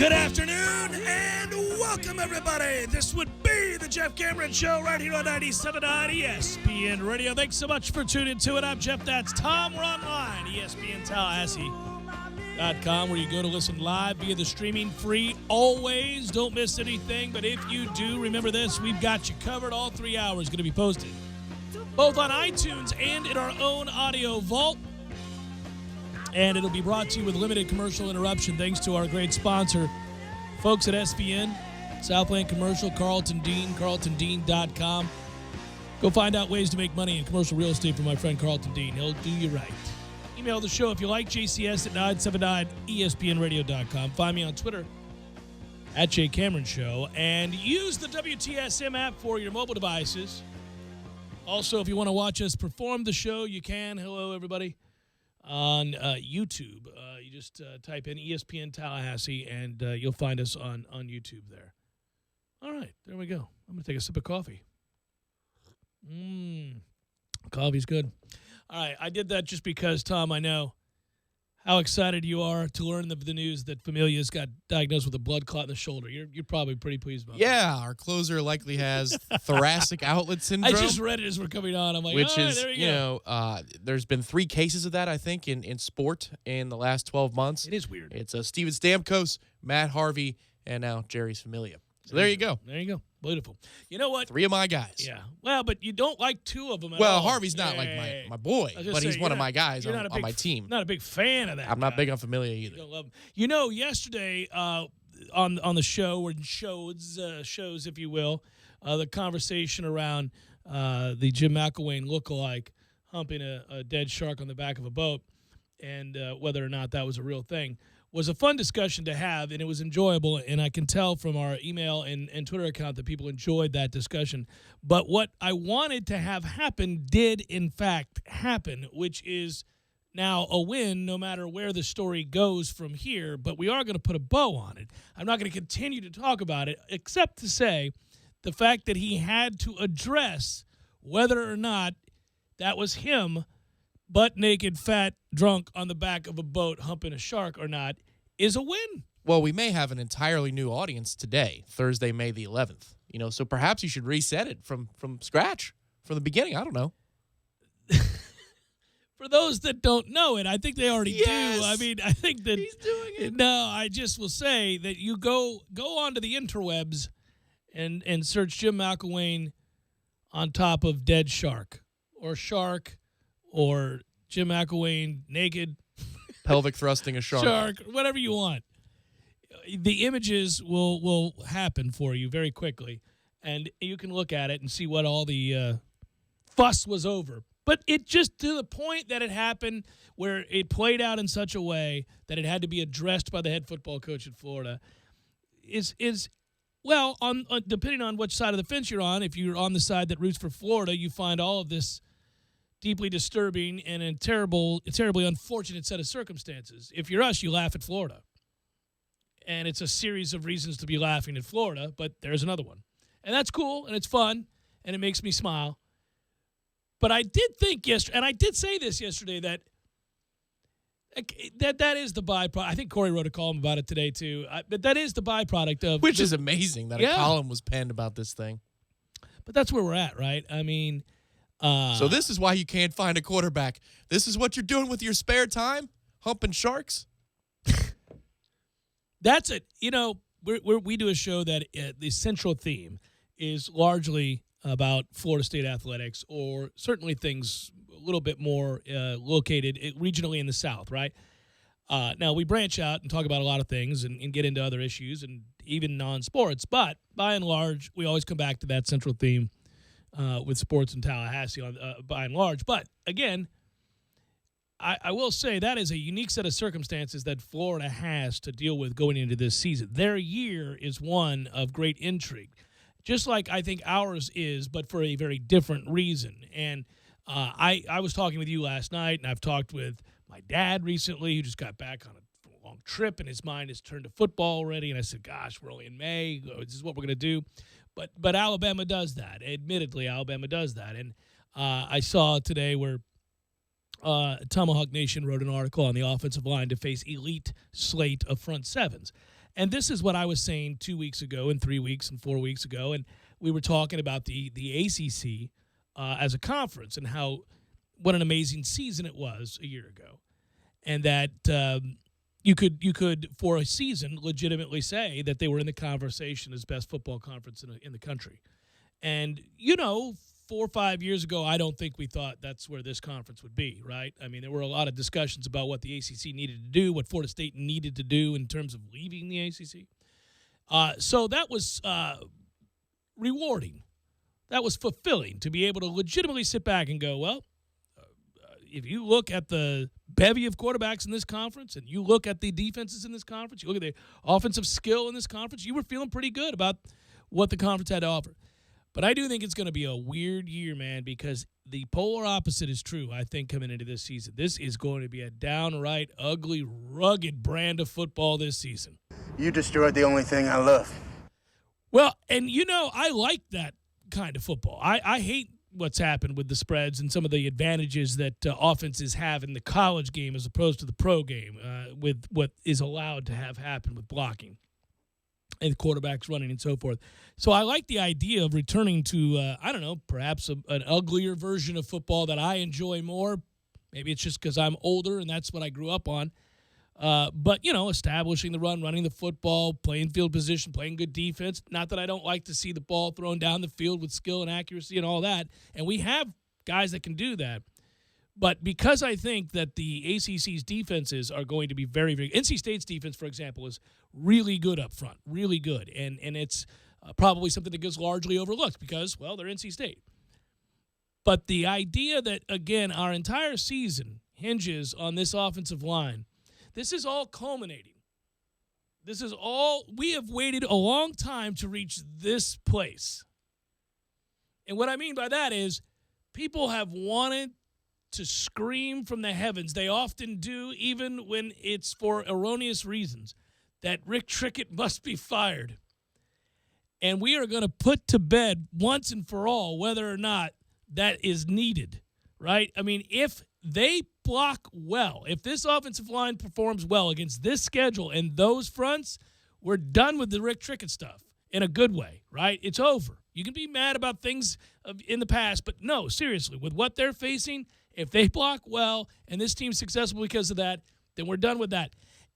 Good afternoon and welcome, everybody. This would be the Jeff Cameron Show right here on 97.9 ESPN Radio. Thanks so much for tuning to it. I'm Jeff. That's Tom. We're online, ESPNTallahassee.com, where you go to listen live via the streaming free. Always don't miss anything. But if you do, remember this. We've got you covered. All 3 hours going to be posted both on iTunes and in our own audio vault. And it'll be brought to you with limited commercial interruption thanks to our great sponsor, folks at SVN, Southland Commercial, Carlton Dean, carltondean.com. Go find out ways to make money in commercial real estate from my friend Carlton Dean. He'll do you right. Email the show if you like, JCS at 979ESPNradio.com. Find me on Twitter at JCameronShow. And use the WTSM app for your mobile devices. Also, if you want to watch us perform the show, you can. Hello, everybody. On YouTube. You just type in ESPN Tallahassee, and you'll find us on YouTube there. All right, there we go. I'm going to take a sip of coffee. Coffee's good. All right, I did that just because, Tom, I know how excited you are to learn the news that Familia's got diagnosed with a blood clot in the shoulder. You're probably pretty pleased about that. Yeah, our closer likely has thoracic outlet syndrome. I just read it as we're coming on. I'm like, which is, there you go. There's been 3 cases of that, I think, in sport in the last 12 months. It is weird. It's Steven Stamkos, Matt Harvey, and now Jerry's Familia. So there you go. There you go. Beautiful. You know what? 3 of my guys. Yeah. Well, but you don't like 2 of them at all. Well, Harvey's not like my boy, but he's one of my guys on my team. Not a big fan of that. I'm not big on Familia either. You don't love him. You know, yesterday on the show, or shows, if you will, the conversation around the Jim McElwain lookalike humping a dead shark on the back of a boat, and whether or not that was a real thing, was a fun discussion to have, and it was enjoyable, and I can tell from our email and Twitter account that people enjoyed that discussion. But what I wanted to have happen did, in fact, happen, which is now a win no matter where the story goes from here, but we are going to put a bow on it. I'm not going to continue to talk about it, except to say the fact that he had to address whether or not that was him butt naked, fat, drunk on the back of a boat humping a shark or not is a win. Well, we may have an entirely new audience today, Thursday, May the 11th. So perhaps you should reset it from scratch, from the beginning. I don't know. For those that don't know it, I think they already do. I mean, I think that he's doing it. No, I just will say that you go onto the interwebs and search Jim McElwain on top of dead shark or Jim McElwain naked. Pelvic thrusting a shark. Shark, whatever you want. The images will happen for you very quickly, and you can look at it and see what all the fuss was over. But it just to the point that it happened where it played out in such a way that it had to be addressed by the head football coach in Florida is well, on depending on which side of the fence you're on. If you're on the side that roots for Florida, you find all of this deeply disturbing and a terribly unfortunate set of circumstances. If you're us, you laugh at Florida. And it's a series of reasons to be laughing at Florida, but there's another one. And that's cool, and it's fun, and it makes me smile. But I did think yesterday, and I did say this yesterday, that is the byproduct. I think Corey wrote a column about it today, too. But that is the byproduct of... Which is amazing that a column was penned about this thing. But that's where we're at, right? I mean... So this is why you can't find a quarterback. This is what you're doing with your spare time? Humping sharks? That's it. We do a show that the central theme is largely about Florida State athletics, or certainly things a little bit more located regionally in the South, right? Now, we branch out and talk about a lot of things and get into other issues and even non-sports, but by and large, we always come back to that central theme with sports in Tallahassee by and large. But, again, I will say that is a unique set of circumstances that Florida has to deal with going into this season. Their year is one of great intrigue, just like I think ours is, but for a very different reason. And I was talking with you last night, and I've talked with my dad recently, who just got back on a long trip, and his mind has turned to football already. And I said, gosh, we're only in May. This is what we're going to do. But Alabama does that. Admittedly, Alabama does that. And I saw today where Tomahawk Nation wrote an article on the offensive line to face elite slate of front sevens. And this is what I was saying 2 weeks ago and 3 weeks and 4 weeks ago. And we were talking about the ACC as a conference and what an amazing season it was a year ago. And that you could for a season legitimately say that they were in the conversation as best football conference in the country. And, 4 or 5 years ago, I don't think we thought that's where this conference would be, right? I mean, there were a lot of discussions about what the ACC needed to do, what Florida State needed to do in terms of leaving the ACC. So that was rewarding. That was fulfilling to be able to legitimately sit back and go, well, if you look at the bevy of quarterbacks in this conference and you look at the defenses in this conference, you look at the offensive skill in this conference, you were feeling pretty good about what the conference had to offer. But I do think it's going to be a weird year, man, because the polar opposite is true, I think, coming into this season. This is going to be a downright ugly, rugged brand of football this season. You destroyed the only thing I love. Well, and I like that kind of football. I hate what's happened with the spreads and some of the advantages that offenses have in the college game as opposed to the pro game with what is allowed to have happen with blocking and quarterbacks running and so forth. So I like the idea of returning to, perhaps an uglier version of football that I enjoy more. Maybe it's just because I'm older and that's what I grew up on. But, establishing the run, running the football, playing field position, playing good defense. Not that I don't like to see the ball thrown down the field with skill and accuracy and all that. And we have guys that can do that. But because I think that the ACC's defenses are going to be very, very – NC State's defense, for example, is really good up front, really good. And it's probably something that gets largely overlooked because, well, they're NC State. But the idea that, again, our entire season hinges on this offensive line, this is all culminating. This is all – we have waited a long time to reach this place. And what I mean by that is people have wanted – to scream from the heavens. They often do, even when it's for erroneous reasons, that Rick Trickett must be fired. And we are going to put to bed once and for all whether or not that is needed, right? I mean, if they block well, if this offensive line performs well against this schedule and those fronts, we're done with the Rick Trickett stuff in a good way, right? It's over. You can be mad about things in the past, but no, seriously, with what they're facing, if they block well and this team's successful because of that, then we're done with that.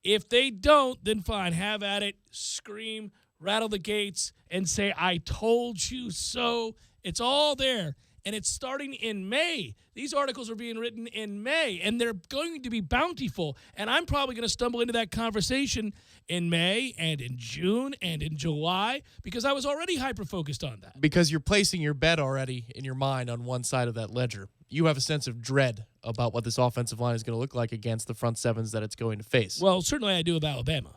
If they don't, then fine, have at it, scream, rattle the gates, and say, I told you so. It's all there, and it's starting in May. These articles are being written in May, and they're going to be bountiful, and I'm probably going to stumble into that conversation in May and in June and in July because I was already hyper-focused on that. Because you're placing your bet already in your mind on one side of that ledger. You have a sense of dread about what this offensive line is going to look like against the front sevens that it's going to face. Well, certainly I do with Alabama.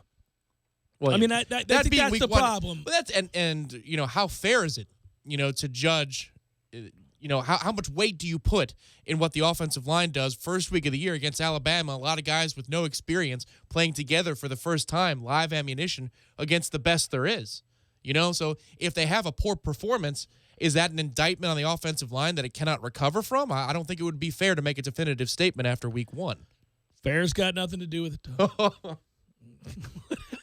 Well, I mean, I think that's the problem. But and how fair is it, to judge, how much weight do you put in what the offensive line does first week of the year against Alabama? A lot of guys with no experience playing together for the first time, live ammunition against the best there is. So if they have a poor performance, is that an indictment on the offensive line that it cannot recover from? I don't think it would be fair to make a definitive statement after week one. Fair's got nothing to do with it.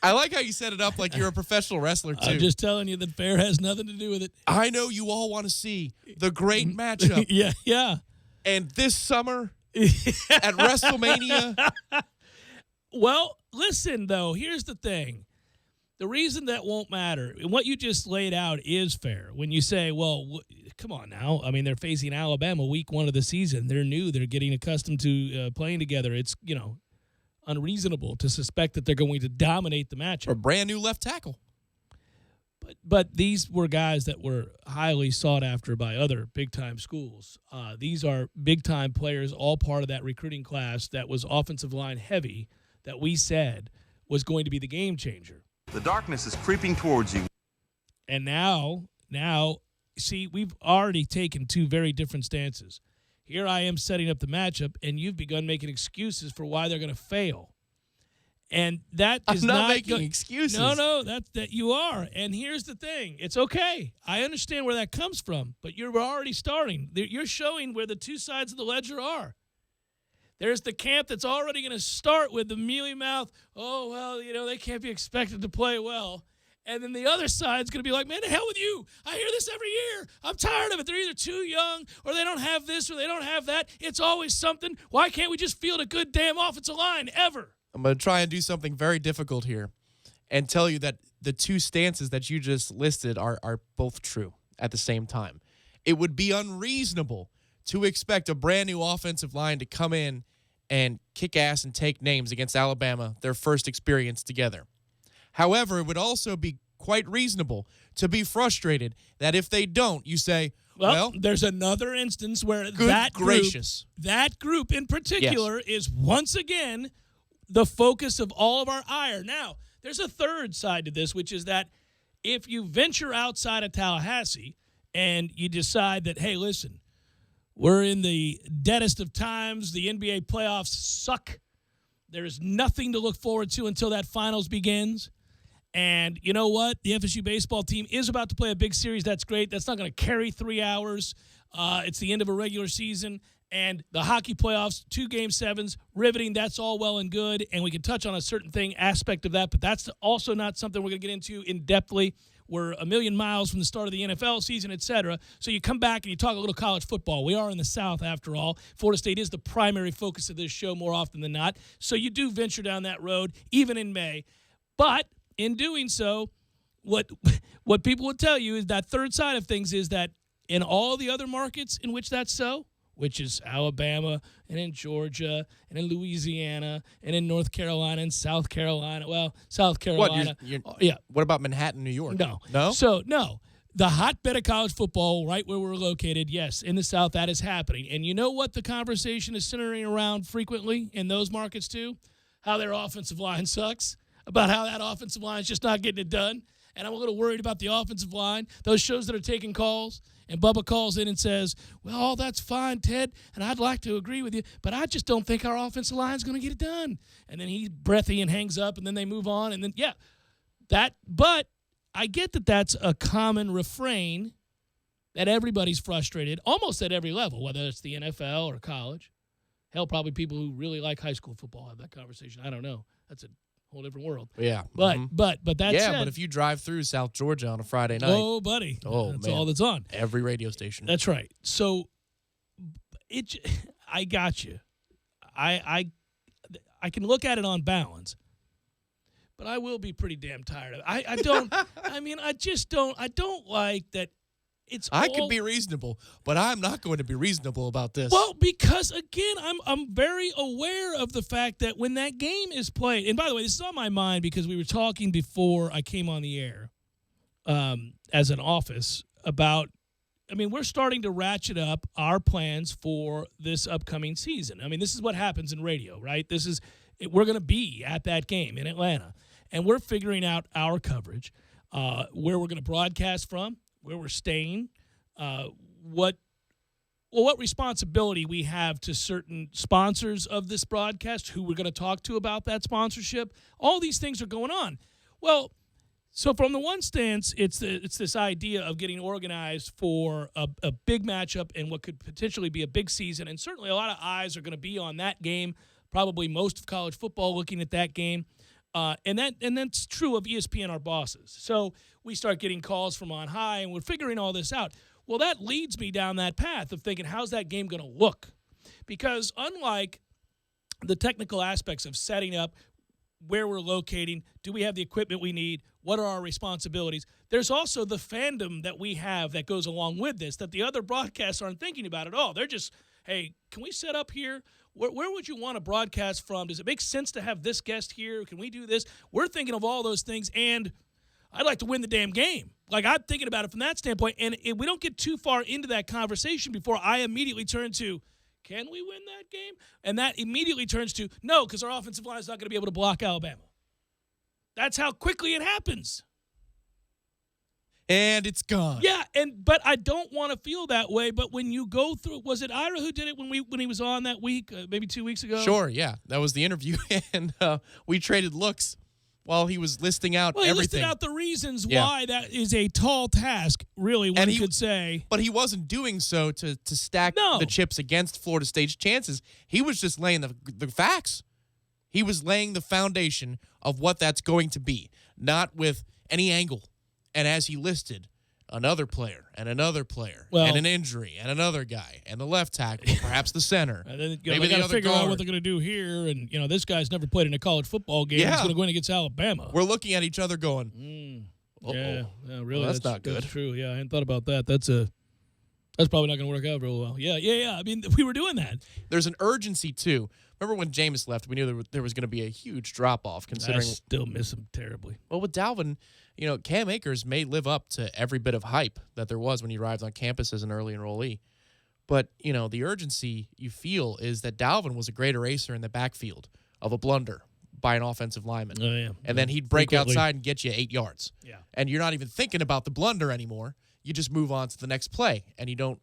I like how you set it up like you're a professional wrestler, too. I'm just telling you that fair has nothing to do with it. I know you all want to see the great matchup. Yeah. And this summer at WrestleMania. Well, listen, though, here's the thing. The reason that won't matter, and what you just laid out is fair. When you say, well, come on now. I mean, they're facing Alabama week one of the season. They're new. They're getting accustomed to playing together. It's, unreasonable to suspect that they're going to dominate the matchup. Or brand new left tackle. But these were guys that were highly sought after by other big-time schools. These are big-time players, all part of that recruiting class that was offensive line heavy that we said was going to be the game changer. The darkness is creeping towards you. And now, see, we've already taken two very different stances. Here I am setting up the matchup, and you've begun making excuses for why they're going to fail. And that is I'm not making excuses. No, that you are. And here's the thing. It's okay. I understand where that comes from, but you're already starting. You're showing where the two sides of the ledger are. There's the camp that's already going to start with the mealy mouth, oh, well, they can't be expected to play well. And then the other side's going to be like, man, to hell with you. I hear this every year. I'm tired of it. They're either too young or they don't have this or they don't have that. It's always something. Why can't we just field a good damn offensive line ever? I'm going to try and do something very difficult here and tell you that the two stances that you just listed are both true at the same time. It would be unreasonable to expect a brand new offensive line to come in and kick ass and take names against Alabama, their first experience together. However, it would also be quite reasonable to be frustrated that if they don't, you say, well there's another instance where good that gracious. That group in particular is once again the focus of all of our ire. Now, there's a third side to this, which is that if you venture outside of Tallahassee and you decide that, hey, listen, we're in the deadest of times, the NBA playoffs suck, there's nothing to look forward to until that finals begins. And you know what? The FSU baseball team is about to play a big series. That's great. That's not going to carry 3 hours. It's the end of a regular season. And the hockey playoffs, 2 Game 7s, riveting. That's all well and good. And we can touch on a certain aspect of that. But that's also not something we're going to get into in-depthly. We're a million miles from the start of the NFL season, et cetera. So you come back and you talk a little college football. We are in the South, after all. Florida State is the primary focus of this show more often than not. So you do venture down that road, even in May. But in doing so, what people would tell you is that third side of things is that in all the other markets in which that's so, which is Alabama and in Georgia and in Louisiana and in North Carolina and South Carolina. Well, South Carolina. Yeah. What about Manhattan, New York? No. No? So, no. The hotbed of college football, right where we're located, yes, in the South, that is happening. And you know what the conversation is centering around frequently in those markets too? How their offensive line sucks. About how that offensive line is just not getting it done. And I'm a little worried about the offensive line, those shows that are taking calls. And Bubba calls in and says, well, that's fine, Ted, and I'd like to agree with you, but I just don't think our offensive line is going to get it done. And then he's breathy and hangs up, and then they move on. And then, but I get that that's a common refrain, that everybody's frustrated, almost at every level, whether it's the NFL or college. Hell, probably people who really like high school football have that conversation. I don't know. That's a whole different world. Yeah. But that said, but if you drive through South Georgia on a Friday night. Oh, buddy. That's man. all that's on. Every radio station. That's right. So I got you. I can look at it on balance, but I will be pretty damn tired of it. I don't I don't like that. I can be reasonable, but I'm not going to be reasonable about this. Well, because again, I'm very aware of the fact that when that game is played, and by the way, this is on my mind because we were talking before I came on the air as an office about, we're starting to ratchet up our plans for this upcoming season. This is what happens in radio, right? We're going to be at that game in Atlanta, and we're figuring out our coverage, where we're going to broadcast from, where we're staying, what responsibility we have to certain sponsors of this broadcast, who we're going to talk to about that sponsorship. All these things are going on. Well, so from the one stance, it's this idea of getting organized for a big matchup and what could potentially be a big season, and certainly a lot of eyes are going to be on that game, probably most of college football looking at that game. And that's true of ESPN, our bosses. So we start getting calls from on high, and we're figuring all this out. Well, that leads me down that path of thinking, how's that game going to look? Because unlike the technical aspects of setting up, where we're locating, do we have the equipment we need, what are our responsibilities, there's also the fandom that we have that goes along with this that the other broadcasts aren't thinking about at all. They're just, hey, can we set up here? Where would you want to broadcast from? Does it make sense to have this guest here? Can we do this? We're thinking of all those things, and I'd like to win the damn game. Like, I'm thinking about it from that standpoint, and we don't get too far into that conversation before I immediately turn to, can we win that game? And that immediately turns to, no, because our offensive line is not going to be able to block Alabama. That's how quickly it happens. And it's gone. Yeah, but I don't want to feel that way. But when you go through, was it Ira who did it when he was on that week, maybe 2 weeks ago? Sure, yeah. That was the interview, and we traded looks while he was listing out Well, he everything. listed out the reasons Yeah. why that is a tall task, really, one And he could say. But he wasn't doing so to stack No. the chips against Florida State's chances. He was just laying the facts. He was laying the foundation of what that's going to be, not with any angle. And as he listed, another player and another player Well- and an injury and another guy and the left tackle, perhaps the center, And then maybe they got the to other figure out what guard. they're going to do here. And, this guy's never played in a college football game. Yeah. He's going to go in against Alabama. We're looking at each other going, uh-oh. Yeah, really. Well, that's not That's good. true. Yeah, I hadn't thought about that. That's probably not going to work out real well. Yeah. I mean, we were doing that. There's an urgency, too. Remember when Jameis left, we knew there was going to be a huge drop-off I considering still miss him terribly. Well, with Dalvin, Cam Akers may live up to every bit of hype that there was when he arrived on campus as an early enrollee. But, the urgency you feel is that Dalvin was a great eraser in the backfield of a blunder by an offensive lineman. Oh, yeah. And then he'd break Frequently. outside and get you 8 yards. Yeah. And you're not even thinking about the blunder anymore. You just move on to the next play, and you don't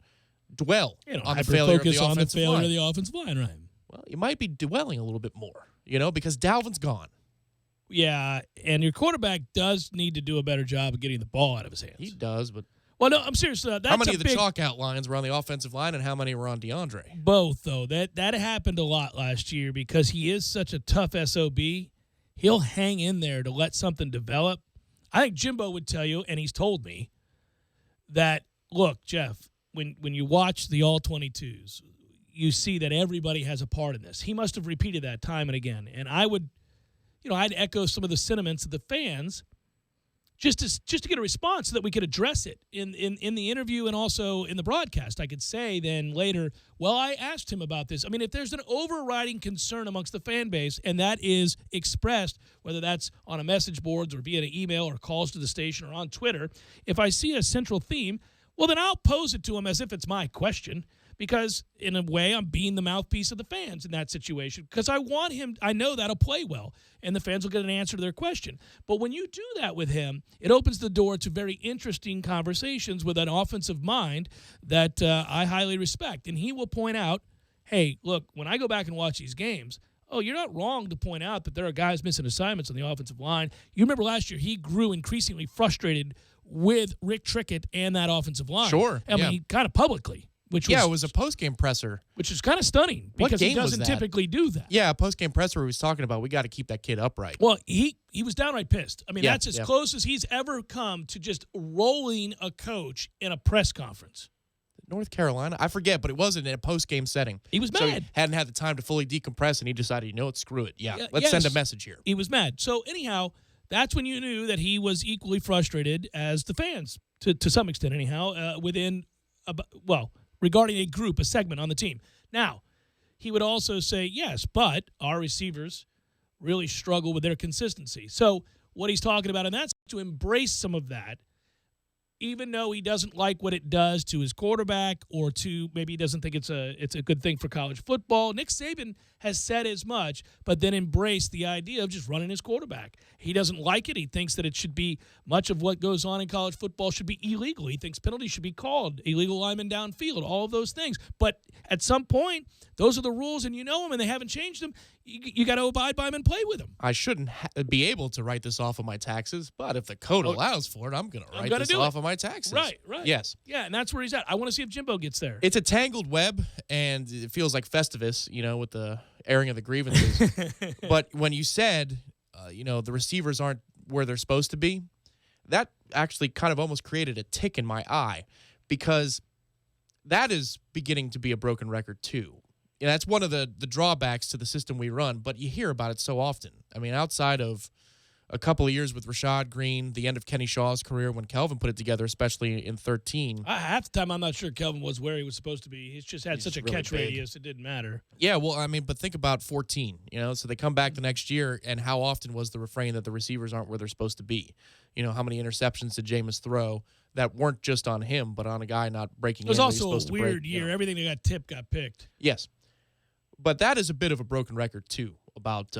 dwell on the failure of the hyper-focus on the offensive failure line. of the offensive line, right? Well, you might be dwelling a little bit more, because Dalvin's gone. Yeah, and your quarterback does need to do a better job of getting the ball out of his hands. He does, but Well, no, I'm serious. That's how many a of the big, chalk outlines were on the offensive line and how many were on DeAndre? both, though. That happened a lot last year because he is such a tough SOB. He'll hang in there to let something develop. I think Jimbo would tell you, and he's told me, that, look, Jeff, when you watch the All-22s, you see that everybody has a part in this. He must have repeated that time and again. And I would, I'd echo some of the sentiments of the fans just to get a response so that we could address it in the interview and also in the broadcast. I could say then later, well, I asked him about this. I mean, if there's an overriding concern amongst the fan base, and that is expressed, whether that's on a message boards or via an email or calls to the station or on Twitter, if I see a central theme, well, then I'll pose it to him as if it's my question, because in a way I'm being the mouthpiece of the fans in that situation, because I want him, I know that'll play well and the fans will get an answer to their question. But when you do that with him, it opens the door to very interesting conversations with an offensive mind that I highly respect. And he will point out, hey, look, when I go back and watch these games, oh, you're not wrong to point out that there are guys missing assignments on the offensive line. You remember last year he grew increasingly frustrated with Rick Trickett and that offensive line. Sure, I mean, yeah. kind of publicly. Which It was a post-game presser. which is kind of stunning What because he game was doesn't that? typically do that. Yeah, a post-game presser where he was talking about we got to keep that kid upright. Well, he was downright pissed. I mean, Yeah, that's as yeah. close as he's ever come to just rolling a coach in a press conference. North Carolina, I forget, but it wasn't in a post-game setting. He was So mad. he hadn't had the time to fully decompress, and he decided, screw it. Yeah, Yeah, let's send a yes. message here. He was mad. So anyhow, that's when you knew that he was equally frustrated as the fans, to some extent anyhow, regarding a group, a segment on the team. Now, he would also say, yes, but our receivers really struggle with their consistency. So what he's talking about, and that's to embrace some of that, even though he doesn't like what it does to his quarterback or to maybe he doesn't think it's a good thing for college football. Nick Saban has said as much, but then embraced the idea of just running his quarterback. He doesn't like it. He thinks that it should be much of what goes on in college football should be illegal. He thinks penalties should be called, illegal linemen downfield, all of those things. But at some point, those are the rules, and you know them, and they haven't changed them. You got to abide by them and play with them. I shouldn't be able to write this off of my taxes, but if the code allows for it, I'm going to write gonna this do off it. of my taxes. Right. Yes. Yeah, and that's where he's at. I want to see if Jimbo gets there. It's a tangled web, and it feels like Festivus, with the airing of the grievances. But when you said, the receivers aren't where they're supposed to be, that actually kind of almost created a tick in my eye, because that is beginning to be a broken record too. That's one of the drawbacks to the system we run, but you hear about it so often. I mean, outside of a couple of years with Rashad Green, the end of Kenny Shaw's career when Kelvin put it together, especially in 13. Half the time, I'm not sure Kelvin was where he was supposed to be. He's just had such a really catch big. radius, it didn't matter. Yeah, well, I mean, but think about 14, so they come back the next year, and how often was the refrain that the receivers aren't where they're supposed to be? How many interceptions did Jameis throw that weren't just on him, but on a guy not breaking It was in when he's also a supposed to weird break, year. Everything that got tipped got picked. Yes. But that is a bit of a broken record, too, about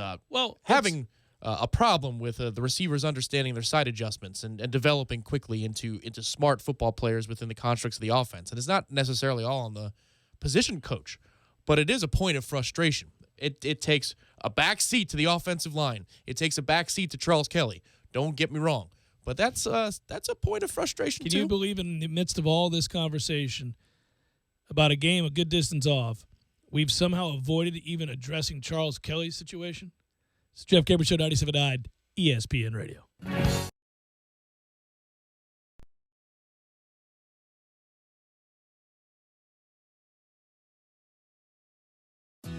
having a problem with the receivers understanding their side adjustments and developing quickly into smart football players within the constructs of the offense. And it's not necessarily all on the position coach, but it is a point of frustration. It takes a back seat to the offensive line. It takes a back seat to Charles Kelly. Don't get me wrong. But that's a point of frustration, Can too. you believe in the midst of all this conversation about a game a good distance off, we've somehow avoided even addressing Charles Kelly's situation? It's Jeff Cameron Show, 97.9 ESPN Radio.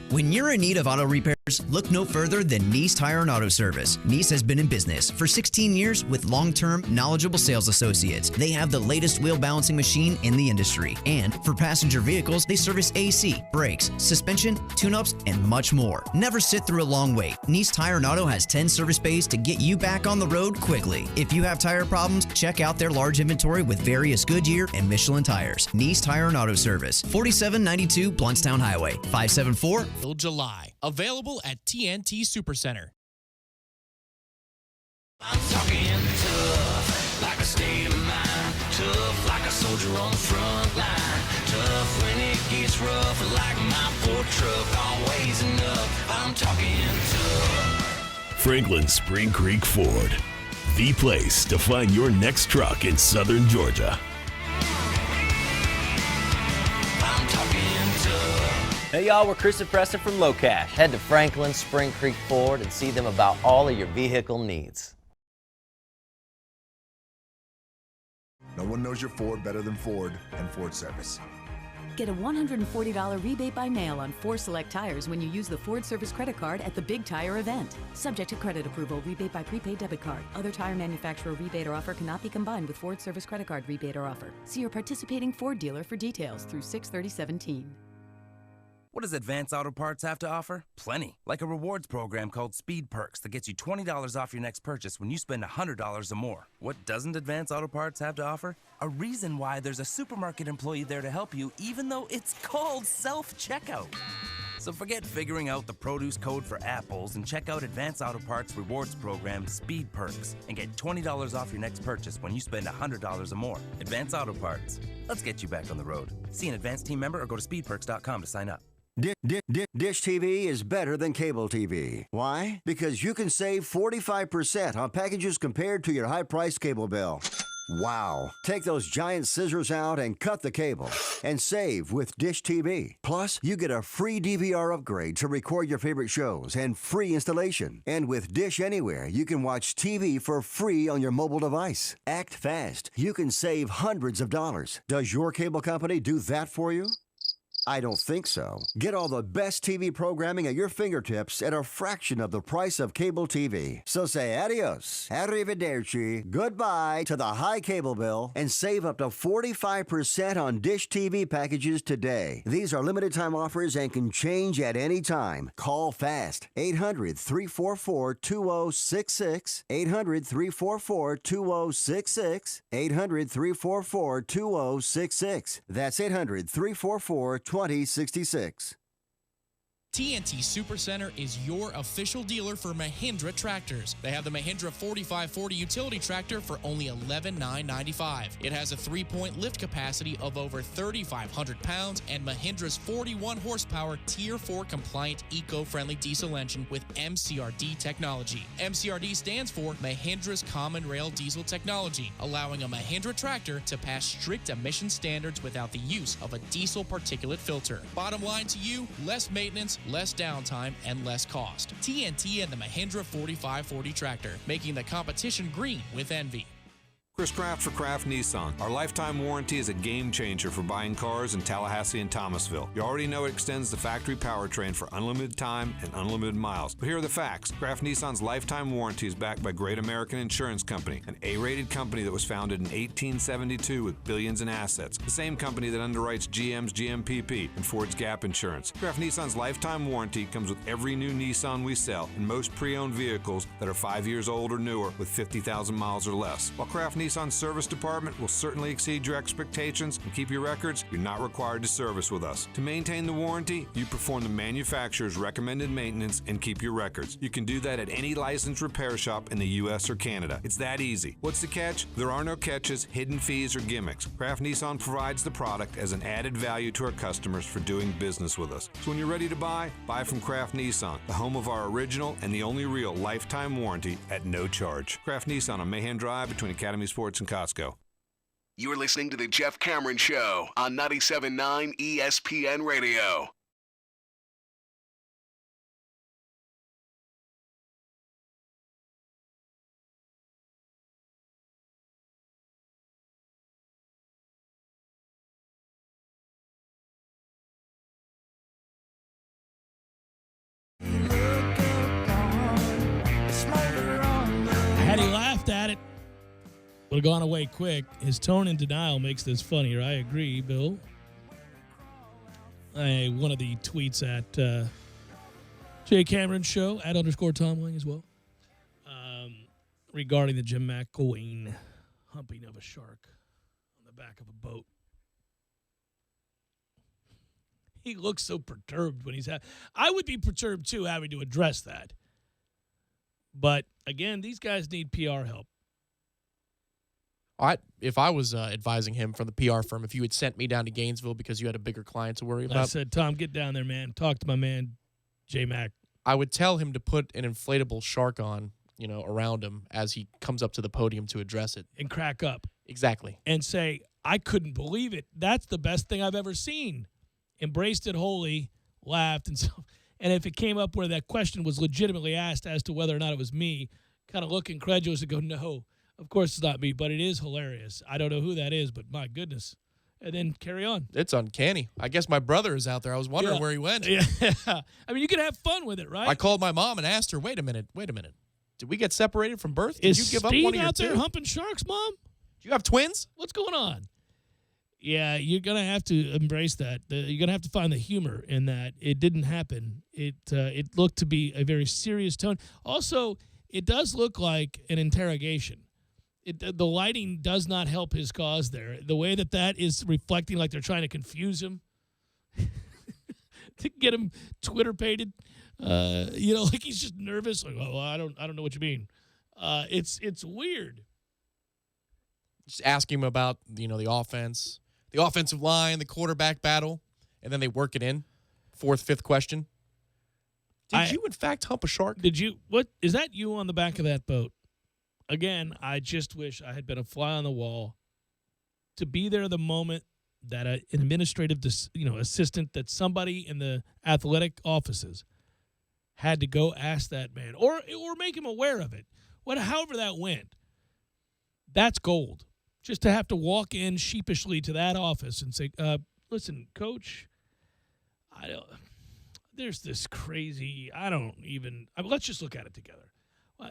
When you're in need of auto repairs, look no further than Nice Tire and Auto Service. Nice has been in business for 16 years with long-term, knowledgeable sales associates. They have the latest wheel balancing machine in the industry. And for passenger vehicles, they service AC, brakes, suspension, tune-ups, and much more. Never sit through a long wait. Nice Tire and Auto has 10 service bays to get you back on the road quickly. If you have tire problems, check out their large inventory with various Goodyear and Michelin tires. Nice Tire and Auto Service, 4792 Bluntstown Highway, 574 July. Available at TNT Supercenter. I'm talking tough, like a state of mind. Tough, like a soldier on the front line. Tough when it gets rough, like my Ford truck, always enough. I'm talking tough. Franklin Spring Creek Ford, the place to find your next truck in southern Georgia. I'm talking tough. Hey y'all, we're Chris and Preston from Low Cash. Head to Franklin Spring Creek Ford and see them about all of your vehicle needs. No one knows your Ford better than Ford and Ford Service. Get a $140 rebate by mail on 4 select tires when you use the Ford Service credit card at the Big Tire event. Subject to credit approval, rebate by prepaid debit card. Other tire manufacturer rebate or offer cannot be combined with Ford Service credit card rebate or offer. See your participating Ford dealer for details through 6/30/17. What does Advance Auto Parts have to offer? Plenty. Like a rewards program called Speed Perks that gets you $20 off your next purchase when you spend $100 or more. What doesn't Advance Auto Parts have to offer? A reason why there's a supermarket employee there to help you, even though it's called self-checkout. So forget figuring out the produce code for apples and check out Advance Auto Parts rewards program Speed Perks and get $20 off your next purchase when you spend $100 or more. Advance Auto Parts. Let's get you back on the road. See an Advance team member or go to speedperks.com to sign up. Dish TV is better than cable TV. Why? Because you can save 45% on packages compared to your high-priced cable bill. Wow. Take those giant scissors out and cut the cable and save with Dish TV. Plus, you get a free DVR upgrade to record your favorite shows and free installation. And with Dish Anywhere, you can watch TV for free on your mobile device. Act fast. You can save hundreds of dollars. Does your cable company do that for you? I don't think so. Get all the best TV programming at your fingertips at a fraction of the price of cable TV. So say adios, arrivederci, goodbye to the high cable bill and save up to 45% on Dish TV packages today. These are limited time offers and can change at any time. Call fast. 800-344-2066. 800-344-2066. 800-344-2066. That's 800-344-2066. TNT Supercenter is your official dealer for Mahindra tractors. They have the Mahindra 4540 utility tractor for only $11,995. It has a 3-point lift capacity of over 3,500 pounds and Mahindra's 41 horsepower Tier 4 compliant eco-friendly diesel engine with MCRD technology. MCRD stands for Mahindra's Common Rail Diesel Technology, allowing a Mahindra tractor to pass strict emission standards without the use of a diesel particulate filter. Bottom line to you, less maintenance, less downtime, and less cost. TNT and the Mahindra 4540 tractor, making the competition green with envy. Chris Kraft for Kraft Nissan. Our lifetime warranty is a game changer for buying cars in Tallahassee and Thomasville. You already know it extends the factory powertrain for unlimited time and unlimited miles. But here are the facts. Kraft Nissan's lifetime warranty is backed by Great American Insurance Company, an A-rated company that was founded in 1872 with billions in assets. The same company that underwrites GM's GMPP and Ford's Gap Insurance. Kraft Nissan's lifetime warranty comes with every new Nissan we sell and most pre-owned vehicles that are 5 years old or newer with 50,000 miles or less. While Kraft Nissan service department will certainly exceed your expectations and keep your records, you're not required to service with us. To maintain the warranty, you perform the manufacturer's recommended maintenance and keep your records. You can do that at any licensed repair shop in the U.S. or Canada. It's that easy. What's the catch? There are no catches, hidden fees, or gimmicks. Kraft Nissan provides the product as an added value to our customers for doing business with us. So when you're ready to buy from Kraft Nissan, the home of our original and the only real lifetime warranty at no charge. Kraft Nissan on Mahan Drive between Academy Sports and Costco. You're listening to The Jeff Cameron Show on 97.9 ESPN Radio. Had he laughed at it, would have gone away quick. His tone in denial makes this funnier. I agree, Bill. One of the tweets at Jay Cameron Show, at _Tom Lang as well, regarding the Jim McElwain humping of a shark on the back of a boat. He looks so perturbed when he's I would be perturbed, too, having to address that. But, again, these guys need PR help. If I was advising him from the PR firm, if you had sent me down to Gainesville because you had a bigger client to worry about. I said, Tom, get down there, man. Talk to my man, J-Mac. I would tell him to put an inflatable shark on, around him as he comes up to the podium to address it. And crack up. Exactly. And say, I couldn't believe it. That's the best thing I've ever seen. Embraced it wholly, laughed, and so. And if it came up where that question was legitimately asked as to whether or not it was me, kind of look incredulous and go, no, of course it's not me, but it is hilarious. I don't know who that is, but my goodness. And then carry on. It's uncanny. I guess my brother is out there. I was wondering where he went. Yeah. I mean, you can have fun with it, right? I called my mom and asked her, wait a minute. Did we get separated from birth? Did Is you give Steve up one of your out there two? humping sharks, Mom? Do you have twins? What's going on? Yeah, you're going to have to embrace that. You're going to have to find the humor in that. It didn't happen. It looked to be a very serious tone. Also, it does look like an interrogation. The lighting does not help his cause there. The way that is reflecting like they're trying to confuse him, to get him Twitter-pated, like he's just nervous. Like, oh, I don't know what you mean. It's weird. Just ask him about, the offense, the offensive line, the quarterback battle, and then they work it in. Fourth, fifth question. Did you, in fact, hump a shark? What is that you on the back of that boat? Again, I just wish I had been a fly on the wall to be there the moment that an administrative assistant, that somebody in the athletic offices had to go ask that man or make him aware of it. However that went, that's gold. Just to have to walk in sheepishly to that office and say, listen, Coach, there's this crazy, let's just look at it together.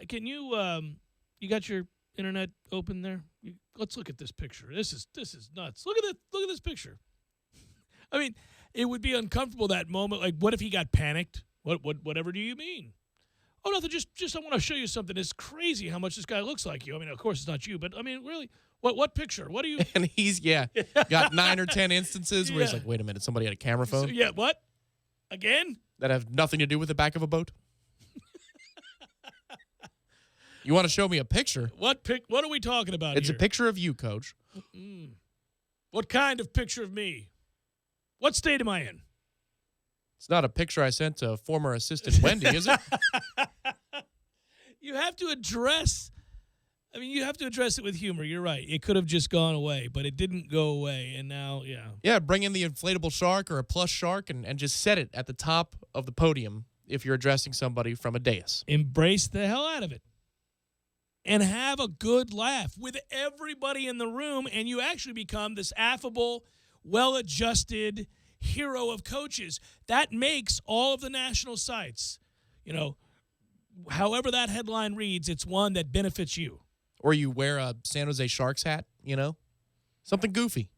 Can you, you got your internet open there? Let's look at this picture. This is nuts. Look at this picture. I mean, it would be uncomfortable that moment. Like, what if he got panicked? Whatever do you mean? Oh, nothing. Just I want to show you something. It's crazy how much this guy looks like you. I mean, of course it's not you, but I mean, really, what picture? What do you? And he's got 9 or 10 instances where he's like, wait a minute, somebody had a camera phone. So, what? Again? That have nothing to do with the back of a boat. You want to show me a picture? What are we talking about? It's here? a picture of you, Coach. What kind of picture of me? What state am I in? It's not a picture I sent to former assistant Wendy, is it? You have to address it with humor. You're right. It could have just gone away, but it didn't go away, and now, yeah. Yeah, bring in the inflatable shark or a plush shark and just set it at the top of the podium if you're addressing somebody from a dais. Embrace the hell out of it. And have a good laugh with everybody in the room, and you actually become this affable, well-adjusted hero of coaches. That makes all of the national sites, however that headline reads, it's one that benefits you. Or you wear a San Jose Sharks hat, something goofy.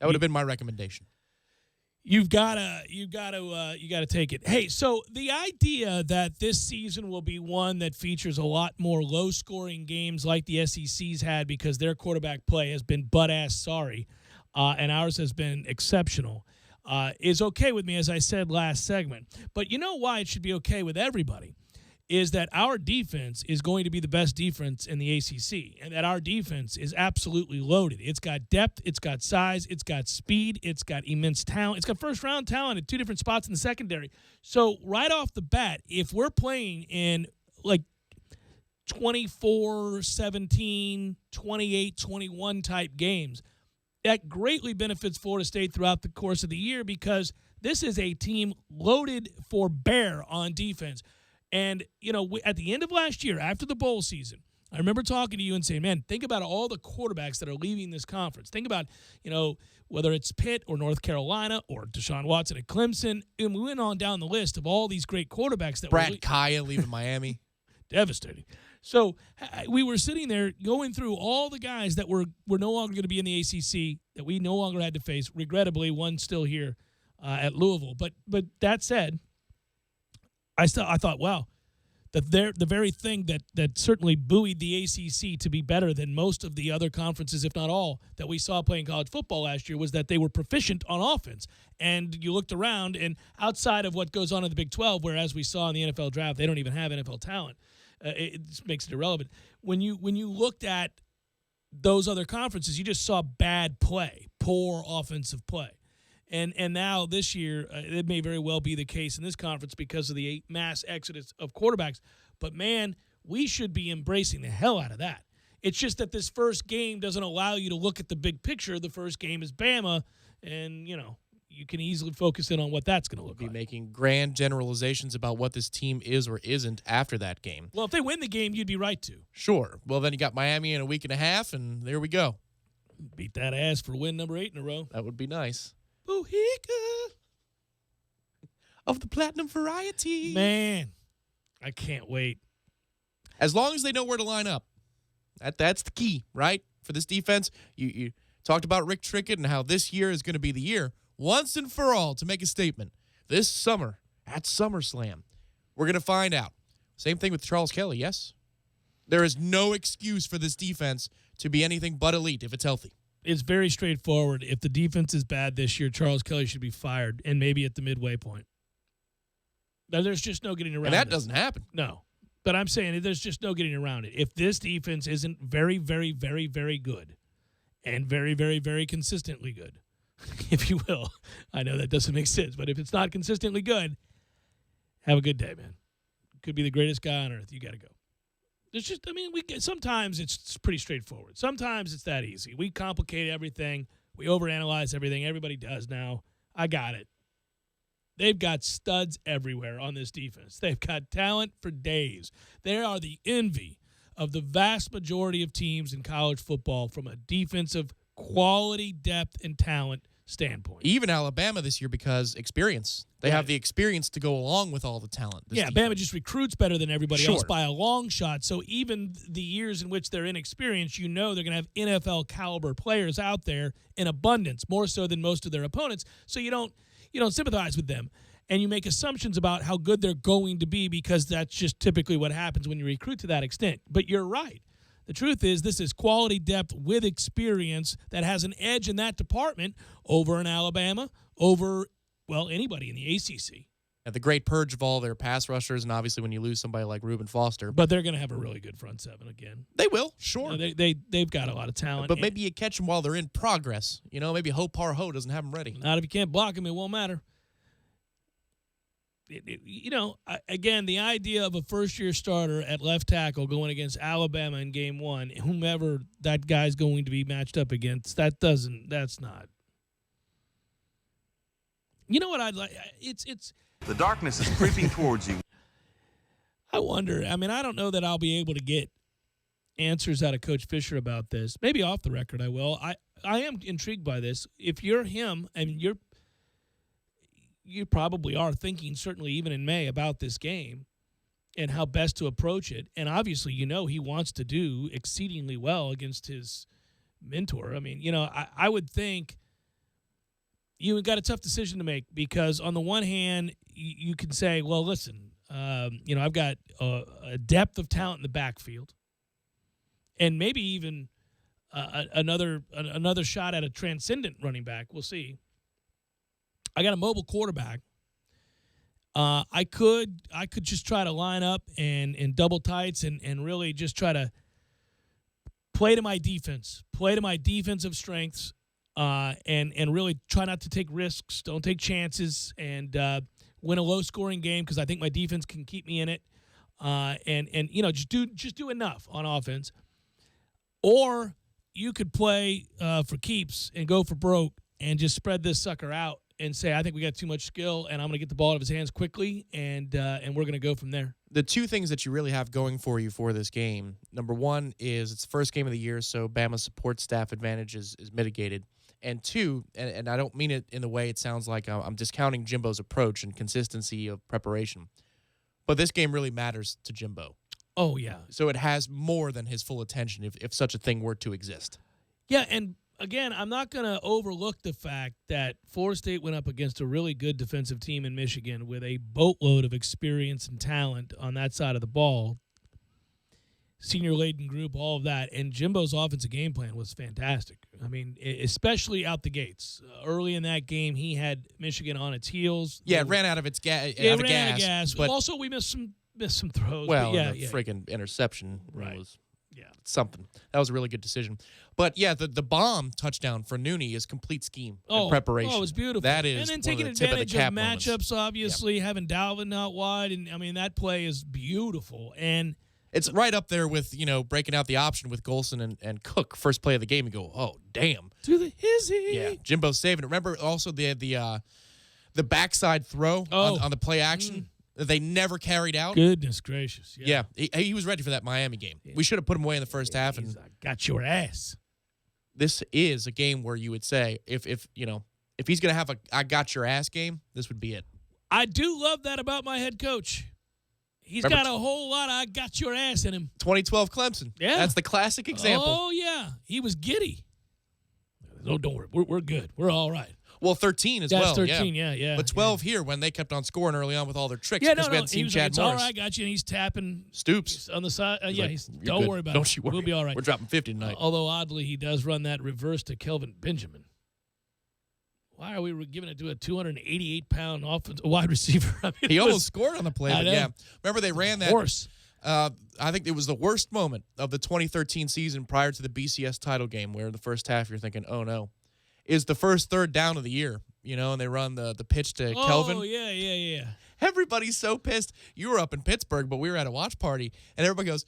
That would have been my recommendation. You gotta take it. Hey, so the idea that this season will be one that features a lot more low-scoring games like the SEC's had because their quarterback play has been butt-ass sorry, and ours has been exceptional, is okay with me, as I said last segment. But you know why it should be okay with everybody? Is that our defense is going to be the best defense in the ACC, and that our defense is absolutely loaded. It's got depth, it's got size, it's got speed, it's got immense talent. It's got first-round talent at 2 different spots in the secondary. So right off the bat, if we're playing in like 24-17, 28-21 type games, that greatly benefits Florida State throughout the course of the year because this is a team loaded for bear on defense. And, you know, at the end of last year, after the bowl season, I remember talking to you and saying, man, think about all the quarterbacks that are leaving this conference. Think about, you know, whether it's Pitt or North Carolina or Deshaun Watson at Clemson. And we went on down the list of all these great quarterbacks that Brad Kaya leaving Miami. Devastating. So we were sitting there going through all the guys that were no longer going to be in the ACC, that we no longer had to face. Regrettably, one still here at Louisville. But that said, I thought, wow, that the very thing that certainly buoyed the ACC to be better than most of the other conferences, if not all, that we saw playing college football last year was that they were proficient on offense. And you looked around, and outside of what goes on in the Big 12, where, as we saw in the NFL draft, they don't even have NFL talent, it just makes it irrelevant. When you looked at those other conferences, you just saw bad play, poor offensive play. And now this year, it may very well be the case in this conference because of the mass exodus of quarterbacks. But, man, we should be embracing the hell out of that. It's just that this first game doesn't allow you to look at the big picture. The first game is Bama, and, you know, you can easily focus in on what that's going to look like. Be making grand generalizations about what this team is or isn't after that game. Well, if they win the game, you'd be right to. Sure. Well, then you got Miami in a week and a half, and there we go. Beat that ass for win number 8 in a row. That would be nice. Bohica of the platinum variety. Man, I can't wait. As long as they know where to line up. That's the key, right? For this defense, you talked about Rick Trickett and how this year is going to be the year, once and for all, to make a statement. This summer, at SummerSlam, we're going to find out. Same thing with Charles Kelly, yes? There is no excuse for this defense to be anything but elite if it's healthy. It's very straightforward. If the defense is bad this year, Charles Kelly should be fired, and maybe at the midway point. There's just no getting around it. And that doesn't happen. No. But I'm saying there's just no getting around it. If this defense isn't very, very, very, very good, and very, very, very consistently good, if you will. I know that doesn't make sense, but if it's not consistently good, have a good day, man. Could be the greatest guy on earth. You got to go. There's just, I mean, sometimes it's pretty straightforward. Sometimes it's that easy. We complicate everything. We overanalyze everything. Everybody does now. I got it. They've got studs everywhere on this defense. They've got talent for days. They are the envy of the vast majority of teams in college football from a defensive quality, depth, and talent standpoint. Even Alabama this year because experience. They have the experience to go along with all the talent. Yeah, Bama just recruits better than everybody else by a long shot. So even the years in which they're inexperienced, you know they're going to have NFL caliber players out there in abundance, more so than most of their opponents. So you don't sympathize with them. And you make assumptions about how good they're going to be because that's just typically what happens when you recruit to that extent. But you're right. The truth is this is quality depth with experience that has an edge in that department over an Alabama, over, well, anybody in the ACC. And the great purge of all their pass rushers, and obviously when you lose somebody like Reuben Foster. But they're going to have a really good front seven again. They will, sure. They've got a lot of talent. But maybe you catch them while they're in progress. You know, maybe Ho Par Ho doesn't have them ready. Not if you can't block them, it won't matter. Again, the idea of a first-year starter at left tackle going against Alabama in game one, whomever that guy's going to be matched up against, that's not. You know what I'd like? It's the darkness is creeping towards you. I wonder. I mean, I don't know that I'll be able to get answers out of Coach Fisher about this. Maybe off the record I will. I am intrigued by this. If you're him, and you probably are thinking, certainly even in May, about this game and how best to approach it. And obviously, he wants to do exceedingly well against his mentor. I mean, I would think, you got a tough decision to make because on the one hand, you can say, well, listen, I've got a depth of talent in the backfield, and maybe even another shot at a transcendent running back. We'll see. I got a mobile quarterback. I could just try to line up and double tights and really just try to play to my defense, play to my defensive strengths, and really try not to take risks, don't take chances, and win a low-scoring game because I think my defense can keep me in it, and just do enough on offense. Or you could play for keeps and go for broke and just spread this sucker out and say, I think we got too much skill, and I'm going to get the ball out of his hands quickly, and we're going to go from there. The two things that you really have going for you for this game, number one is it's the first game of the year, so Bama's support staff advantage is mitigated. And two, and I don't mean it in the way it sounds like I'm discounting Jimbo's approach and consistency of preparation, but this game really matters to Jimbo. Oh, yeah. So it has more than his full attention if such a thing were to exist. Yeah, and again, I'm not going to overlook the fact that Florida State went up against a really good defensive team in Michigan with a boatload of experience and talent on that side of the ball. Senior-laden group, all of that. And Jimbo's offensive game plan was fantastic. I mean, especially out the gates. Early in that game, he had Michigan on its heels. Yeah, it ran out of its gas. It ran out of gas. But also, we missed some throws. Well, but the freaking interception was Yeah. Something. That was a really good decision. But, yeah, the bomb touchdown for Nooney is complete scheme and preparation. Oh, it was beautiful. That is and then one taking of the advantage tip of matchups, obviously, having Dalvin out wide. And, I mean, that play is beautiful. And it's right up there with, breaking out the option with Golson and Cook. First play of the game, you go, oh, damn. To the hizzy. Yeah, Jimbo saving it. Remember also the backside throw on the play action that they never carried out? Goodness gracious. Yeah, he was ready for that Miami game. Yeah. We should have put him away in the first half. And got your ass. This is a game where you would say, if he's going to have a I got your ass game, this would be it. I do love that about my head coach. He's got a whole lot of I got your ass in him. 2012 Clemson. Yeah. That's the classic example. Oh, yeah. He was giddy. No, don't worry. We're good. We're all right. Well, 13 as well. 13, yeah. But 12 here when they kept on scoring early on with all their tricks. Yeah, because we hadn't seen Chad Morris. Morris. All right, got you. And he's tapping Stoops on the side. Don't good. worry about it. Don't you worry. We'll be all right. We're dropping 50 tonight. Although, oddly, he does run that reverse to Kelvin Benjamin. Why are we giving it to a 288-pound wide receiver? I mean, he almost scored on the play. But yeah, remember they ran that. Horse. I think it was the worst moment of the 2013 season prior to the BCS title game, where in the first half you're thinking, oh no, is the first third down of the year, and they run the pitch to Kelvin. Oh, yeah. Everybody's so pissed. You were up in Pittsburgh, but we were at a watch party, and everybody goes,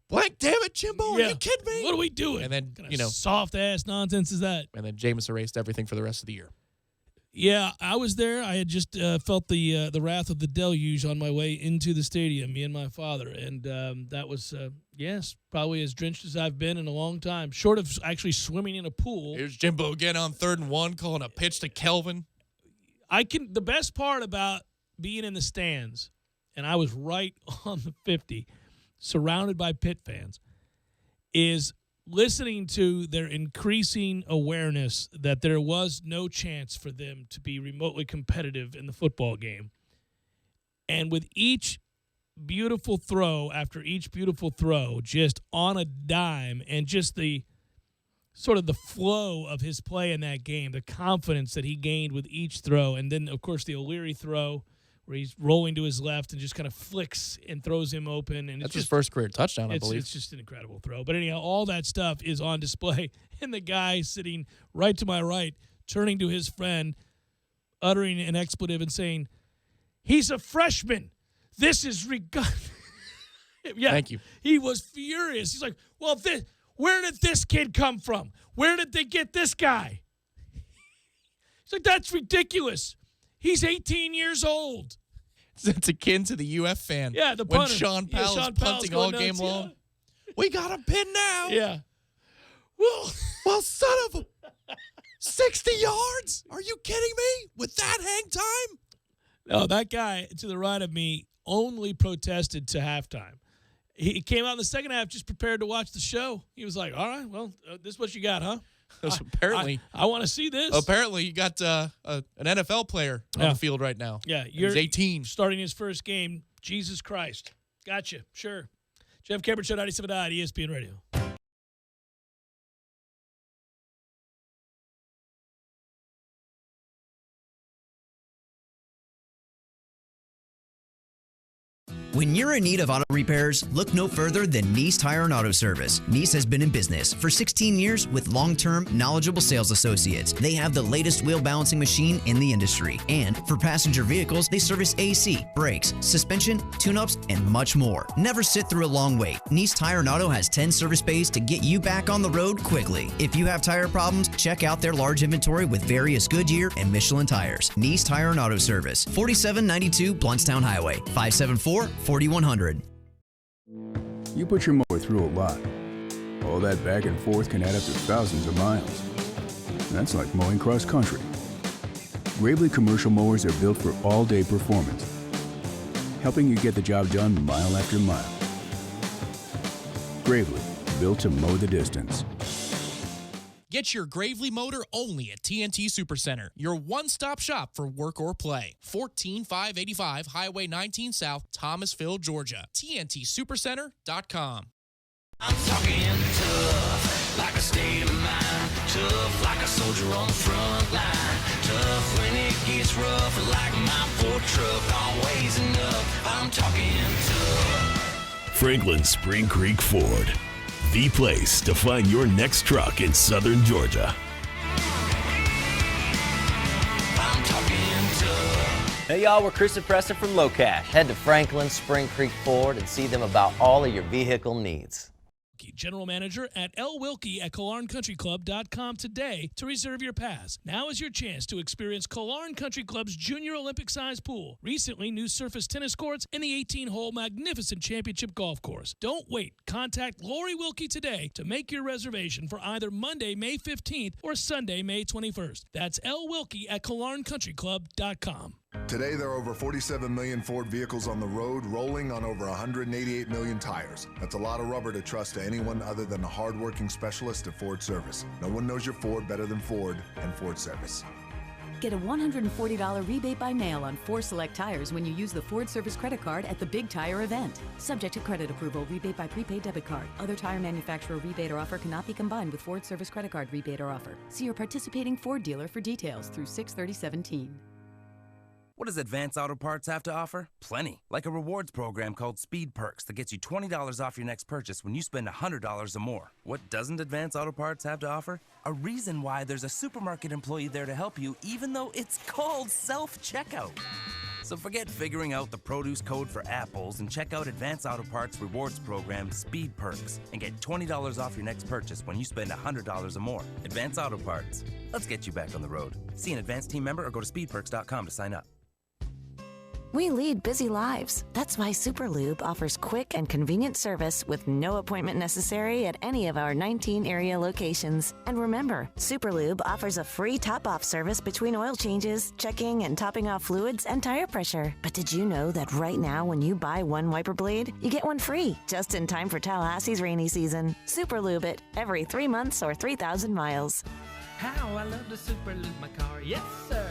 blank, damn it, Jimbo, are you kidding me? What are we doing? And then, soft-ass nonsense is that? And then Jameis erased everything for the rest of the year. Yeah, I was there. I had just felt the wrath of the deluge on my way into the stadium, me and my father. And that was, probably as drenched as I've been in a long time, short of actually swimming in a pool. Here's Jimbo again on 3rd and 1, calling a pitch to Kelvin. The best part about being in the stands, and I was right on the 50, surrounded by Pitt fans, is listening to their increasing awareness that there was no chance for them to be remotely competitive in the football game. And with each beautiful throw after each beautiful throw, just on a dime, and just the sort of the flow of his play in that game, the confidence that he gained with each throw, and then, of course, the O'Leary throw where he's rolling to his left and just kind of flicks and throws him open. And that's his first career touchdown, I believe. It's just an incredible throw. But anyhow, all that stuff is on display. And the guy sitting right to my right, turning to his friend, uttering an expletive and saying, he's a freshman. This is yeah. Thank you. He was furious. He's like, well, where did this kid come from? Where did they get this guy? He's like, that's ridiculous. He's 18 years old. It's akin to the UF fan. Yeah, the when punter. Sean Powell's punting all game long. We got him pinned now. Yeah. Well, son of a 60 yards? Are you kidding me? With that hang time? No, that guy to the right of me only protested to halftime. He came out in the second half just prepared to watch the show. He was like, all right, well, this is what you got, huh? Apparently, I want to see this. Apparently, you got an NFL player on the field right now. Yeah, he's 18, starting his first game. Jesus Christ, gotcha. Sure. Jeff Cameron Show, 97.9 ESPN Radio. When you're in need of auto repairs, look no further than Nice Tire and Auto Service. Nice has been in business for 16 years with long-term, knowledgeable sales associates. They have the latest wheel balancing machine in the industry. And for passenger vehicles, they service AC, brakes, suspension, tune-ups, and much more. Never sit through a long wait. Nice Tire and Auto has 10 service bays to get you back on the road quickly. If you have tire problems, check out their large inventory with various Goodyear and Michelin tires. Nice Tire and Auto Service, 4792 Bluntstown Highway, 574-4100. You put your mower through a lot. All that back and forth can add up to thousands of miles. That's like mowing cross country. Gravely commercial mowers are built for all-day performance, helping you get the job done mile after mile. Gravely, built to mow the distance. Get your Gravely motor only at TNT Supercenter, your one-stop shop for work or play. 14585 Highway 19 South, Thomasville, Georgia. TNTSupercenter.com. I'm talking tough, like a state of mind. Tough, like a soldier on the front line. Tough when it gets rough, like my Ford truck. Always enough. I'm talking tough. Franklin Spring Creek Ford, the place to find your next truck in southern Georgia. I'm talking tough. Hey y'all, we're Chris and Preston from Low Cash. Head to Franklin Spring Creek Ford and see them about all of your vehicle needs. General Manager at L. Wilkie at KillarnCountryClub.com today to reserve your pass. Now is your chance to experience Killarn Country Club's Junior Olympic-sized pool, recently new surface tennis courts, and the 18-hole magnificent championship golf course. Don't wait. Contact Lori Wilkie today to make your reservation for either Monday, May 15th or Sunday, May 21st. That's L. Wilkie at KillarnCountryClub.com. Today, there are over 47 million Ford vehicles on the road, rolling on over 188 million tires. That's a lot of rubber to trust to anyone other than a hardworking specialist at Ford Service. No one knows your Ford better than Ford and Ford Service. Get a $140 rebate by mail on 4 select tires when you use the Ford Service credit card at the Big Tire event. Subject to credit approval, rebate by prepaid debit card. Other tire manufacturer rebate or offer cannot be combined with Ford Service credit card rebate or offer. See your participating Ford dealer for details through 6/30/17. What does Advance Auto Parts have to offer? Plenty. Like a rewards program called Speed Perks that gets you $20 off your next purchase when you spend $100 or more. What doesn't Advance Auto Parts have to offer? A reason why there's a supermarket employee there to help you, even though it's called self-checkout. So forget figuring out the produce code for apples and check out Advance Auto Parts rewards program Speed Perks and get $20 off your next purchase when you spend $100 or more. Advance Auto Parts. Let's get you back on the road. See an Advance team member or go to speedperks.com to sign up. We lead busy lives. That's why Superlube offers quick and convenient service with no appointment necessary at any of our 19 area locations. And remember, Superlube offers a free top-off service between oil changes, checking and topping off fluids, and tire pressure. But did you know that right now when you buy one wiper blade, you get one free, just in time for Tallahassee's rainy season? Superlube it every 3 months or 3,000 miles. How I love to superlube my car. Yes, sir.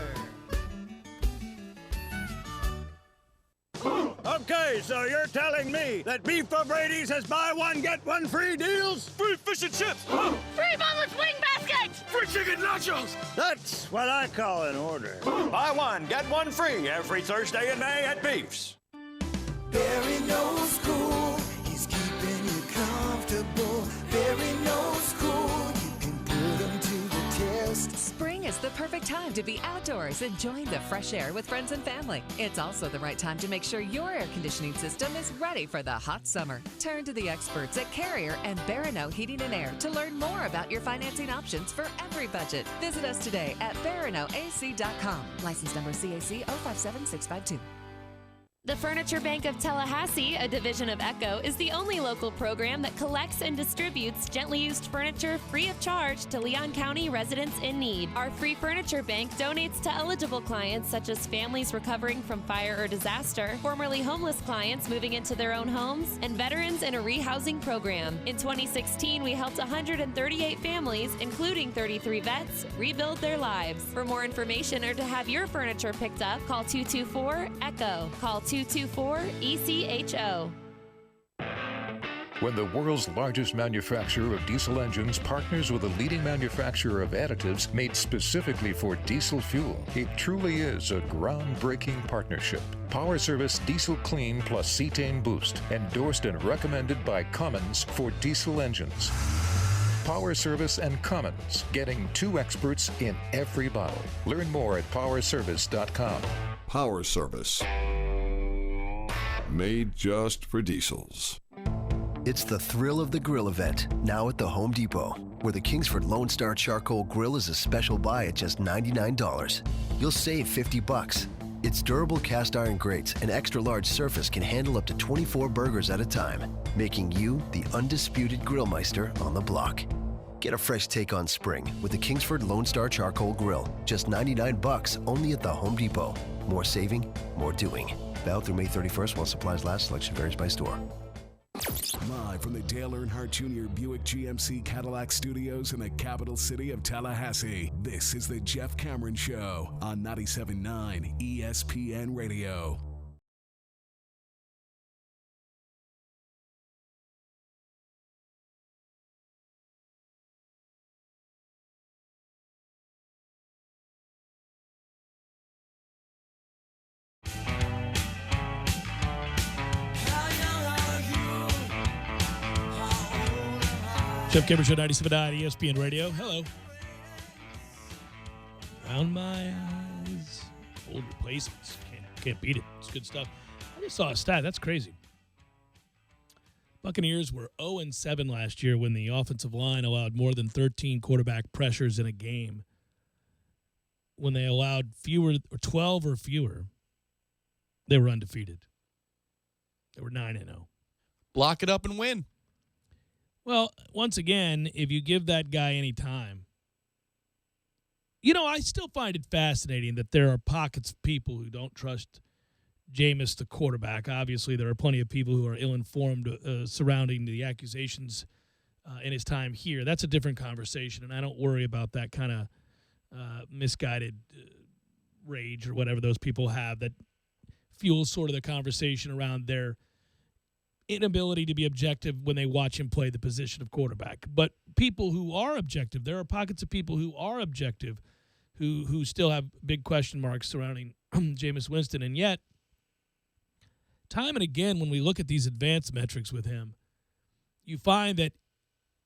Okay, so you're telling me that Beef O'Brady's has buy one, get one free deals? Free fish and chips! Free boneless wing baskets! Free chicken nachos! That's what I call an order. Buy one, get one free every Thursday in May at Beef's. Barry knows cool. He's keeping you comfortable. Barry knows cool. You can put him to the test. Spring is the perfect time to be outdoors enjoying the fresh air with friends and family. It's also the right time to make sure your air conditioning system is ready for the hot summer. Turn to the experts at Carrier and Barano Heating and Air to learn more about your financing options for every budget. Visit us today at baranoac.com. License number CAC 057652. The Furniture Bank of Tallahassee, a division of Echo, is the only local program that collects and distributes gently used furniture free of charge to Leon County residents in need. Our free furniture bank donates to eligible clients such as families recovering from fire or disaster, formerly homeless clients moving into their own homes, and veterans in a rehousing program. In 2016, we helped 138 families, including 33 vets, rebuild their lives. For more information or to have your furniture picked up, call 224-ECHO. Call 224-ECHO. When the world's largest manufacturer of diesel engines partners with a leading manufacturer of additives made specifically for diesel fuel, it truly is a groundbreaking partnership. Power Service Diesel Clean plus Cetane Boost, endorsed and recommended by Cummins for diesel engines. Power Service and Cummins, getting two experts in every bottle. Learn more at powerservice.com. Power Service. Made just for diesels. It's the thrill of the grill event, now at the Home Depot, where the Kingsford Lone Star Charcoal Grill is a special buy at just $99. You'll save $50. Its durable cast iron grates and extra large surface can handle up to 24 burgers at a time, making you the undisputed grillmeister on the block. Get a fresh take on spring with the Kingsford Lone Star Charcoal Grill, just $99 only at the Home Depot. More saving, more doing. Valid through May 31st while supplies last. Selection varies by store. Live from the Dale Earnhardt Jr. Buick GMC Cadillac Studios in the capital city of Tallahassee, this is the Jeff Cameron Show on 97.9 ESPN Radio. Jeff Cameron Show, 97.9 ESPN Radio. Hello. Round my eyes. Old replacements. Can't beat it. It's good stuff. I just saw a stat. That's crazy. Buccaneers were 0-7 last year when the offensive line allowed more than 13 quarterback pressures in a game. When they allowed fewer, or 12 or fewer, they were undefeated. They were 9-0. Block it up and win. Well, once again, if you give that guy any time, I still find it fascinating that there are pockets of people who don't trust Jameis, the quarterback. Obviously, there are plenty of people who are ill-informed surrounding the accusations in his time here. That's a different conversation, and I don't worry about that kind of misguided rage or whatever those people have that fuels sort of the conversation around their inability to be objective when they watch him play the position of quarterback. But people who are objective, there are pockets of people who are objective who still have big question marks surrounding Jameis Winston. And yet, time and again, when we look at these advanced metrics with him, you find that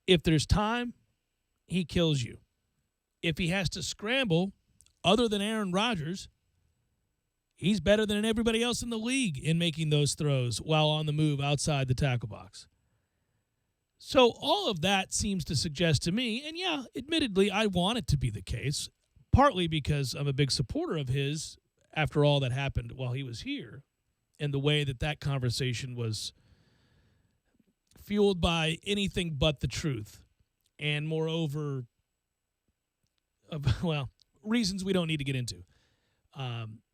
if there's time, he kills you. If he has to scramble, other than Aaron Rodgers, he's better than everybody else in the league in making those throws while on the move outside the tackle box. So all of that seems to suggest to me, and yeah, admittedly, I want it to be the case, partly because I'm a big supporter of his after all that happened while he was here and the way that conversation was fueled by anything but the truth and moreover, reasons we don't need to get into.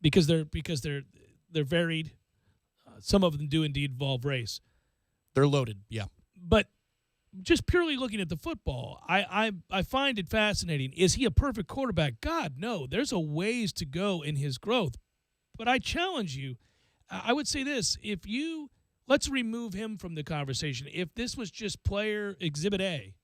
Because they're varied. Some of them do indeed involve race. They're loaded, yeah. But just purely looking at the football, I find it fascinating. Is he a perfect quarterback? God, no. There's a ways to go in his growth. But I challenge you. I would say this. Let's remove him from the conversation. If this was just player Exhibit A,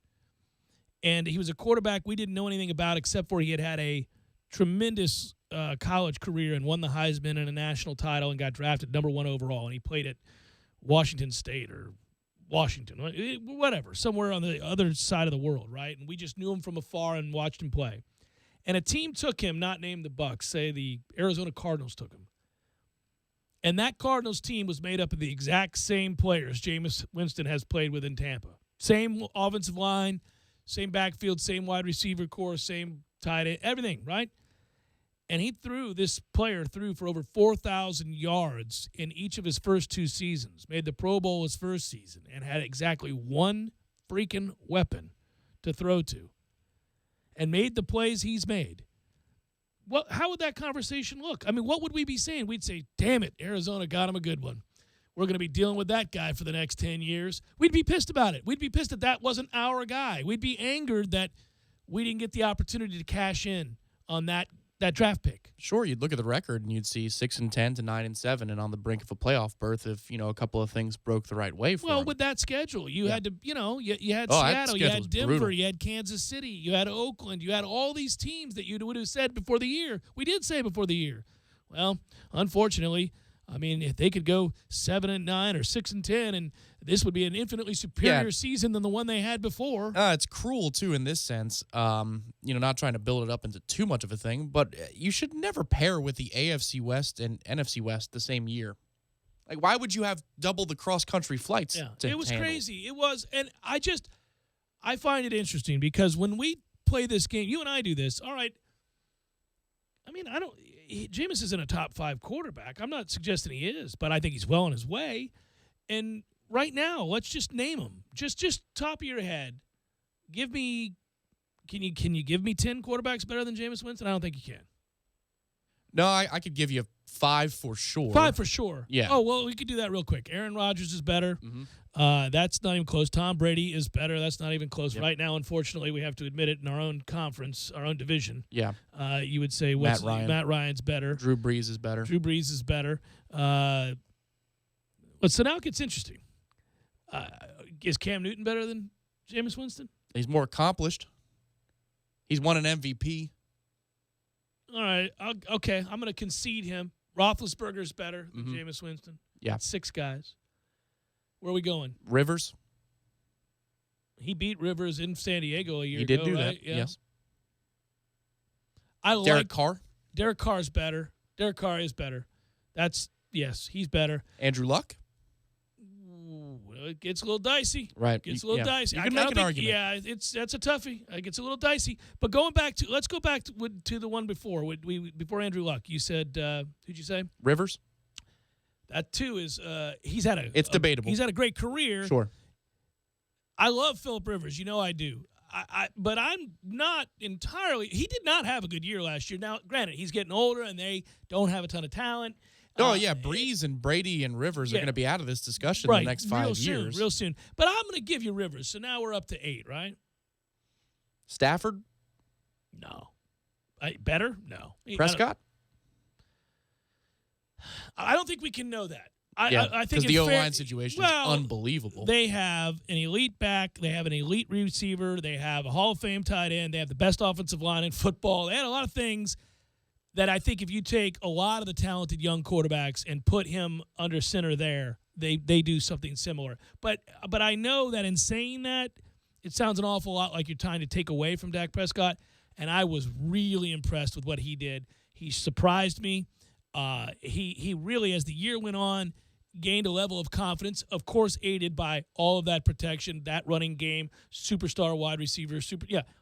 and he was a quarterback we didn't know anything about except for he had a tremendous college career and won the Heisman and a national title and got drafted number 1 overall, and he played at Washington State or Washington, whatever, somewhere on the other side of the world, right? And we just knew him from afar and watched him play. And a team took him, not named the Bucs, say the Arizona Cardinals took him. And that Cardinals team was made up of the exact same players Jameis Winston has played with in Tampa. Same offensive line, same backfield, same wide receiver core, same tight end, everything, right? And this player threw for over 4,000 yards in each of his first 2 seasons, made the Pro Bowl his first season, and had exactly one freaking weapon to throw to, and made the plays he's made. How would that conversation look? I mean, what would we be saying? We'd say, damn it, Arizona got him a good one. We're going to be dealing with that guy for the next 10 years. We'd be pissed about it. We'd be pissed that wasn't our guy. We'd be angered that we didn't get the opportunity to cash in on that draft pick. Sure, you'd look at the record and you'd see 6-10 to 9-7, and on the brink of a playoff berth if a couple of things broke the right way for him. With that schedule, you had to, you had that Seattle, you had Denver, brutal. you had Kansas City, you had Oakland, you had all these teams that you would have said before the year. We did say before the year. Well, unfortunately, I mean, if they could go 7-9 or 6-10, and this would be an infinitely superior season than the one they had before. It's cruel too in this sense. Not trying to build it up into too much of a thing, but you should never pair with the AFC West and NFC West the same year. Like, why would you have double the cross-country flights? Yeah, it was crazy. It was, and I find it interesting because when we play this game, you and I do this. All right. I mean, Jameis isn't a top 5 quarterback. I'm not suggesting he is, but I think he's well on his way. And right now, let's just name them. Just top of your head. Can you give me 10 quarterbacks better than Jameis Winston? I don't think you can. No, I could give you 5 for sure. 5 for sure. Yeah. Oh, well, we could do that real quick. Aaron Rodgers is better. Mm-hmm. That's not even close. Tom Brady is better. That's not even close. Yep. Right now, unfortunately, we have to admit it in our own conference, our own division. Yeah. You would say Matt Ryan's better. Drew Brees is better. But so now it gets interesting. Is Cam Newton better than Jameis Winston? He's more accomplished. He's won an MVP. All right. Okay. I'm going to concede him. Roethlisberger's better than Jameis Winston. Yeah. That's 6 guys. Where are we going? Rivers. He beat Rivers in San Diego a year ago. He did do right? that. Yeah. Yes. Derek Carr. Derek Carr's better. Derek Carr is better. Yes, he's better. Andrew Luck. It gets a little dicey. Right. Gets a little dicey. You can make an argument. Yeah, that's a toughie. It gets a little dicey. But let's go back to the one before. Before Andrew Luck, you said who'd you say? Rivers. That too is it's debatable. He's had a great career. Sure. I love Phillip Rivers. I do. But I'm not entirely. He did not have a good year last year. Now, granted, he's getting older and they don't have a ton of talent. Breeze and Brady and Rivers are going to be out of this discussion in the next 5 years. Real soon. But I'm going to give you Rivers. So now we're up to 8, right? Stafford? No. Better? No. Prescott? I don't think we can know that. I think because the O-line situation is unbelievable. They have an elite back. They have an elite receiver. They have a Hall of Fame tight end. They have the best offensive line in football. They had a lot of things that I think if you take a lot of the talented young quarterbacks and put him under center there, they do something similar. But I know that in saying that, it sounds an awful lot like you're trying to take away from Dak Prescott, and I was really impressed with what he did. He surprised me. He really, as the year went on, gained a level of confidence, of course aided by all of that protection, that running game, superstar wide receiver,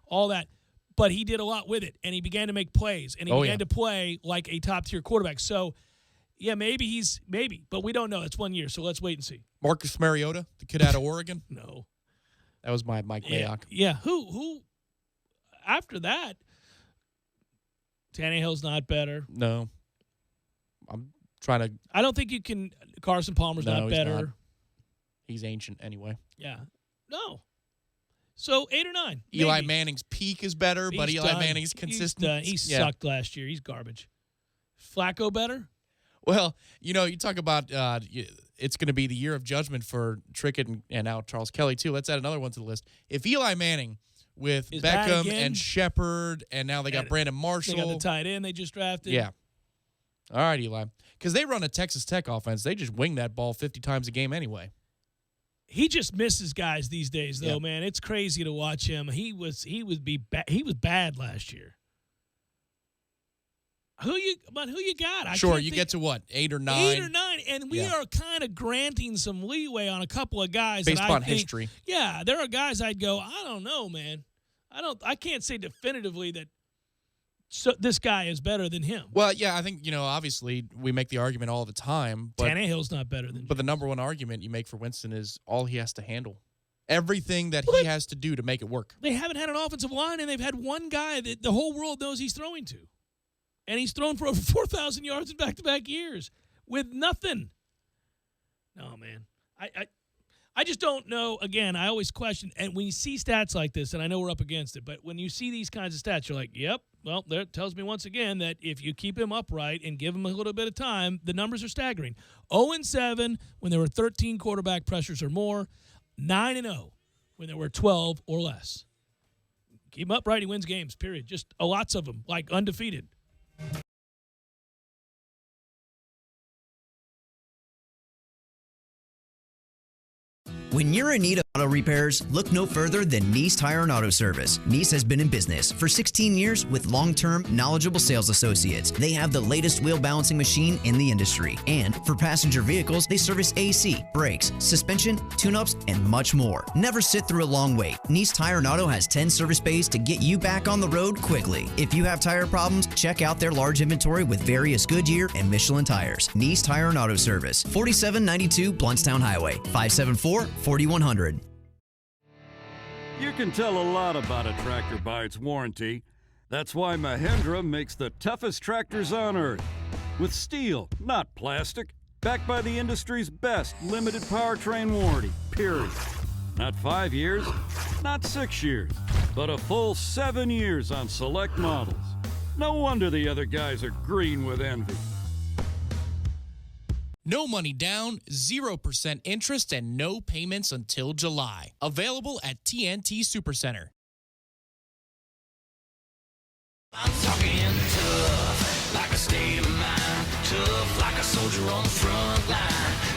all that. But he did a lot with it, and he began to make plays, and he began to play like a top-tier quarterback. So, maybe but we don't know. It's 1 year, so let's wait and see. Marcus Mariota, the kid out of Oregon? No. That was my Mike Mayock. Yeah, who after that, Tannehill's not better. No. I'm trying to... I don't think you can... Carson Palmer's not better. He's not. He's ancient anyway. Yeah. No. So 8 or 9. Eli Manning's peak is better, but Eli Manning's consistent. He sucked last year. He's garbage. Flacco better? Well, you talk about it's going to be the year of judgment for Trickett and now Charles Kelly too. Let's add another one to the list. If Eli Manning with Beckham and Shepard, and now they got Brandon Marshall. They got the tight end they just drafted. Yeah. All right, Eli. Because they run a Texas Tech offense. They just wing that ball 50 times a game anyway. He just misses guys these days, though, man. It's crazy to watch him. He was bad last year. Who you got? You get to what, 8 or 9? 8 or 9, and we are kind of granting some leeway on a couple of guys based upon history. Yeah, there are guys I'd go, I don't know, man. I can't say definitively that so this guy is better than him. Well, yeah, I think, obviously we make the argument all the time. But Tannehill's not better than But the number one argument you make for Winston is all he has to handle. Everything that he has to do to make it work. They haven't had an offensive line, and they've had one guy that the whole world knows he's throwing to. And he's thrown for over 4,000 yards in back-to-back years with nothing. No, man. I just don't know. Again, I always question, and when you see stats like this, and I know we're up against it, but when you see these kinds of stats, you're like, yep, well, that tells me once again that if you keep him upright and give him a little bit of time, the numbers are staggering. 0-7 when there were 13 quarterback pressures or more, 9-0 when there were 12 or less. Keep him upright, he wins games, period. Just lots of them, like undefeated. When you're in need of auto repairs, look no further than Nice Tire and Auto Service. Nice has been in business for 16 years with long-term, knowledgeable sales associates. They have the latest wheel balancing machine in the industry. And for passenger vehicles, they service AC, brakes, suspension, tune-ups, and much more. Never sit through a long wait. Nice Tire and Auto has 10 service bays to get you back on the road quickly. If you have tire problems, check out their large inventory with various Goodyear and Michelin tires. Nice Tire and Auto Service, 4792 Bluntstown Highway, 574-4100. You can tell a lot about a tractor by its warranty. That's why Mahindra makes the toughest tractors on earth. With steel, not plastic, backed by the industry's best limited powertrain warranty, period. Not 5 years, not 6 years, but a full 7 years on select models. No wonder the other guys are green with envy. No money down, 0% interest, and no payments until July. Available at TNT Supercenter. I'm talking tough, like a state of mind. Tough, like a soldier on the front line.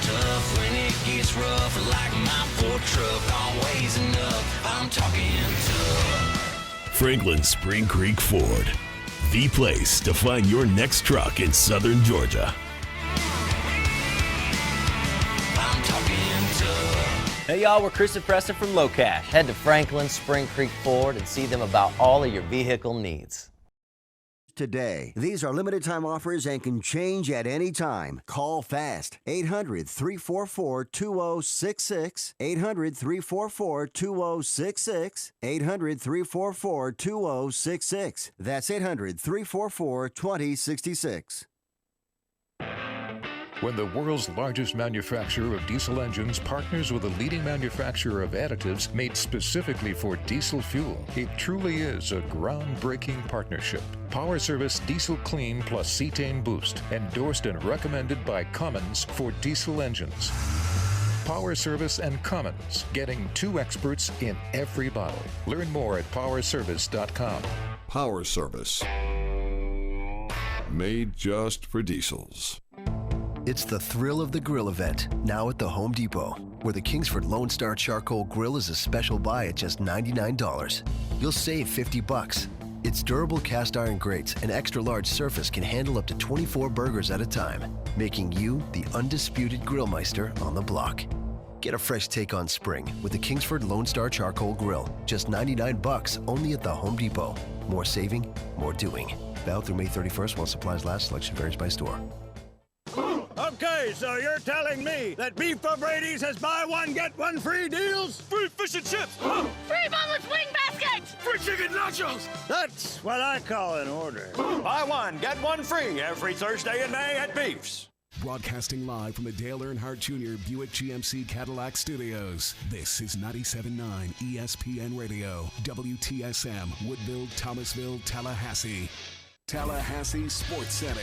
Tough when it gets rough, like my Ford truck. Always enough. I'm talking tough. Franklin Spring Creek Ford, the place to find your next truck in southern Georgia. Hey y'all, we're Chris and Preston from Low Cash. Head to Franklin Spring Creek Ford and see them about all of your vehicle needs. Today, these are limited time offers and can change at any time. Call fast. 800-344-2066. 800-344-2066. 800-344-2066. That's 800-344-2066. When the world's largest manufacturer of diesel engines partners with a leading manufacturer of additives made specifically for diesel fuel, it truly is a groundbreaking partnership. Power Service Diesel Clean plus Cetane Boost, endorsed and recommended by Cummins for diesel engines. Power Service and Cummins, getting two experts in every bottle. Learn more at powerservice.com. Power Service. Made just for diesels. It's the thrill of the grill event, now at the Home Depot, where the Kingsford Lone Star Charcoal Grill is a special buy at just $99. You'll save $50. Its durable cast iron grates and extra large surface can handle up to 24 burgers at a time, making you the undisputed grillmeister on the block. Get a fresh take on spring with the Kingsford Lone Star Charcoal Grill, just $99 only at the Home Depot. More saving, more doing. Valid through May 31st while supplies last. Selection varies by store. Okay, so you're telling me that Beef O'Brady's has buy one, get one free deals? Free fish and chips! Free boneless wing baskets! Free chicken nachos! That's what I call an order. Buy one, get one free every Thursday in May at Beef's. Broadcasting live from the Dale Earnhardt Jr. Buick GMC Cadillac Studios. This is 97.9 ESPN Radio, WTSM, Woodville, Thomasville, Tallahassee. Tallahassee Sports Center.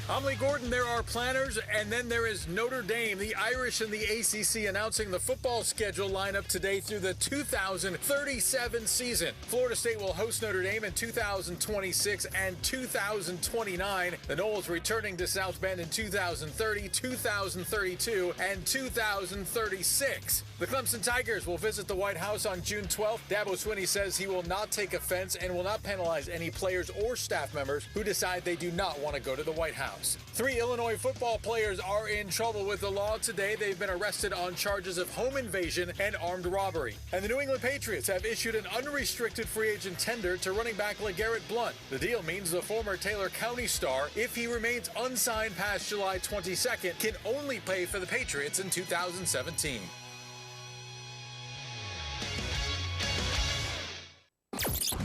I'm Lee Gordon. There are planners, and then there is Notre Dame. The Irish and the ACC announcing the football schedule lineup today through the 2037 season. Florida State will host Notre Dame in 2026 and 2029. The Noles returning to South Bend in 2030, 2032, and 2036. The Clemson Tigers will visit the White House on June 12th. Dabo Swinney says he will not take offense and will not penalize any players or staff members who decide they do not want to go to the White House. House. 3 Illinois football players are in trouble with the law today. They've been arrested on charges of home invasion and armed robbery. And the New England Patriots have issued an unrestricted free agent tender to running back LeGarrette Blount. The deal means the former Taylor County star, if he remains unsigned past July 22nd, can only play for the Patriots in 2017.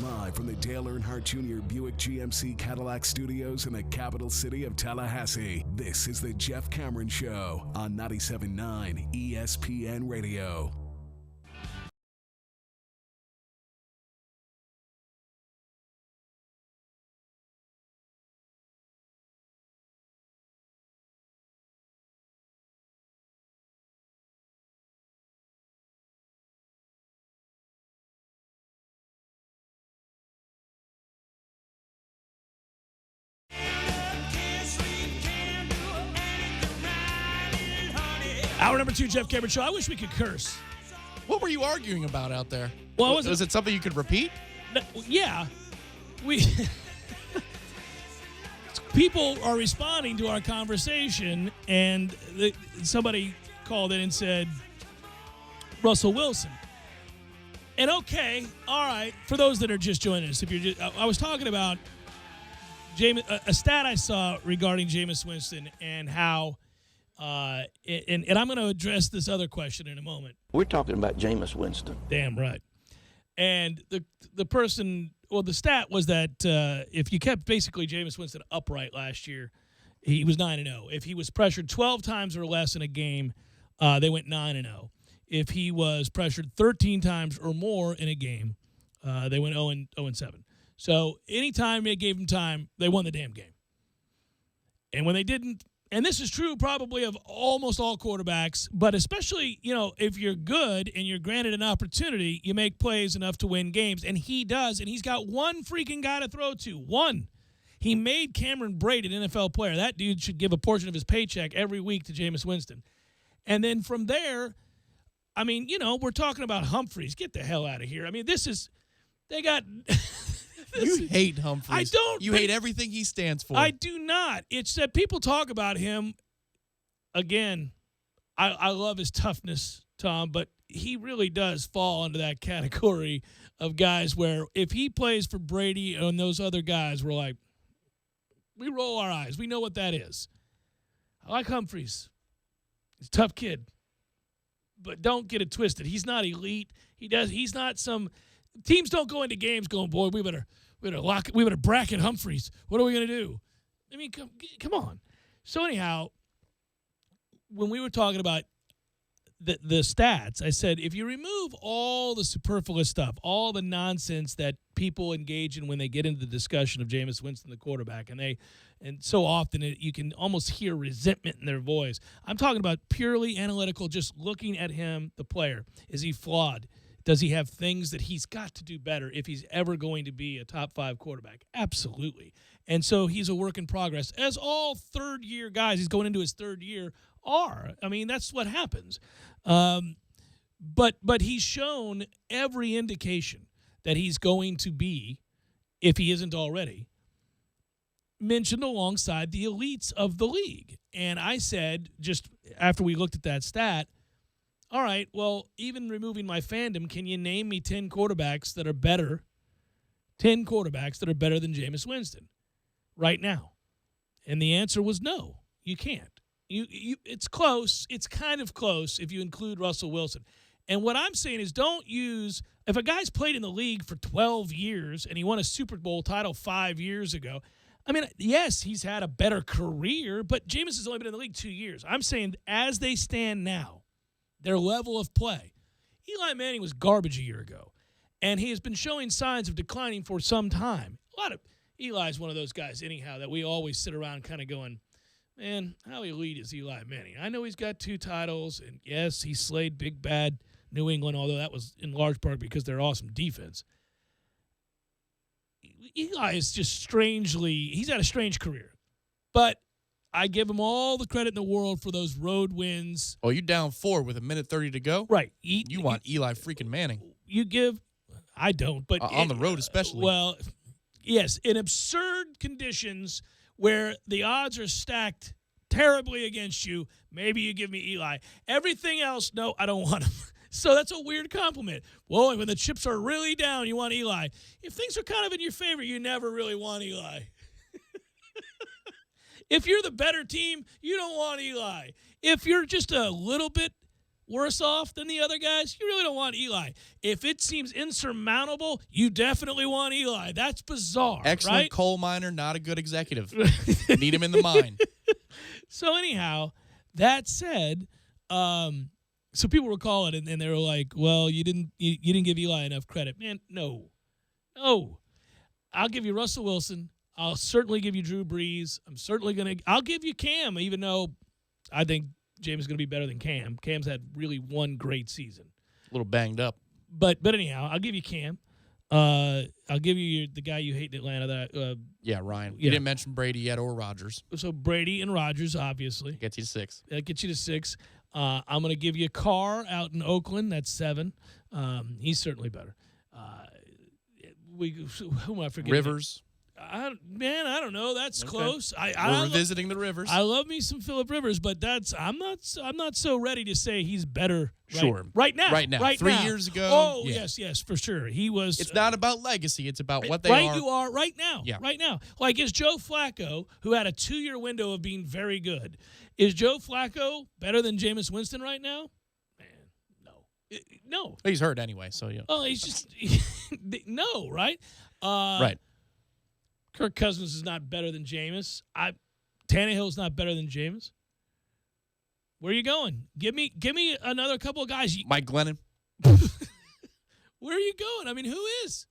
Live from the Dale Earnhardt Jr. Buick GMC Cadillac Studios in the capital city of Tallahassee, this is the Jeff Cameron Show on 97.9 ESPN Radio. Hour number 2, Jeff Cameron Show. I wish we could curse. What were you arguing about out there? Well, was it something you could repeat? No, yeah. People are responding to our conversation, and somebody called in and said, Russell Wilson. And okay, all right, for those that are just joining us, I was talking about a stat I saw regarding Jameis Winston and how and I'm going to address this other question in a moment. We're talking about Jameis Winston. Damn right. And the person, well, the stat was that if you kept basically Jameis Winston upright last year, he was 9-0. If he was pressured 12 times or less in a game, they went 9-0. If he was pressured 13 times or more in a game, they went 0-7. So anytime they gave him time, they won the damn game. And when they didn't, and this is true probably of almost all quarterbacks, but especially, if you're good and you're granted an opportunity, you make plays enough to win games. And he does, and he's got one freaking guy to throw to. One. He made Cameron Brate an NFL player. That dude should give a portion of his paycheck every week to Jameis Winston. And then from there, I mean, we're talking about Humphreys. Get the hell out of here. I mean, they got... You hate Humphreys. I don't. You hate everything he stands for. I do not. It's that people talk about him. Again, I love his toughness, Tom, but he really does fall into that category of guys where if he plays for Brady and those other guys, we're like, we roll our eyes. We know what that is. I like Humphreys. He's a tough kid. But don't get it twisted. He's not elite. He's not some teams don't go into games going, boy, we better bracket Humphreys. What are we going to do? I mean, come on. So anyhow, when we were talking about the stats, I said if you remove all the superfluous stuff, all the nonsense that people engage in when they get into the discussion of Jameis Winston, the quarterback, and so often you can almost hear resentment in their voice. I'm talking about purely analytical, just looking at him, the player. Is he flawed? Does he have things that he's got to do better if he's ever going to be a top 5 quarterback? Absolutely. And so he's a work in progress, as all third-year guys, he's going into his third year, are. I mean, that's what happens. But he's shown every indication that he's going to be, if he isn't already, mentioned alongside the elites of the league. And I said, just after we looked at that stat, all right, well, even removing my fandom, can you name me 10 quarterbacks that are better? 10 quarterbacks that are better than Jameis Winston right now? And the answer was no, you can't. It's close. It's kind of close if you include Russell Wilson. And what I'm saying is don't use – if a guy's played in the league for 12 years and he won a Super Bowl title 5 years ago, I mean, yes, he's had a better career, but Jameis has only been in the league 2 years. I'm saying as they stand now, their level of play. Eli Manning was garbage a year ago, and he has been showing signs of declining for some time. Eli's one of those guys, anyhow, that we always sit around kind of going, man, how elite is Eli Manning? I know he's got 2 titles, and yes, he slayed big, bad New England, although that was in large part because they're awesome defense. Eli is just he's had a strange career. But I give him all the credit in the world for those road wins. Oh, you're down 4 with 1:30 to go? Right. You want Eli freaking Manning. I don't, but. On the road especially. Well, yes, in absurd conditions where the odds are stacked terribly against you, maybe you give me Eli. Everything else, no, I don't want him. So that's a weird compliment. Well, when the chips are really down, you want Eli. If things are kind of in your favor, you never really want Eli. If you're the better team, you don't want Eli. If you're just a little bit worse off than the other guys, you really don't want Eli. If it seems insurmountable, you definitely want Eli. That's bizarre, Excellent right? coal miner, not a good executive. Need him in the mine. So anyhow, that said, so people were calling and they were like, "Well, you didn't give Eli enough credit, man." No, I'll give you Russell Wilson. I'll certainly give you Drew Brees. I'll give you Cam, even though I think James is going to be better than Cam. Cam's had really one great season. A little banged up, but anyhow, I'll give you Cam. I'll give you the guy you hate in Atlanta. Ryan. Yeah. You didn't mention Brady yet or Rodgers. So Brady and Rodgers, obviously. Gets you to 6. That gets you to 6. I'm going to give you Carr out in Oakland. That's 7. He's certainly better. Who am I forgetting? Rivers. I don't know. That's Okay. close. We're revisiting the Rivers. I love me some Phillip Rivers, but I'm not so ready to say he's better. Right now. 3 years ago. Oh yeah. yes, for sure. He was. It's not about legacy. It's about what they right, are. you are right now. Yeah. Right now. Like, is Joe Flacco, who had a 2-year window of being very good, is Joe Flacco better than Jameis Winston right now? Man, no. He's hurt anyway, so yeah. Oh, he's just no, right? Right. Kirk Cousins is not better than Jameis. Tannehill's not better than Jameis. Where are you going? Give me another couple of guys. Mike Glennon. Where are you going? I mean, who is?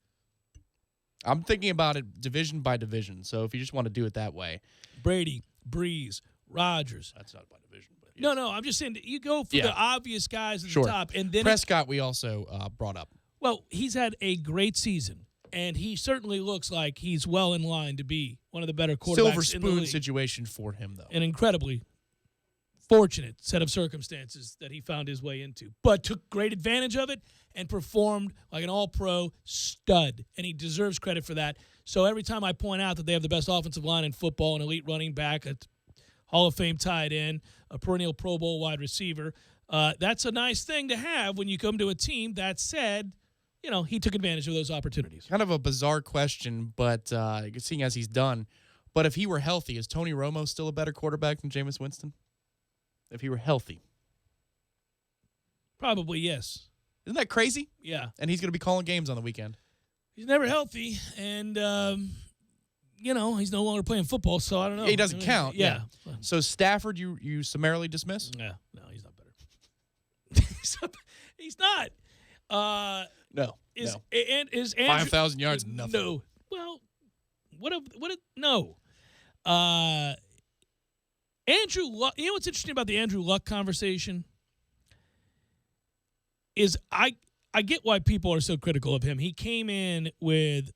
I'm thinking about it division by division. So if you just want to do it that way. Brady, Breeze, Rodgers. That's not by division. But No, I'm just saying that you go for the obvious guys at the top. And then Prescott we also brought up. Well, he's had a great season. And he certainly looks like he's well in line to be one of the better quarterbacks Silver in the spoon league. situation for him, though. An incredibly fortunate set of circumstances that he found his way into, but took great advantage of it and performed like an all-pro stud, and he deserves credit for that. So every time I point out that they have the best offensive line in football, an elite running back, a Hall of Fame tight end, a perennial Pro Bowl wide receiver, that's a nice thing to have when you come to a team. That said, he took advantage of those opportunities. Kind of a bizarre question, but seeing as he's done. But if he were healthy, is Tony Romo still a better quarterback than Jameis Winston? If he were healthy. Probably, yes. Isn't that crazy? Yeah. And he's going to be calling games on the weekend. He's never healthy, and, he's no longer playing football, so I don't know. He doesn't count. Yeah. So Stafford, you summarily dismiss? Yeah. No, he's not better. He's not. No. And is Andrew 5,000 yards, nothing. No. Well, no. Andrew Luck. You know what's interesting about the Andrew Luck conversation is I get why people are so critical of him. He came in with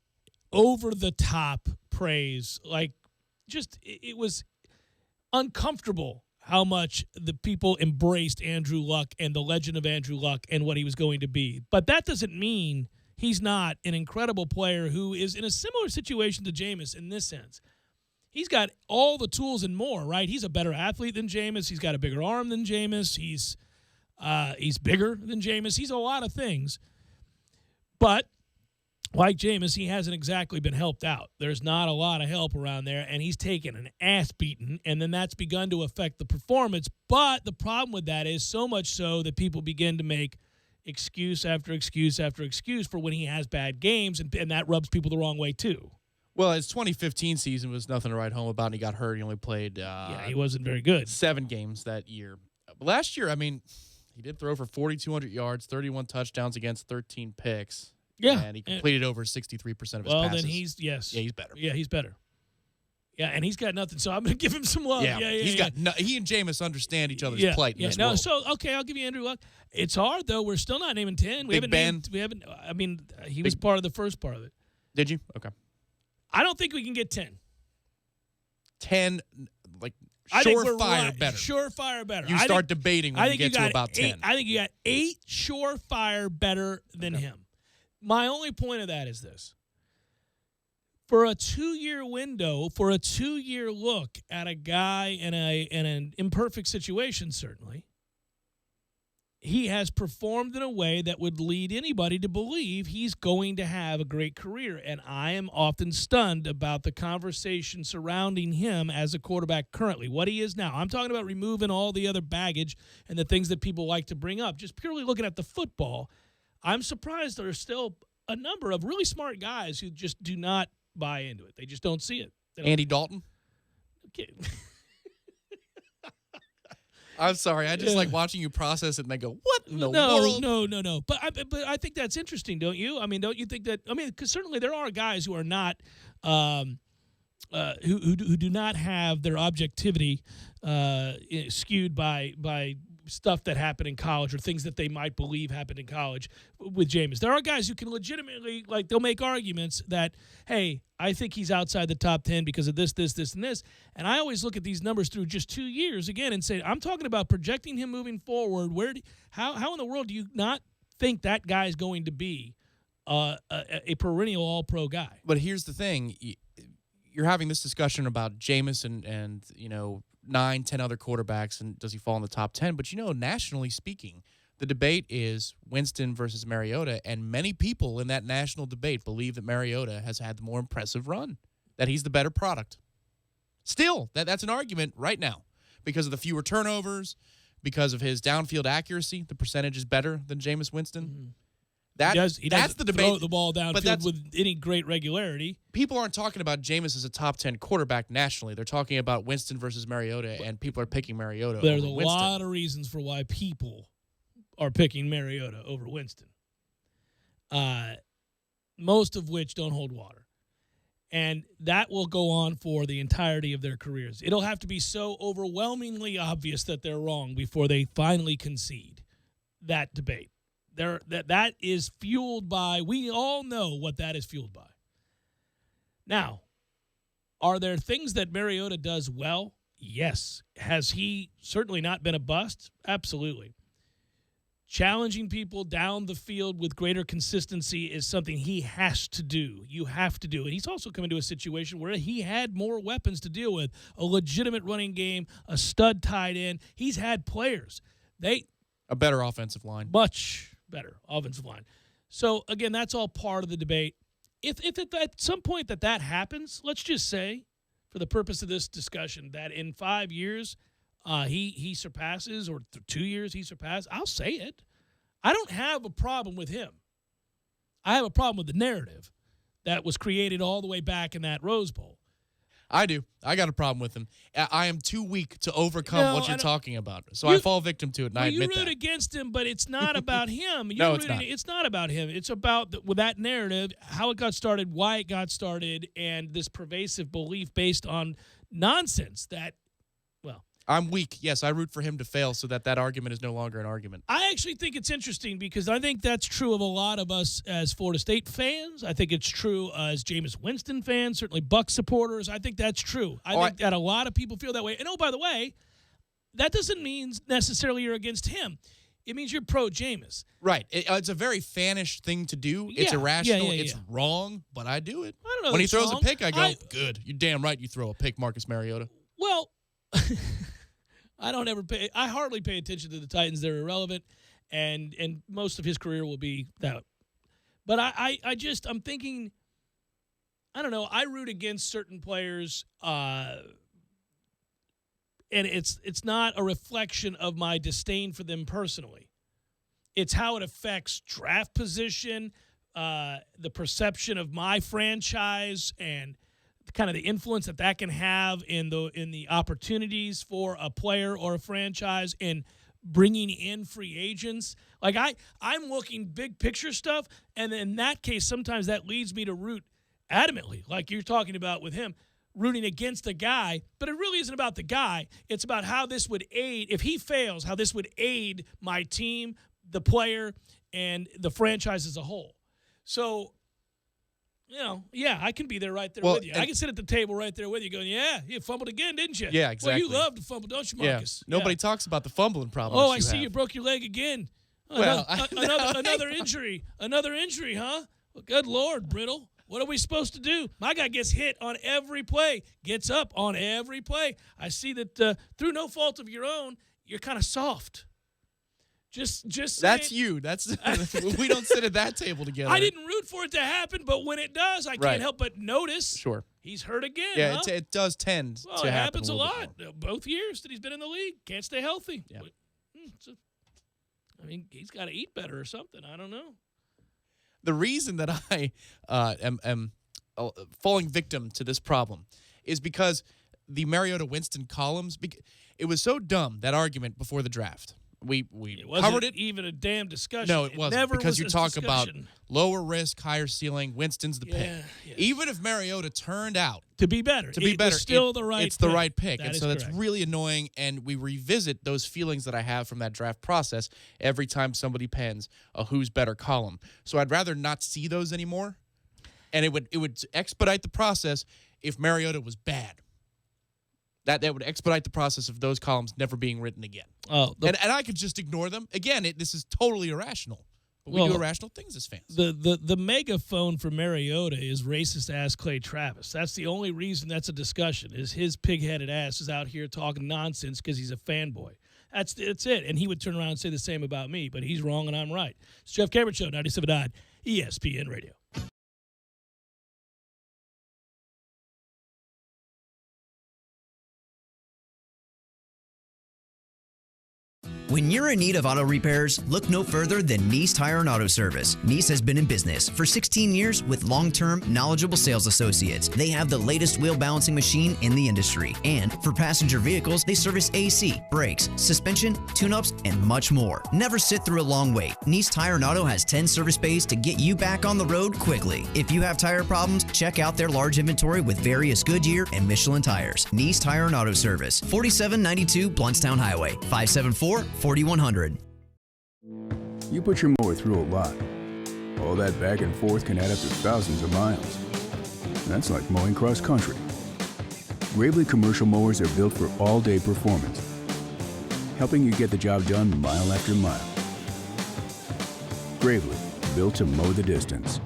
over the top praise, like just it was uncomfortable how much the people embraced Andrew Luck and the legend of Andrew Luck and what he was going to be. But that doesn't mean he's not an incredible player who is in a similar situation to Jameis in this sense. He's got all the tools and more, right? He's a better athlete than Jameis. He's got a bigger arm than Jameis. He's bigger than Jameis. He's a lot of things. But like Jameis, he hasn't exactly been helped out. There's not a lot of help around there, and he's taken an ass beating, and then that's begun to affect the performance. But the problem with that is so much so that people begin to make excuse after excuse after excuse for when he has bad games, and that rubs people the wrong way too. Well, his 2015 season was nothing to write home about, and he got hurt. He only played he wasn't very good. 7 games that year. But last year, I mean, he did throw for 4,200 yards, 31 touchdowns against 13 picks. Yeah. And he completed over 63% of his passes. Well, then he's better. Yeah, he's better. Yeah, and he's got nothing, so I'm going to give him some love. Yeah, he and Jameis understand each other's plight in this no, world. So, okay, I'll give you Andrew Luck. It's hard, though. We're still not naming 10. We haven't. He was part of the first part of it. Did you? Okay. I don't think we can get 10. 10, like, surefire better. Surefire better. You start debating when you get to about 10. I think you got 8 surefire better than him. My only point of that is this. for a 2-year window, for a 2-year look at a guy in an imperfect situation, certainly, he has performed in a way that would lead anybody to believe he's going to have a great career. And I am often stunned about the conversation surrounding him as a quarterback currently, what he is now. I'm talking about removing all the other baggage and the things that people like to bring up. Just purely looking at the football, I'm surprised there's still a number of really smart guys who just do not buy into it. They just don't see it. Andy Dalton? Okay. I'm sorry. I just like watching you process it and I go, what in the world? No. But I think that's interesting, don't you? I mean, don't you think that? I mean, because certainly there are guys who are not, who do not have their objectivity skewed by stuff that happened in college or things that they might believe happened in college with Jameis. There are guys who can legitimately, like, they'll make arguments that, hey, I think he's outside the top 10 because of this, and this. And I always look at these numbers through just 2 years again and say, I'm talking about projecting him moving forward. How in the world do you not think that guy's going to be a perennial all-pro guy? But here's the thing. You're having this discussion about Jameis and 9, 10 other quarterbacks, and does he fall in the top 10? But, nationally speaking, the debate is Winston versus Mariota, and many people in that national debate believe that Mariota has had the more impressive run, that he's the better product. Still, that's an argument right now because of the fewer turnovers, because of his downfield accuracy. The percentage is better than Jameis Winston. Mm-hmm. That's the debate. Throw the ball downfield with any great regularity. People aren't talking about Jameis as a top 10 quarterback nationally. They're talking about Winston versus Mariota, and people are picking Mariota There's over a Winston. lot of reasons for why people are picking Mariota over Winston, most of which don't hold water. And that will go on for the entirety of their careers. It'll have to be so overwhelmingly obvious that they're wrong before they finally concede that debate. That is fueled by, we all know what that is fueled by. Now, are there things that Mariota does well? Yes. Has he certainly not been a bust? Absolutely. Challenging people down the field with greater consistency is something he has to do. You have to do. And he's also come into a situation where he had more weapons to deal with, a legitimate running game, a stud tight end. He's had players. A better offensive line. Much better offensive line. So, again, that's all part of the debate. If at some point that happens, let's just say, for the purpose of this discussion, that in 5 years he surpasses, or 2 years he surpasses, I'll say it. I don't have a problem with him. I have a problem with the narrative that was created all the way back in that Rose Bowl. I do. I got a problem with him. I am too weak to overcome what you're talking about. So I fall victim to it, and I admit that. You root against him, but it's not about him. No, it's not. It's not about him. It's about with that narrative, how it got started, why it got started, and this pervasive belief based on nonsense that, well. I'm weak. Yes, I root for him to fail so that argument is no longer an argument. I actually think it's interesting because I think that's true of a lot of us as Florida State fans. I think it's true as Jameis Winston fans, certainly Bucs supporters. I think that's true. I think that a lot of people feel that way. And, by the way, that doesn't mean necessarily you're against him. It means you're pro-Jameis. Right. It's a very fanish thing to do. It's irrational. It's wrong, but I do it. I don't know when he it's throws wrong. a pick, I go, good. You're damn right you throw a pick, Marcus Mariota. Well, I hardly pay attention to the Titans. They're irrelevant, and most of his career will be that. But I'm thinking, I don't know, I root against certain players, and it's not a reflection of my disdain for them personally. It's how it affects draft position, the perception of my franchise, and kind of the influence that can have in the opportunities for a player or a franchise in bringing in free agents. Like I'm looking big picture stuff, and in that case, sometimes that leads me to root adamantly, like you're talking about with him, rooting against the guy. But it really isn't about the guy. It's about how this would aid, if he fails, how this would aid my team, the player, and the franchise as a whole. So, I can be there right there with you. I can sit at the table right there with you going, yeah, you fumbled again, didn't you? Yeah, exactly. Well, you love to fumble, don't you, Marcus? Yeah. Nobody talks about the fumbling problem. Oh, I see you broke your leg again. Well, another injury. Another injury, huh? Well, good Lord, Brittle. What are we supposed to do? My guy gets hit on every play, gets up on every play. I see that through no fault of your own, you're kind of soft. Just That's you. That's we don't sit at that table together. I didn't root for it to happen, but when it does, I can't help but notice. Sure. He's hurt again. Yeah, huh? it does tend Well, to it happen happens a little lot. bit more. Both years that he's been in the league, can't stay healthy. Yeah. I mean, he's got to eat better or something. I don't know. The reason that I am falling victim to this problem is because the Mariota Winston columns, it was so dumb, that argument before the draft. We covered it. Even a damn discussion. No, it wasn't. Never Because was you a talk about discussion. lower risk, higher ceiling. Winston's the pick. Yes. Even if Mariota turned out to be better, it was still the right. It's the right pick, That and is so that's correct. really annoying. And we revisit those feelings that I have from that draft process every time somebody pens a who's better column. So I'd rather not see those anymore, and it would expedite the process if Mariota was bad. That would expedite the process of those columns never being written again. Oh, and I could just ignore them. Again, this is totally irrational. But we do irrational things as fans. The megaphone for Mariota is racist ass Clay Travis. That's the only reason that's a discussion, is his pig-headed ass is out here talking nonsense because he's a fanboy. That's it. And he would turn around and say the same about me, but he's wrong and I'm right. It's Jeff Cameron Show, 97.9 ESPN Radio. When you're in need of auto repairs, look no further than Nice Tire and Auto Service. Nice has been in business for 16 years with long-term, knowledgeable sales associates. They have the latest wheel balancing machine in the industry. And for passenger vehicles, they service AC, brakes, suspension, tune-ups, and much more. Never sit through a long wait. Nice Tire and Auto has 10 service bays to get you back on the road quickly. If you have tire problems, check out their large inventory with various Goodyear and Michelin tires. Nice Tire and Auto Service, 4792 Bluntstown Highway, 574-4100. You put your mower through a lot. All that back and forth can add up to thousands of miles. That's like mowing cross country. Gravely commercial mowers are built for all-day performance, helping you get the job done mile after mile. Gravely, built to mow the distance.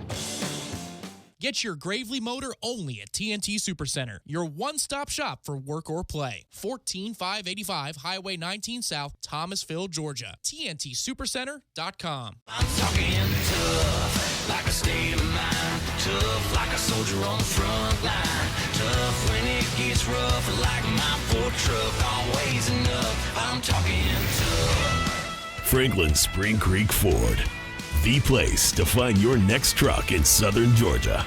Get your Gravely motor only at TNT Supercenter, your one-stop shop for work or play. 14585 Highway 19 South, Thomasville, Georgia. TNTSupercenter.com. I'm talking tough, like a state of mind. Tough, like a soldier on the front line. Tough when it gets rough, like my Ford truck. Always enough. I'm talking tough. Franklin Spring Creek Ford, the place to find your next truck in southern Georgia.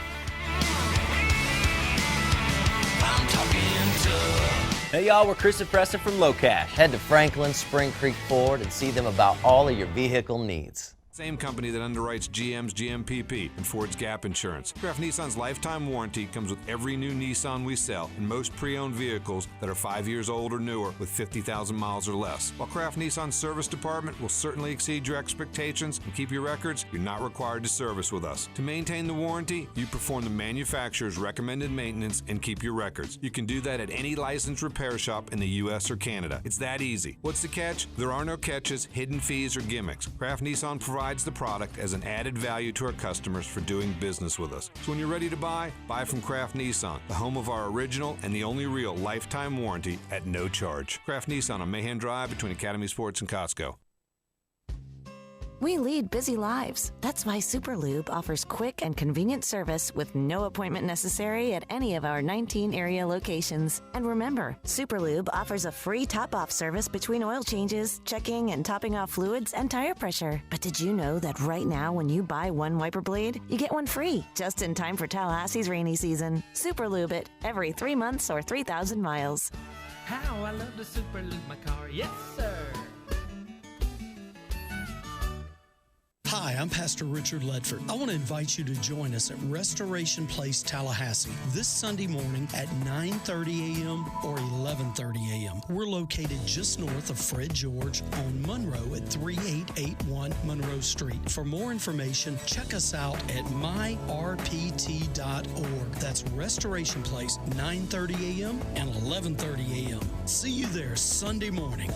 I'm talking tough. Hey y'all, we're Chris and Preston from LoCash. Head to Franklin Spring Creek Ford and see them about all of your vehicle needs. Same company that underwrites GM's GMPP and Ford's Gap Insurance. Kraft Nissan's lifetime warranty comes with every new Nissan we sell and most pre-owned vehicles that are 5 years old or newer with 50,000 miles or less. While Kraft Nissan's service department will certainly exceed your expectations and keep your records, you're not required to service with us. To maintain the warranty, you perform the manufacturer's recommended maintenance and keep your records. You can do that at any licensed repair shop in the U.S. or Canada. It's that easy. What's the catch? There are no catches, hidden fees, or gimmicks. Kraft Nissan provides the product as an added value to our customers for doing business with us. So when you're ready to buy from Kraft Nissan, the home of our original and the only real lifetime warranty at no charge. Kraft Nissan on Mahan Drive between Academy Sports and Costco. We lead busy lives. That's why Superlube offers quick and convenient service with no appointment necessary at any of our 19 area locations. And remember, Superlube offers a free top-off service between oil changes, checking and topping off fluids, and tire pressure. But did you know that right now when you buy one wiper blade, you get one free, just in time for Tallahassee's rainy season? Superlube it every 3 months or 3,000 miles. How I love to Superlube my car, yes sir! Hi, I'm Pastor Richard Ledford. I want to invite you to join us at Restoration Place, Tallahassee, this Sunday morning at 9:30 a.m. or 11:30 a.m. We're located just north of Fred George on Monroe at 3881 Monroe Street. For more information, check us out at myrpt.org. That's Restoration Place, 9:30 a.m. and 11:30 a.m. See you there Sunday morning.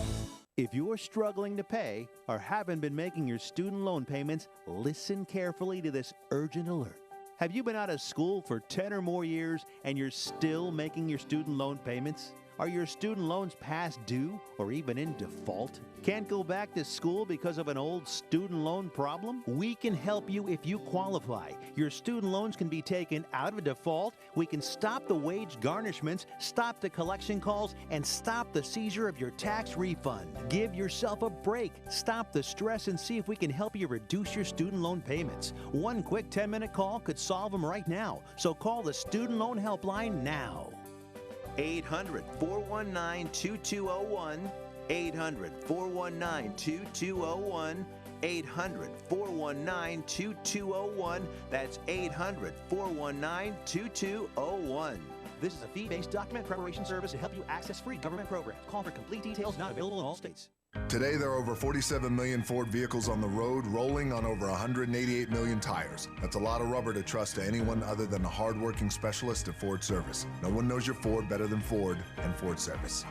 If you're struggling to pay or haven't been making your student loan payments, listen carefully to this urgent alert. Have you been out of school for 10 or more years and you're still making your student loan payments? Are your student loans past due or even in default? Can't go back to school because of an old student loan problem? We can help you if you qualify. Your student loans can be taken out of default. We can stop the wage garnishments, stop the collection calls, and stop the seizure of your tax refund. Give yourself a break. Stop the stress and see if we can help you reduce your student loan payments. One quick 10-minute call could solve them right now. So call the Student Loan Helpline now. 800-419-2201, 800-419-2201, 800-419-2201. That's 800-419-2201. This is a fee-based document preparation service to help you access free government programs. Call for complete details, not available in all states. Today, there are over 47 million Ford vehicles on the road, rolling on over 188 million tires. That's a lot of rubber to trust to anyone other than a hardworking specialist at Ford Service. No one knows your Ford better than Ford and Ford Service.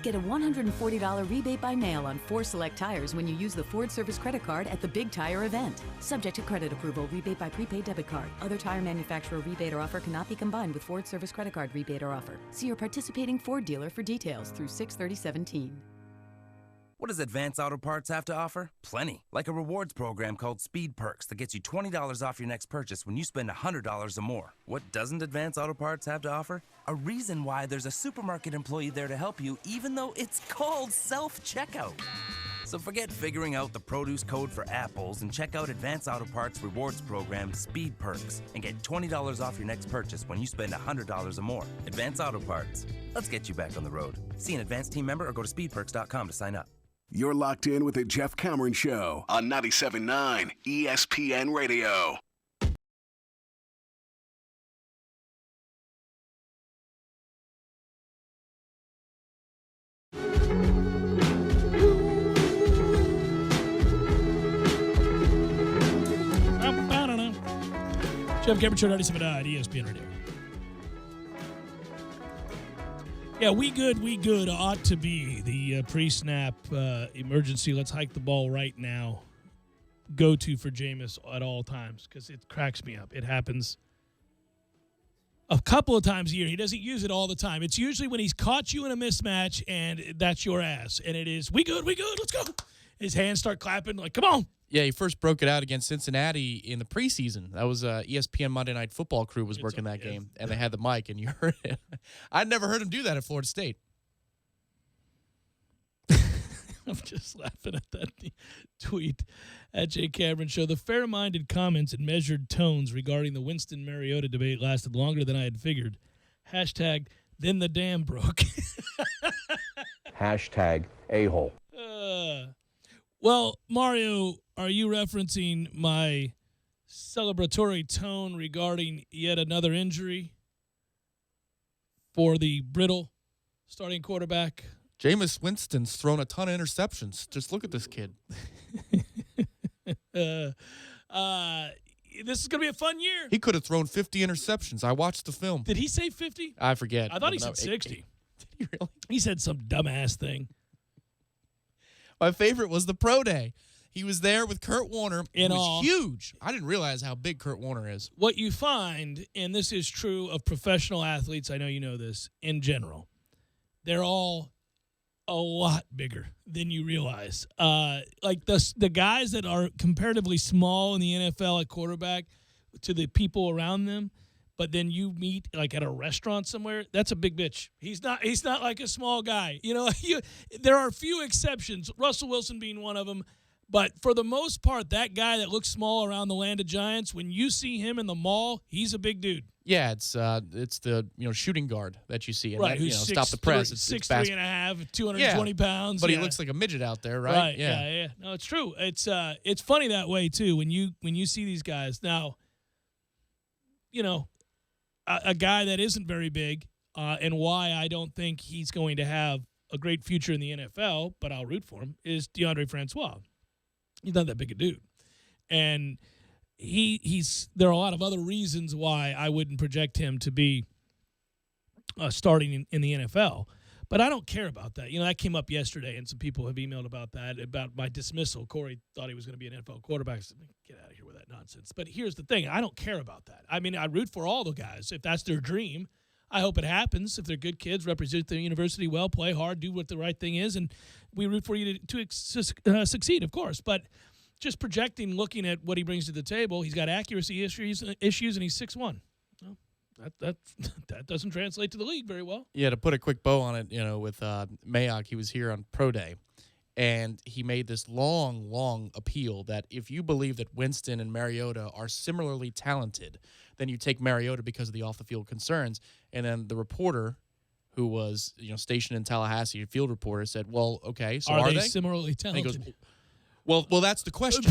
Get a $140 rebate by mail on 4 select tires when you use the Ford Service credit card at the Big Tire event. Subject to credit approval, rebate by prepaid debit card. Other tire manufacturer rebate or offer cannot be combined with Ford Service credit card rebate or offer. See your participating Ford dealer for details through 6/30/17. What does Advance Auto Parts have to offer? Plenty. Like a rewards program called Speed Perks that gets you $20 off your next purchase when you spend $100 or more. What doesn't Advance Auto Parts have to offer? A reason why there's a supermarket employee there to help you, even though it's called self-checkout. So forget figuring out the produce code for apples and check out Advance Auto Parts rewards program Speed Perks and get $20 off your next purchase when you spend $100 or more. Advance Auto Parts. Let's get you back on the road. See an Advance team member or go to speedperks.com to sign up. You're locked in with the Jeff Cameron Show on 97.9 ESPN Radio. Jeff Cameron Show, 97.9 ESPN Radio. Yeah, we good ought to be the pre-snap emergency, let's hike the ball right now, go-to for Jameis at all times, because it cracks me up. It happens a couple of times a year. He doesn't use it all the time. It's usually when he's caught you in a mismatch, and that's your ass. And it is, we good, let's go. His hands start clapping, like, come on. Yeah, he first broke it out against Cincinnati in the preseason. That was ESPN Monday Night Football crew was working that game, and they had the mic, and you heard it. I'd never heard him do that at Florida State. I'm just laughing at that tweet at Jay Cameron Show. The fair-minded comments and measured tones regarding the Winston Mariota debate lasted longer than I had figured. Hashtag, then the dam broke. Hashtag a-hole. Well, Mario, are you referencing my celebratory tone regarding yet another injury for the brittle starting quarterback? Jameis Winston's thrown a ton of interceptions. Just look at this kid. This is going to be a fun year. He could have thrown 50 interceptions. I watched the film. Did he say 50? I forget. I thought he said 60. Did he really? He said some dumbass thing. My favorite was the pro day. He was there with Kurt Warner. He was all, huge. I didn't realize how big Kurt Warner is. What you find, and this is true of professional athletes, I know you know this, in general, they're all a lot bigger than you realize. Like the guys that are comparatively small in the NFL at quarterback to the people around them, but then you meet like at a restaurant somewhere, that's a big bitch. He's not like a small guy. You know, there are a few exceptions, Russell Wilson being one of them. But for the most part, that guy that looks small around the land of giants, when you see him in the mall, he's a big dude. Yeah, it's the shooting guard that you see, and right? That, who's stop the press. It's 6'3.5", 220 pounds. But he looks like a midget out there, right? Yeah. No, it's true. It's funny that way too when you see these guys now. You know, a guy that isn't very big, and why I don't think he's going to have a great future in the NFL, but I'll root for him, is DeAndre Francois. He's not that big a dude. And there are a lot of other reasons why I wouldn't project him to be starting in the NFL. But I don't care about that. That came up yesterday, and some people have emailed about that, about my dismissal. Corey thought he was going to be an NFL quarterback. I said, get out of here with that nonsense. But here's the thing. I don't care about that. I mean, I root for all the guys. If that's their dream, I hope it happens. If they're good kids, represent their university well, play hard, do what the right thing is, and we root for you to succeed, of course. But just projecting, looking at what he brings to the table, he's got accuracy issues, and he's 6'1". Well, that doesn't translate to the league very well. Yeah, to put a quick bow on it, with Mayock, he was here on Pro Day, and he made this long appeal that if you believe that Winston and Mariota are similarly talented, then you take Mariota because of the off-the-field concerns. And then the reporter, who was stationed in Tallahassee, a field reporter, said, "Well, okay, so are they similarly talented?" And he goes, well, that's the question.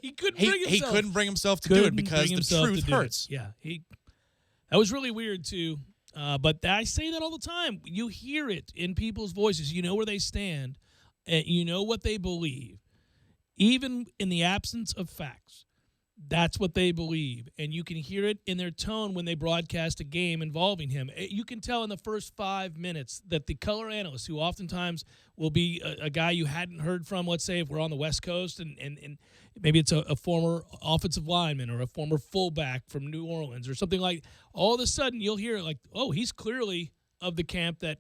He couldn't bring himself to do it because the truth hurts. Yeah, that was really weird too. But I say that all the time. You hear it in people's voices. You know where they stand, and you know what they believe, even in the absence of facts. That's what they believe, and you can hear it in their tone when they broadcast a game involving him. You can tell in the first 5 minutes that the color analyst, who oftentimes will be a guy you hadn't heard from, let's say if we're on the West Coast, and maybe it's a former offensive lineman or a former fullback from New Orleans or something like, all of a sudden you'll hear like, oh, he's clearly of the camp that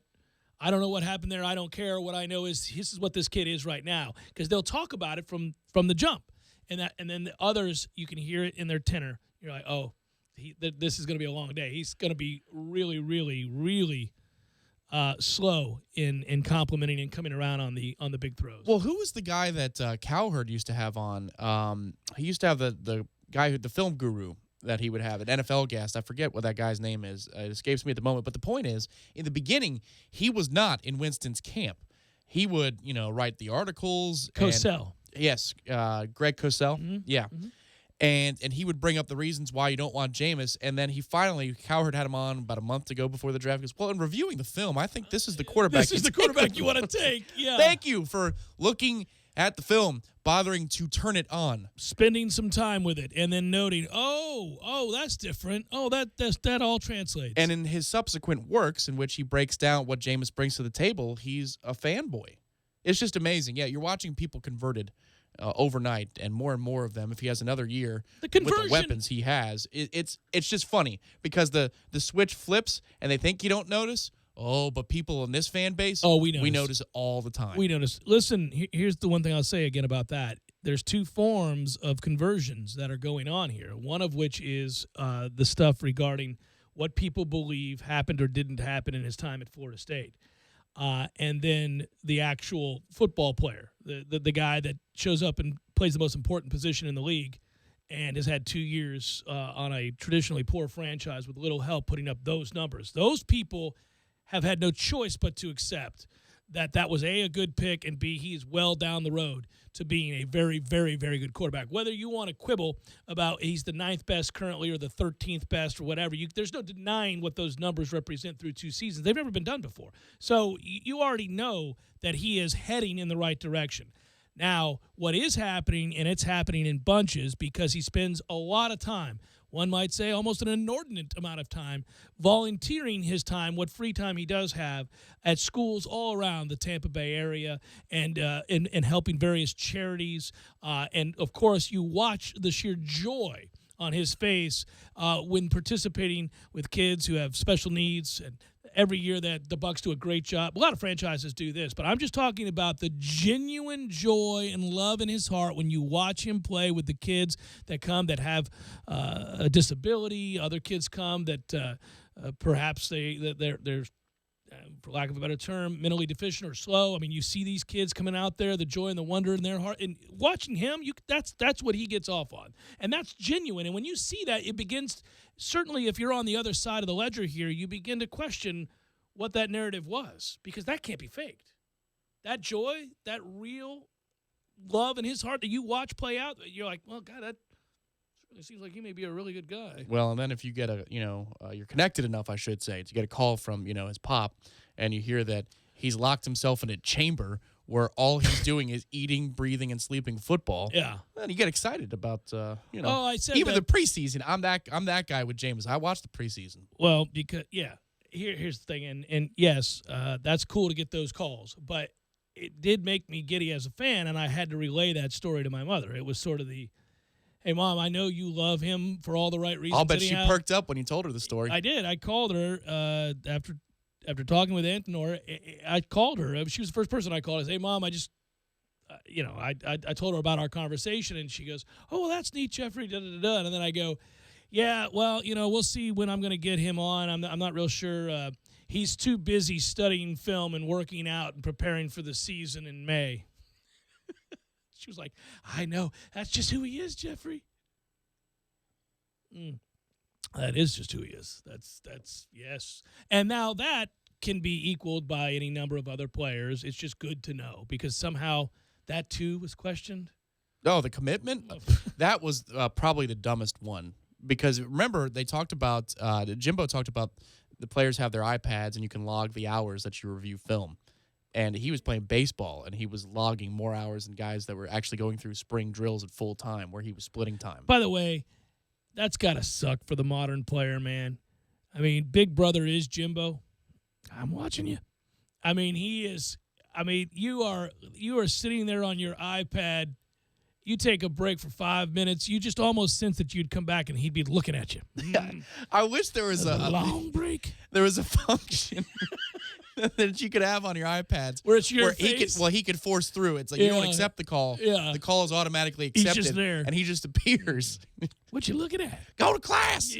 I don't know what happened there. I don't care. What I know is this is what this kid is right now, because they'll talk about it from the jump. And then the others, you can hear it in their tenor. You're like, oh, this is going to be a long day. He's going to be really, really, really slow in complimenting and coming around on the big throws. Well, who was the guy that Cowherd used to have on? He used to have the guy the film guru that he would have, an NFL guest. I forget what that guy's name is. It escapes me at the moment. But the point is, in the beginning, he was not in Winston's camp. He would, write the articles. Cosell. Yes, Greg Cosell. Mm-hmm. Yeah. Mm-hmm. And he would bring up the reasons why you don't want Jameis, and then Cowherd had him on about a month ago before the draft. He goes, well, in reviewing the film, I think this is the quarterback. This is the quarterback you want to take. Yeah. Thank you for looking at the film, bothering to turn it on, spending some time with it, and then noting, oh, that's different. Oh, that all translates. And in his subsequent works, in which he breaks down what Jameis brings to the table, he's a fanboy. It's just amazing. Yeah, you're watching people converted overnight, and more of them. If he has another year with the weapons he has, it's just funny because the switch flips and they think you don't notice. Oh, but people in this fan base, we notice it all the time. We notice. Listen, here's the one thing I'll say again about that. There's two forms of conversions that are going on here. One of which is the stuff regarding what people believe happened or didn't happen in his time at Florida State. And then the actual football player, the guy that shows up and plays the most important position in the league and has had 2 years on a traditionally poor franchise with little help putting up those numbers. Those people have had no choice but to accept that was A, a good pick, and B, he's well down the road to being a very, very, very good quarterback. Whether you want to quibble about he's the 9th best currently or the 13th best or whatever, there's no denying what those numbers represent through 2 seasons. They've never been done before. So you already know that he is heading in the right direction. Now, what is happening, and it's happening in bunches because he spends a lot of time, one might say almost an inordinate amount of time, volunteering his time, what free time he does have, at schools all around the Tampa Bay area and helping various charities. And, of course, you watch the sheer joy on his face when participating with kids who have special needs. And every year that the Bucs do a great job. A lot of franchises do this, but I'm just talking about the genuine joy and love in his heart when you watch him play with the kids that come that have a disability. Other kids come that perhaps they're for lack of a better term, mentally deficient or slow. I mean, you see these kids coming out there, the joy and the wonder in their heart, and watching him, that's what he gets off on, and that's genuine. And when you see that, it begins. Certainly, if you're on the other side of the ledger here, you begin to question what that narrative was, because that can't be faked. That joy, that real love in his heart that you watch play out, you're like, well, God, that certainly seems like he may be a really good guy. Well, and then if you get you're connected enough, I should say, to get a call from, his pop, and you hear that he's locked himself in a chamber where all he's doing is eating, breathing, and sleeping football. Yeah. Then you get excited about, I said even that, the preseason. I'm that guy with Jameis. I watched the preseason. Well, because, yeah. here's the thing, and yes, that's cool to get those calls, but it did make me giddy as a fan, and I had to relay that story to my mother. It was sort of the, hey, Mom, I know you love him for all the right reasons. I'll bet anyhow. she perked up when you told her the story. I did. I called her after talking with Antonor. I called her. She was the first person I called. I said, hey, Mom, I just, I told her about our conversation, and she goes, oh, well, that's neat, Jeffrey, da-da-da-da. And then I go, yeah, well, we'll see when I'm going to get him on. I'm not real sure. He's too busy studying film and working out and preparing for the season in May. She was like, I know. That's just who he is, Jeffrey. That is just who he is. That's yes. And now that can be equaled by any number of other players. It's just good to know because somehow that too was questioned. Oh, the commitment? That was probably the dumbest one. Because remember, they talked about, Jimbo talked about the players have their iPads and you can log the hours that you review film. And he was playing baseball and he was logging more hours than guys that were actually going through spring drills at full time where he was splitting time. By the way, that's got to suck for the modern player, man. I mean, Big Brother is Jimbo. I'm watching you. I mean, he is. I mean, you are sitting there on your iPad. You take a break for 5 minutes. You just almost sense that you'd come back and he'd be looking at you. I wish there was a long break. There was a function that you could have on your iPads where it's your face. He could force through. It's like you don't accept the call. Yeah. The call is automatically accepted. He's just there. And he just appears. What you looking at? Go to class.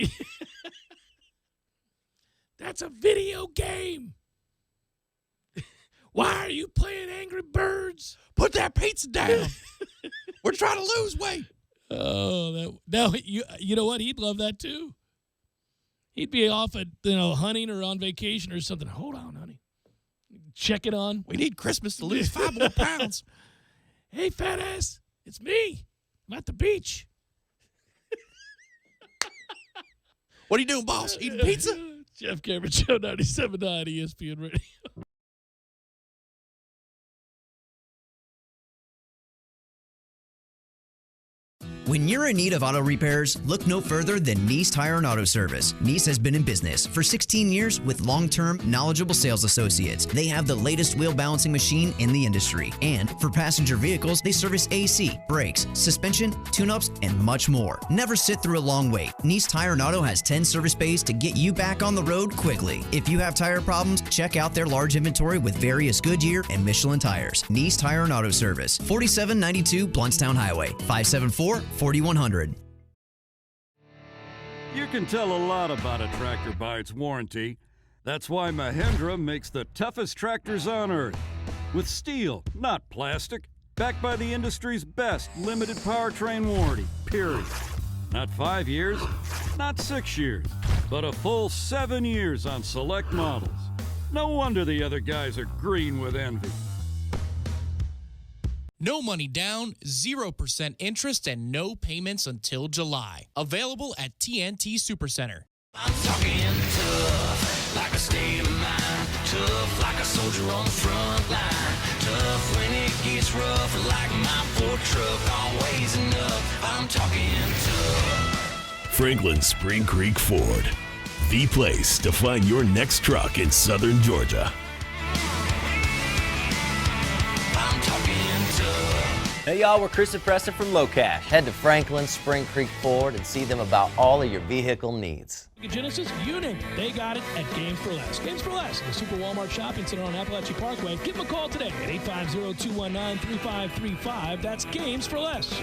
That's a video game. Why are you playing Angry Birds? Put that pizza down. We're trying to lose weight. Oh, you know what? He'd love that too. He'd be off at hunting or on vacation or something. Hold on, honey. Check it on. We need Christmas to lose 5 more pounds. Hey, fat ass, it's me. I'm at the beach. What are you doing, boss? Eating pizza? Jeff Cameron Show 97.9 ESPN Radio. When you're in need of auto repairs, look no further than Nice Tire and Auto Service. Nice has been in business for 16 years with long-term, knowledgeable sales associates. They have the latest wheel balancing machine in the industry. And for passenger vehicles, they service AC, brakes, suspension, tune-ups, and much more. Never sit through a long wait. Nice Tire and Auto has 10 service bays to get you back on the road quickly. If you have tire problems, check out their large inventory with various Goodyear and Michelin tires. Nice Tire and Auto Service, 4792 Bluntstown Highway, 574-4100. You can tell a lot about a tractor by its warranty. That's why Mahindra makes the toughest tractors on earth. With steel, not plastic. Backed by the industry's best limited powertrain warranty, period. Not 5 years, not 6 years, but a full 7 years on select models. No wonder the other guys are green with envy. No money down, 0% interest, and no payments until July. Available at TNT Supercenter. I'm talking tough, like a state of mind. Tough, like a soldier on the front line. Tough when it gets rough, like my Ford truck. Always enough. I'm talking tough. Franklin Spring Creek Ford, the place to find your next truck in southern Georgia. I'm talking tough. Hey y'all, we're Chris and Preston from LoCash. Head to Franklin Spring Creek Ford and see them about all of your vehicle needs. Genesis, you name it, they got it at Games for Less. Games for Less, the Super Walmart Shopping Center on Appalachia Parkway. Give them a call today at 850-219-3535. That's Games for Less.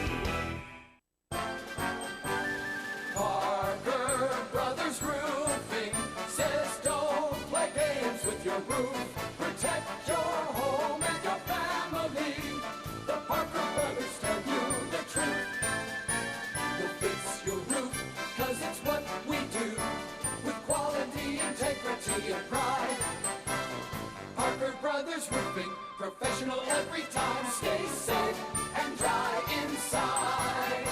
Parker Brothers Roofing says don't play games with your roof. Protect your home and your family. The Parker Brothers tell you the truth. We'll fix your roof, 'cause it's what we do. With quality, integrity, and pride. Parker Brothers Roofing, professional every time. Stay safe and dry inside.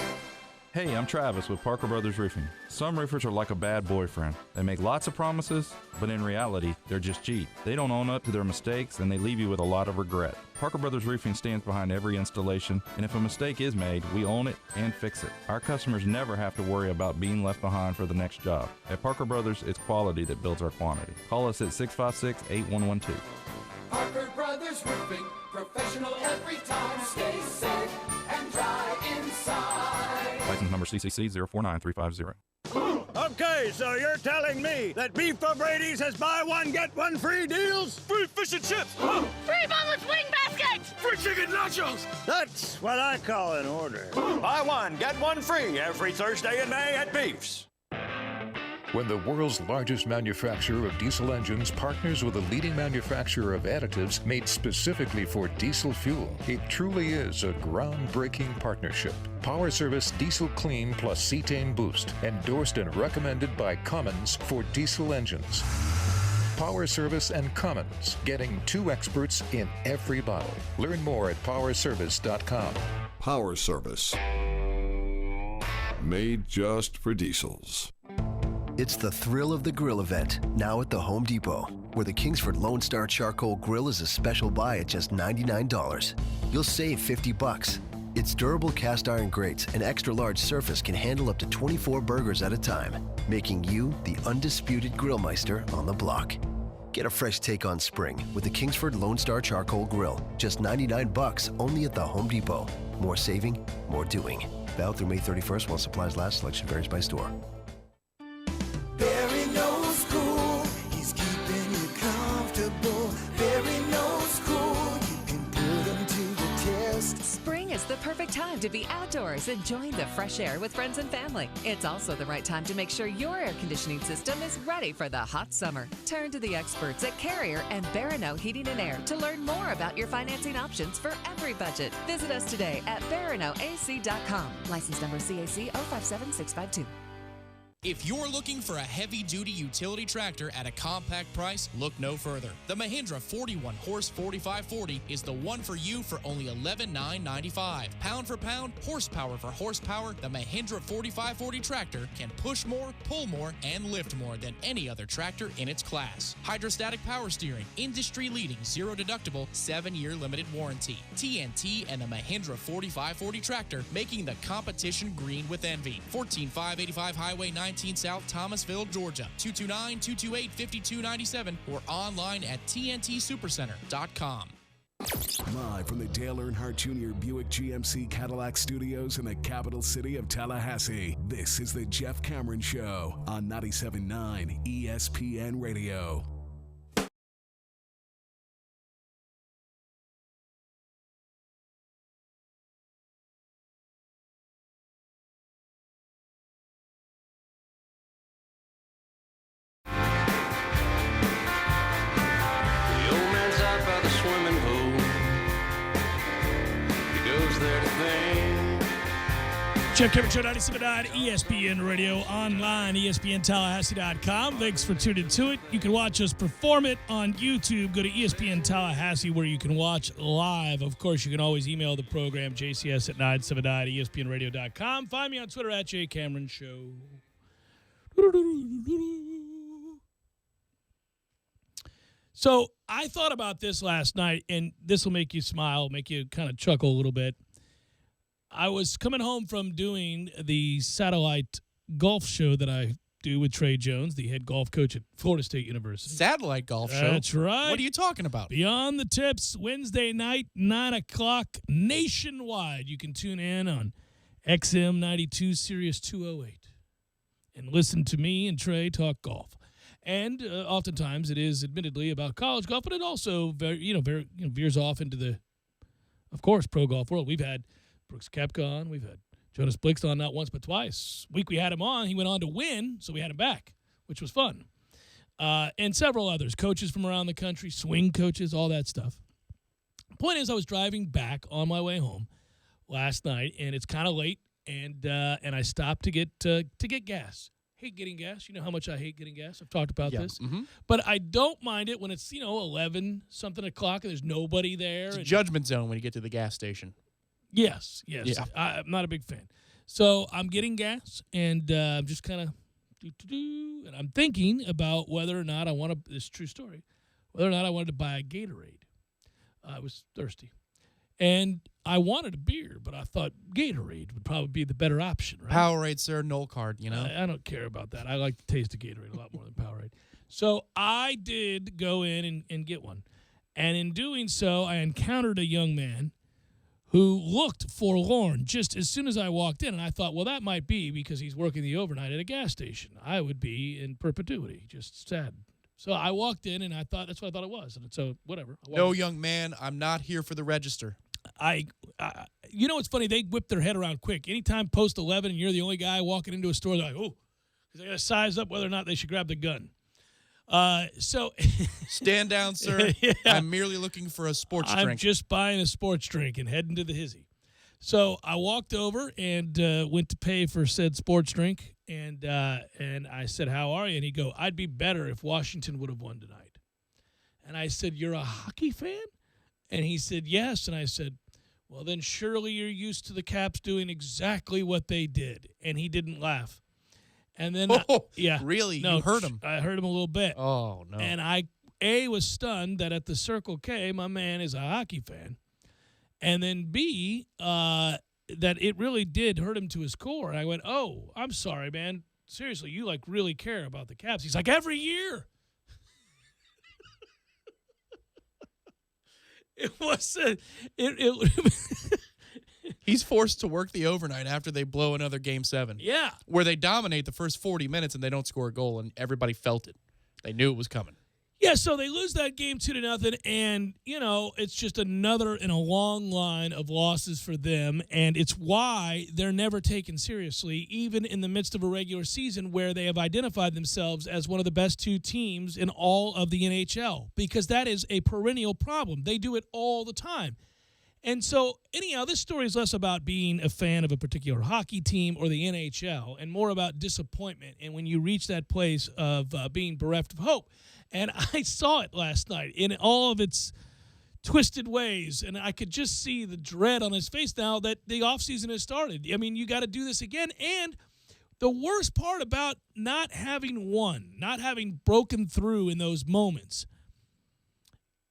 Hey, I'm Travis with Parker Brothers Roofing. Some roofers are like a bad boyfriend. They make lots of promises, but in reality, they're just cheap. They don't own up to their mistakes, and they leave you with a lot of regret. Parker Brothers Roofing stands behind every installation, and if a mistake is made, we own it and fix it. Our customers never have to worry about being left behind for the next job. At Parker Brothers, it's quality that builds our quantity. Call us at 656-8112. Parker Brothers Roofing, professional every time. Stay safe and dry inside. License number CCC 049350. Okay, so you're telling me that Beef O'Brady's has buy one, get one free deals? Free fish and chips! Free boneless wing baskets! Free chicken nachos! That's what I call an order. Buy one, get one free every Thursday in May at Beef's. When the world's largest manufacturer of diesel engines partners with a leading manufacturer of additives made specifically for diesel fuel, it truly is a groundbreaking partnership. Power Service Diesel Clean plus Cetane Boost, endorsed and recommended by Cummins for diesel engines. Power Service and Cummins, getting two experts in every bottle. Learn more at powerservice.com. Power Service. Made just for diesels. It's the thrill of the grill event, now at the Home Depot, where the Kingsford Lone Star Charcoal Grill is a special buy at just $99. You'll save $50. Its durable cast iron grates and extra large surface can handle up to 24 burgers at a time, making you the undisputed grillmeister on the block. Get a fresh take on spring with the Kingsford Lone Star Charcoal Grill, just $99 only at the Home Depot. More saving, more doing. Valid through May 31st while supplies last. Selection varies by store. Barry knows cool, he's keeping you comfortable. Barry knows cool, you can put him to the test. Spring is the perfect time to be outdoors enjoying the fresh air with friends and family. It's also the right time to make sure your air conditioning system is ready for the hot summer. Turn to the experts at Carrier and Barano Heating and Air to learn more about your financing options for every budget. Visit us today at baranoac.com. License number CAC 057652. If you're looking for a heavy-duty utility tractor at a compact price, look no further. The Mahindra 41-horse 4540 is the one for you for only $11,995. Pound for pound, horsepower for horsepower, the Mahindra 4540 tractor can push more, pull more, and lift more than any other tractor in its class. Hydrostatic power steering, industry-leading, zero-deductible, 7-year limited warranty. TNT and the Mahindra 4540 tractor making the competition green with envy. 14585 Highway 19 South, Thomasville, Georgia. 229-228-5297 or online at tntsupercenter.com. Live from the Dale Earnhardt Jr. Buick GMC Cadillac Studios in the capital city of Tallahassee, this is the Jeff Cameron Show on 97.9 ESPN Radio. Jeff Cameron Show, 97.9 ESPN Radio, online, ESPNTallahassee.com. Thanks for tuning to it. You can watch us perform it on YouTube. Go to ESPN Tallahassee where you can watch live. Of course, you can always email the program, jcs at 979ESPNRadio.com. Find me on Twitter at JCameronShow. So I thought about this last night, and this will make you smile, make you kind of chuckle a little bit. I was coming home from doing the satellite golf show that I do with Trey Jones, the head golf coach at Florida State University. Satellite golf show? That's right. What are you talking about? Beyond the Tips, Wednesday night, 9 o'clock, nationwide. You can tune in on XM 92 Sirius 208 and listen to me and Trey talk golf. And oftentimes it is admittedly about college golf, but it also veers off into the, of course, pro golf world. We've had Brooks Koepka on. We've had Jonas Blixt on not once but twice. Week we had him on, he went on to win, so we had him back, which was fun. And several others, coaches from around the country, swing coaches, all that stuff. Point is, I was driving back on my way home last night, and it's kind of late, and I stopped to get gas. Hate getting gas. You know how much I hate getting gas. I've talked about this. Mm-hmm. But I don't mind it when it's 11-something o'clock and there's nobody there. It's a judgment zone when you get to the gas station. Yes. Yeah. I'm not a big fan. So I'm getting gas, and I'm just kind of and I'm thinking about whether or not I want to. This is a true story. Whether or not I wanted to buy a Gatorade. I was thirsty, and I wanted a beer, but I thought Gatorade would probably be the better option. Right? Powerade, sir, no card. You know, I don't care about that. I like the taste of Gatorade a lot more than Powerade. So I did go in and get one, and in doing so, I encountered a young man who looked forlorn just as soon as I walked in. And I thought, well, that might be because he's working the overnight at a gas station. I would be in perpetuity, just sad. So I walked in, and I thought that's what I thought it was. And so whatever. No, young man, I'm not here for the register. You know what's funny? They whip their head around quick. Anytime post 11 and you're the only guy walking into a store, they're like, oh, because they got to size up whether or not they should grab the gun. So stand down, sir. Yeah. I'm merely looking for a sports drink. I'm just buying a sports drink and heading to the hizzy. So I walked over and went to pay for said sports drink, and I said, "How are you?" And he go, "I'd be better if Washington would have won tonight." And I said, "You're a hockey fan?" And he said, "Yes." And I said, "Well, then surely you're used to the Caps doing exactly what they did." And he didn't laugh. And then, really? No, you heard him? I heard him a little bit. Oh, no. And I, was stunned that at the Circle K, my man is a hockey fan. And then, B, that it really did hurt him to his core. And I went, oh, I'm sorry, man. Seriously, you, really care about the Caps. He's like, every year. It was He's forced to work the overnight after they blow another Game 7. Yeah. Where they dominate the first 40 minutes and they don't score a goal, and everybody felt it. They knew it was coming. Yeah, so they lose that game 2-0, and, it's just another in a long line of losses for them, and it's why they're never taken seriously, even in the midst of a regular season where they have identified themselves as one of the best two teams in all of the NHL, because that is a perennial problem. They do it all the time. And so, anyhow, this story is less about being a fan of a particular hockey team or the NHL and more about disappointment and when you reach that place of being bereft of hope. And I saw it last night in all of its twisted ways, and I could just see the dread on his face now that the offseason has started. I mean, you got to do this again. And the worst part about not having won, not having broken through in those moments,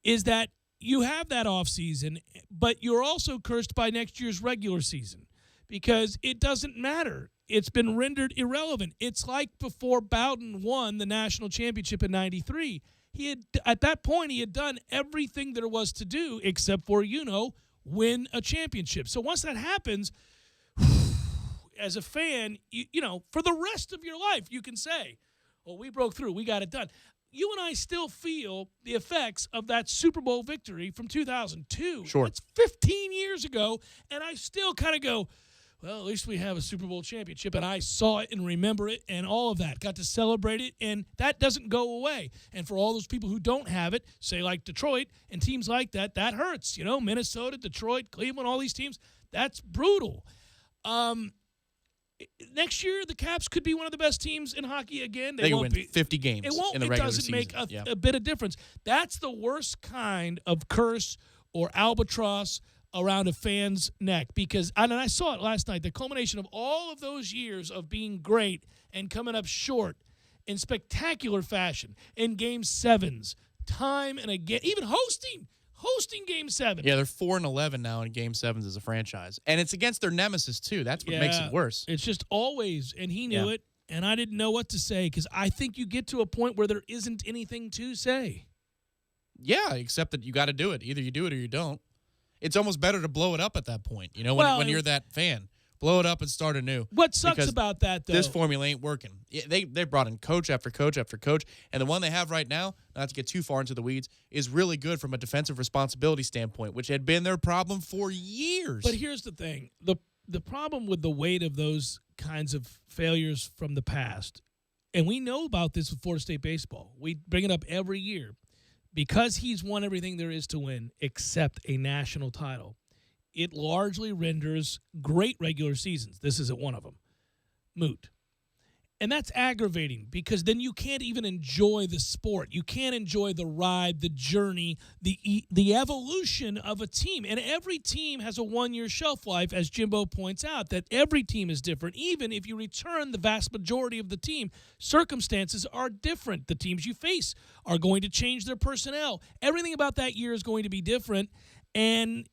is that you have that offseason, but you're also cursed by next year's regular season because it doesn't matter. It's been rendered irrelevant. It's like before Bowden won the national championship in '93. At that point, he had done everything there was to do except for, win a championship. So once that happens, as a fan, for the rest of your life, you can say, well, we broke through. We got it done. You and I still feel the effects of that Super Bowl victory from 2002. Sure. It's 15 years ago, and I still kind of go, well, at least we have a Super Bowl championship, and I saw it and remember it and all of that. Got to celebrate it, and that doesn't go away. And for all those people who don't have it, say like Detroit and teams like that, that hurts. Minnesota, Detroit, Cleveland, all these teams, that's brutal. Next year, the Caps could be one of the best teams in hockey again. They won't win 50 games it won't, in the it regular doesn't season. make a bit of difference. That's the worst kind of curse or albatross around a fan's neck because, and I saw it last night, the culmination of all of those years of being great and coming up short in spectacular fashion in Game 7s, time and again, even hosting Game 7. Yeah, they're 4-11 now in Game 7s as a franchise. And it's against their nemesis, too. That's what makes it worse. It's just always, and he knew it, and I didn't know what to say because I think you get to a point where there isn't anything to say. Yeah, except that you got to do it. Either you do it or you don't. It's almost better to blow it up at that point, when you're that fan. Blow it up and start anew. What sucks about that, though? This formula ain't working. They brought in coach after coach after coach, and the one they have right now, not to get too far into the weeds, is really good from a defensive responsibility standpoint, which had been their problem for years. But here's the thing. The problem with the weight of those kinds of failures from the past, and we know about this with Florida State baseball. We bring it up every year. Because he's won everything there is to win except a national title, it largely renders great regular seasons, this isn't one of them, moot. And that's aggravating because then you can't even enjoy the sport. You can't enjoy the ride, the journey, the evolution of a team. And every team has a one-year shelf life, as Jimbo points out, that every team is different. Even if you return the vast majority of the team, circumstances are different. The teams you face are going to change their personnel. Everything about that year is going to be different. And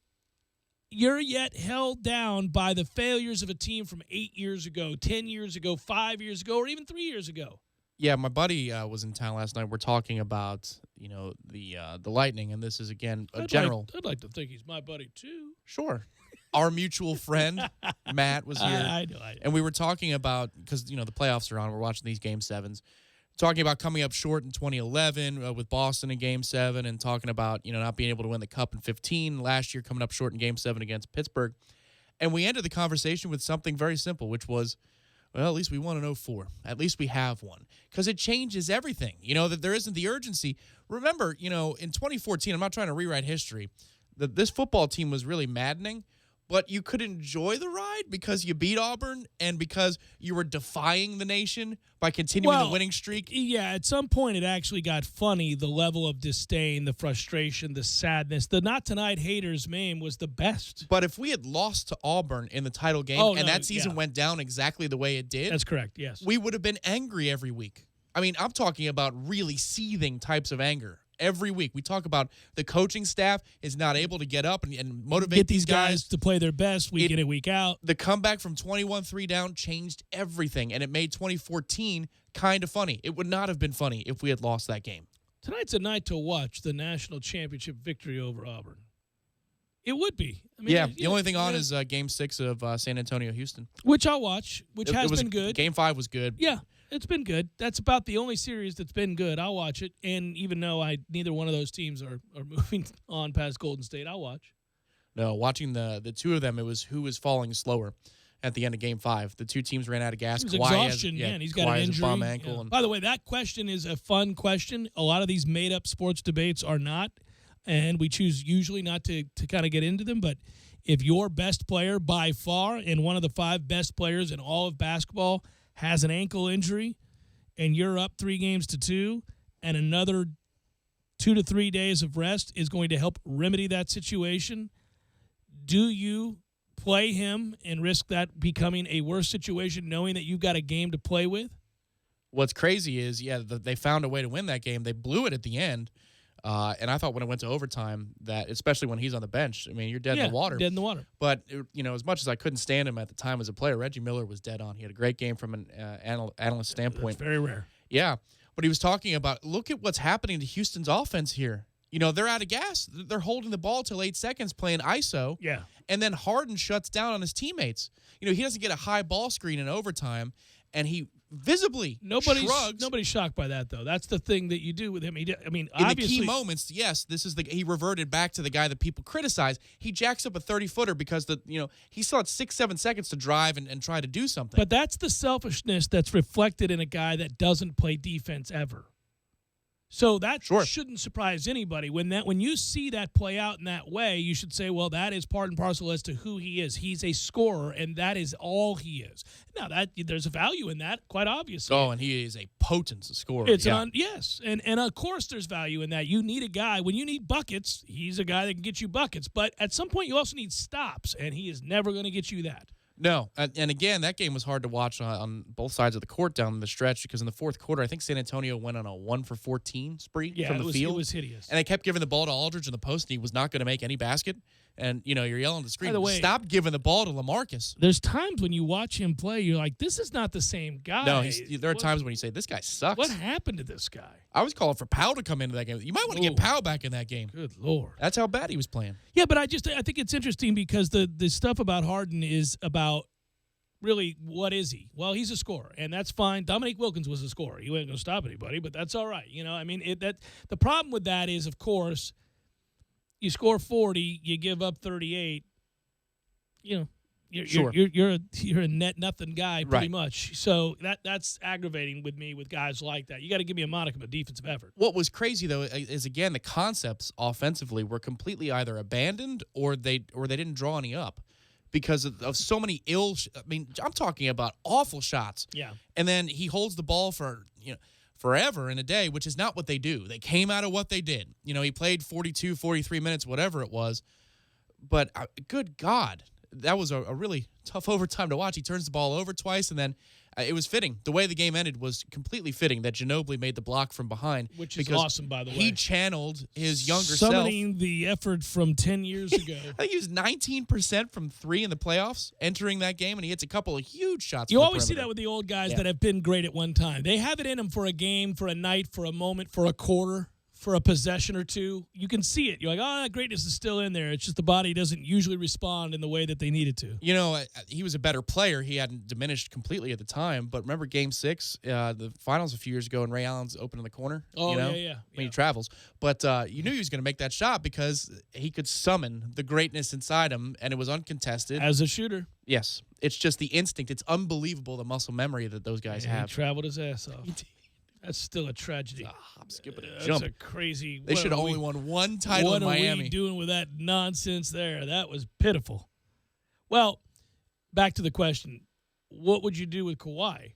you're yet held down by the failures of a team from 8 years ago, 10 years ago, 5 years ago, or even 3 years ago. Yeah, my buddy was in town last night. We're talking about, the Lightning, and this is, again, a general. I'd like to think he's my buddy, too. Sure. Our mutual friend, Matt, was here. I know. And we were talking about, because, the playoffs are on. We're watching these Game 7s. Talking about coming up short in 2011 with Boston in Game 7 and talking about, not being able to win the Cup in 15. Last year coming up short in Game 7 against Pittsburgh. And we ended the conversation with something very simple, which was, well, at least we won in 04. At least we have one. Because it changes everything. That there isn't the urgency. Remember, in 2014, I'm not trying to rewrite history, this football team was really maddening. But you could enjoy the ride because you beat Auburn and because you were defying the nation by continuing the winning streak? Yeah, at some point it actually got funny, the level of disdain, the frustration, the sadness. The Not Tonight haters meme was the best. But if we had lost to Auburn in the title game that season went down exactly the way it did. That's correct, yes. We would have been angry every week. I mean, I'm talking about really seething types of anger. Every week we talk about the coaching staff is not able to get up and motivate get these guys to play their best week in and week out. The comeback from 21-3 down changed everything, and it made 2014 kind of funny. It would not have been funny if we had lost that game. Tonight's a night to watch the national championship victory over Auburn. It would be. I mean, the only thing on is Game 6 of San Antonio-Houston. Which I'll watch, which has been good. Game 5 was good. Yeah. It's been good. That's about the only series that's been good. I'll watch it. And even though neither one of those teams are moving on past Golden State, I'll watch. No, watching the two of them, it was who was falling slower at the end of Game 5. The two teams ran out of gas. It was exhaustion, and he's got an injury. Bum ankle. Yeah. And by the way, that question is a fun question. A lot of these made-up sports debates are not, and we choose usually not to kind of get into them. But if your best player by far and one of the 5 best players in all of basketball has an ankle injury and you're up 3-2 and another 2 to 3 days of rest is going to help remedy that situation, do you play him and risk that becoming a worse situation knowing that you've got a game to play with? What's crazy is, they found a way to win that game. They blew it at the end. And I thought when it went to overtime that, especially when he's on the bench, I mean, you're dead in the water. Dead in the water. But, as much as I couldn't stand him at the time as a player, Reggie Miller was dead on. He had a great game from an analyst standpoint. That's very rare. Yeah. But he was talking about, look at what's happening to Houston's offense here. They're out of gas. They're holding the ball till 8 seconds playing ISO. Yeah. And then Harden shuts down on his teammates. He doesn't get a high ball screen in overtime, and he visibly shrugs. Nobody's shocked by that, though. That's the thing that you do with him. In obviously, the key moments, yes, he reverted back to the guy that people criticize. He jacks up a 30-footer because he still had 6-7 seconds to drive and try to do something. But that's the selfishness that's reflected in a guy that doesn't play defense ever. So that shouldn't surprise anybody. When you see that play out in that way, you should say, well, that is part and parcel as to who he is. He's a scorer, and that is all he is. Now, there's a value in that, quite obviously. Oh, and he is a potent scorer. Yes, and of course there's value in that. You need a guy. When you need buckets, he's a guy that can get you buckets. But at some point, you also need stops, and he is never going to get you that. No, and again, that game was hard to watch on both sides of the court down the stretch because in the fourth quarter, I think San Antonio went on a 1-for-14 spree from the field. It was hideous. And they kept giving the ball to Aldridge in the post, and he was not going to make any basket. And, you're yelling at the screen, By the way, stop giving the ball to LaMarcus. There's times when you watch him play, you're like, this is not the same guy. No, there are times when you say, this guy sucks. What happened to this guy? I was calling for Powell to come into that game. You might want to get Powell back in that game. Good Lord. That's how bad he was playing. Yeah, but I think it's interesting because the stuff about Harden is about really, what is he? Well, he's a scorer, and that's fine. Dominique Wilkins was a scorer. He wasn't going to stop anybody, but that's all right. The problem with that is, of course, you score 40, you give up 38. You're a net nothing guy pretty much. So that's aggravating with me with guys like that. You got to give me a modicum of defensive effort. What was crazy though is again the concepts offensively were completely either abandoned or they didn't draw any up. because of so many I'm talking about awful shots. Yeah. And then he holds the ball for, forever in a day, which is not what they do. They came out of what they did. He played 42, 43 minutes, whatever it was. But good God, that was a really tough overtime to watch. He turns the ball over twice, and then it was fitting. The way the game ended was completely fitting that Ginobili made the block from behind. Which is awesome, by the way. He channeled his younger Summoning the effort from 10 years ago. I think he was 19% from 3 in the playoffs entering that game, and he hits a couple of huge shots. You always see that with the old guys Yeah. that have been great at one time. They have it in them for a game, for a night, for a moment, for a quarter, for a possession or two. You can see it. You're like, oh, that greatness is still in there. It's just the body doesn't usually respond in the way that they need it to. He was a better player. He hadn't diminished completely at the time. But remember Game 6, the finals a few years ago, and Ray Allen's open in the corner? Oh, yeah. When he travels. But you knew he was going to make that shot because he could summon the greatness inside him, and it was uncontested. As a shooter. Yes. It's just the instinct. It's unbelievable, the muscle memory that those guys have. He traveled his ass off. That's still a tragedy. I'm skipping a That's jump. a crazy. They should have only won one title in Miami. What are we doing with that nonsense there? That was pitiful. Well, back to the question. What would you do with Kawhi?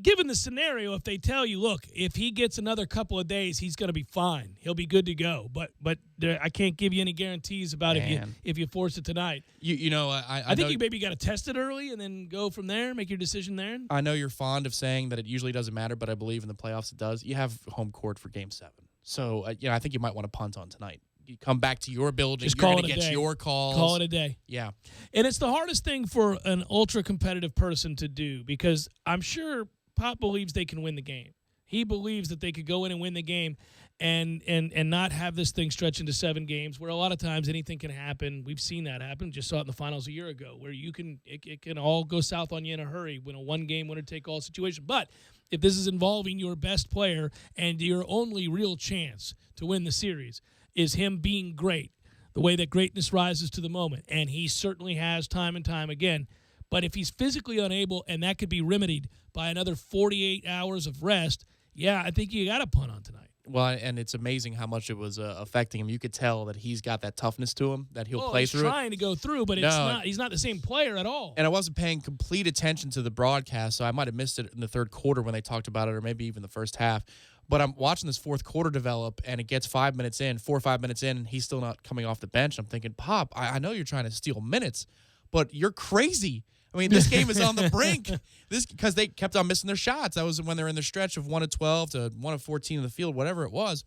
Given the scenario, if they tell you, look, if he gets another couple of days, he's going to be fine. He'll be good to go. But I can't give you any guarantees about if you force it tonight. I think you maybe got to test it early and then go from there, make your decision there. I know you're fond of saying that it usually doesn't matter, but I believe in the playoffs it does. You have home court for Game 7. So, I think you might want to punt on tonight. You come back to your building, Just you're call going it to a get day. your calls. Call it a day. Yeah. And it's the hardest thing for an ultra-competitive person to do because I'm sure Pop believes they can win the game. He believes that they could go in and win the game and not have this thing stretch into 7 games where a lot of times anything can happen. We've seen that happen. Just saw it in the finals a year ago where it can all go south on you in a hurry when a one-game winner-take-all situation. But if this is involving your best player and your only real chance to win the series is him being great, the way that greatness rises to the moment, and he certainly has time and time again. But if he's physically unable and that could be remedied by another 48 hours of rest, I think you got to punt on tonight. Well, and it's amazing how much it was affecting him. You could tell that he's got that toughness to him, that he'll play through He's trying to go through, but he's not the same player at all. And I wasn't paying complete attention to the broadcast, so I might have missed it in the third quarter when they talked about it, or maybe even the first half. But I'm watching this fourth quarter develop, and it gets 4 or 5 minutes in, and he's still not coming off the bench. I'm thinking, Pop, I know you're trying to steal minutes, but you're crazy. I mean, this game is on the brink. Because they kept on missing their shots. That was when they're in their stretch of 1 of 12 to 1 of 14 in the field, whatever it was.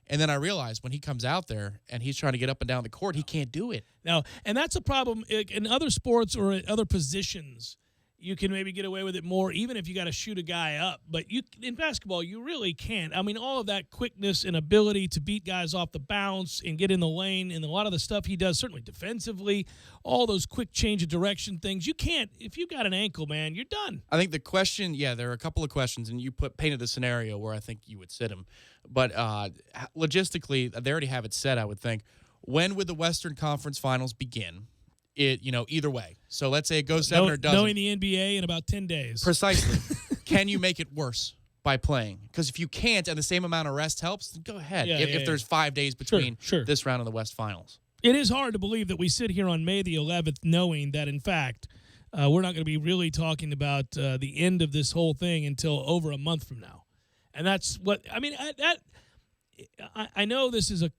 And then I realized when he comes out there and he's trying to get up and down the court, he can't do it. No, and that's a problem in other sports or at other positions. You can maybe get away with it more, even if you got to shoot a guy up. But in basketball, you really can't. I mean, all of that quickness and ability to beat guys off the bounce and get in the lane and a lot of the stuff he does, certainly defensively, all those quick change of direction things, you can't. If you got an ankle, man, you're done. I think the question, there are a couple of questions, and you painted the scenario where I think you would sit him. But logistically, they already have it set, I would think. When would the Western Conference Finals begin? Either way. So let's say it goes 7 or doesn't. Knowing the NBA in about 10 days. Precisely. Can you make it worse by playing? Because if you can't and the same amount of rest helps, then go ahead. If there's 5 days between this round and the West Finals. It is hard to believe that we sit here on May the 11th knowing that, in fact, we're not going to be really talking about the end of this whole thing until over a month from now. And that's what – I mean, I know this is a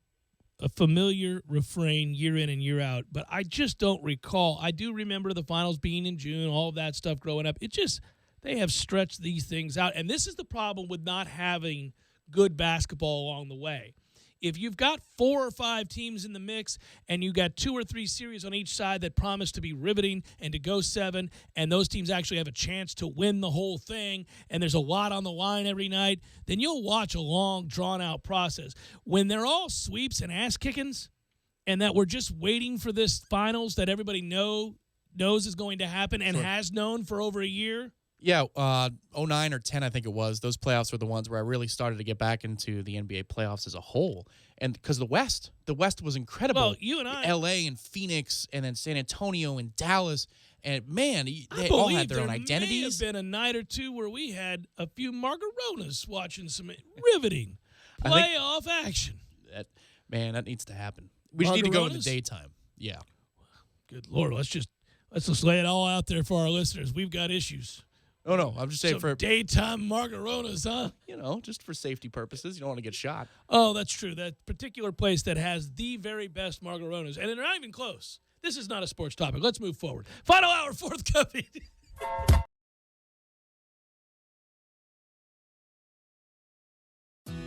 familiar refrain year in and year out, but I just don't recall. I do remember the finals being in June, all of that stuff growing up. It just, they have stretched these things out. And this is the problem with not having good basketball along the way. If you've got 4 or 5 teams in the mix and you got 2 or 3 series on each side that promise to be riveting and to go 7, and those teams actually have a chance to win the whole thing, and there's a lot on the line every night, then you'll watch a long, drawn-out process. When they're all sweeps and ass-kickings, and that we're just waiting for this finals that everybody knows is going to happen and has known for over a year. Yeah, 09 or 10, I think it was. Those playoffs were the ones where I really started to get back into the NBA playoffs as a whole. And because the West was incredible. Well, you and I. LA and Phoenix and then San Antonio and Dallas. And, man, they all had their own identities. There may have been a night or two where we had a few margaritas watching some riveting playoff action. That needs to happen. We just need to go in the daytime. Yeah. Good Lord, let's just lay it all out there for our listeners. We've got issues. Oh, no, I'm just saying Some for daytime margaritas, huh? Just for safety purposes. You don't want to get shot. Oh, that's true. That particular place that has the very best margaritas, and they're not even close. This is not a sports topic. Let's move forward. Final hour, forthcoming.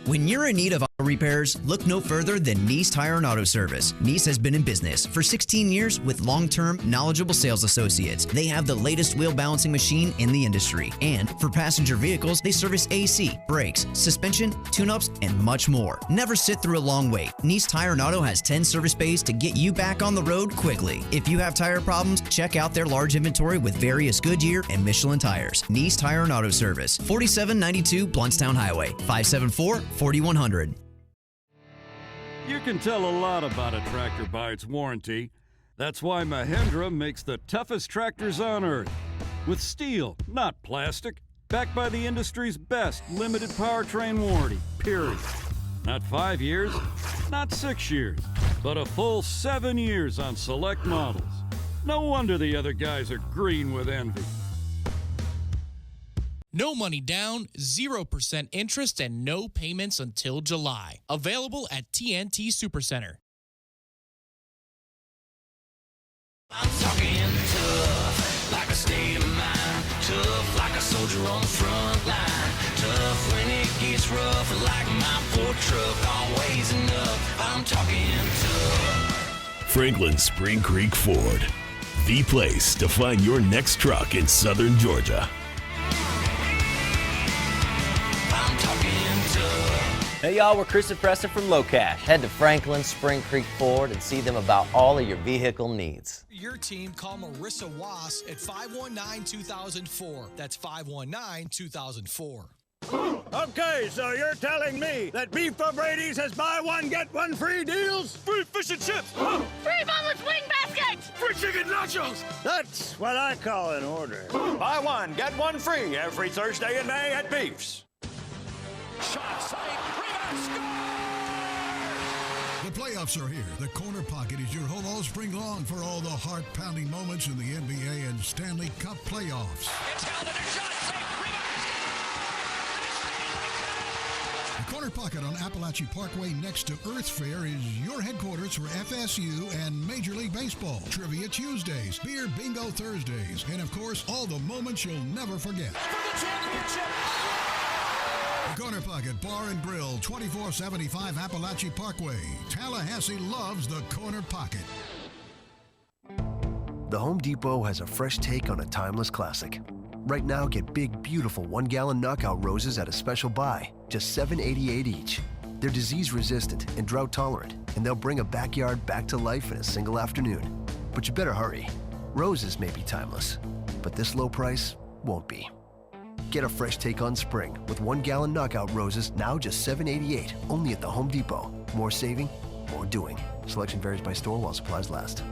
When you're in need of auto repairs, look no further than Nice Tire and Auto Service. Nice has been in business for 16 years with long-term, knowledgeable sales associates. They have the latest wheel balancing machine in the industry. And for passenger vehicles, they service AC, brakes, suspension, tune-ups, and much more. Never sit through a long wait. Nice Tire and Auto has 10 service bays to get you back on the road quickly. If you have tire problems, check out their large inventory with various Goodyear and Michelin tires. Nice Tire and Auto Service, 4792 Bluntstown Highway, 574-4100. You can tell a lot about a tractor by its warranty. That's why Mahindra makes the toughest tractors on earth. With steel, not plastic. Backed by the industry's best limited powertrain warranty, period. Not 5 years, not 6 years, but a full 7 years on select models. No wonder the other guys are green with envy. No money down, 0% interest, and no payments until July. Available at TNT Supercenter. I'm talking tough, like a state of mind. Tough, like a soldier on the front line. Tough when it gets rough, like my Ford truck. Always enough. I'm talking tough. Franklin Spring Creek Ford, the place to find your next truck in southern Georgia. Hey y'all, we're Chris and Preston from Low Cash. Head to Franklin Spring Creek Ford and see them about all of your vehicle needs. Your team, call Marissa Wass at 519-2004. That's 519-2004. Okay, so you're telling me that Beef O'Brady's has buy one, get one free deals? Free fish and chips! Free boneless wing baskets! Free chicken nachos! That's what I call an order. Buy one, get one free every Thursday in May at Beef's. Shot, sight, rebound, score! The playoffs are here. The Corner Pocket is your home all spring long for all the heart-pounding moments in the NBA and Stanley Cup playoffs. It's held in a shot, safe, rebound, The Corner Pocket on Appalachian Parkway next to Earth Fair is your headquarters for FSU and Major League Baseball. Trivia Tuesdays, Beer Bingo Thursdays, and of course, all the moments you'll never forget. For the championship! The Corner Pocket Bar and Grill, 2475 Appalachian Parkway. Tallahassee loves the Corner Pocket. The Home Depot has a fresh take on a timeless classic. Right now, get big, beautiful 1-gallon knockout roses at a special buy, just $7.88 each. They're disease-resistant and drought-tolerant, and they'll bring a backyard back to life in a single afternoon. But you better hurry. Roses may be timeless, but this low price won't be. Get a fresh take on spring with 1-gallon knockout roses now just $7.88, only at the Home Depot. More saving, more doing. Selection varies by store while supplies last.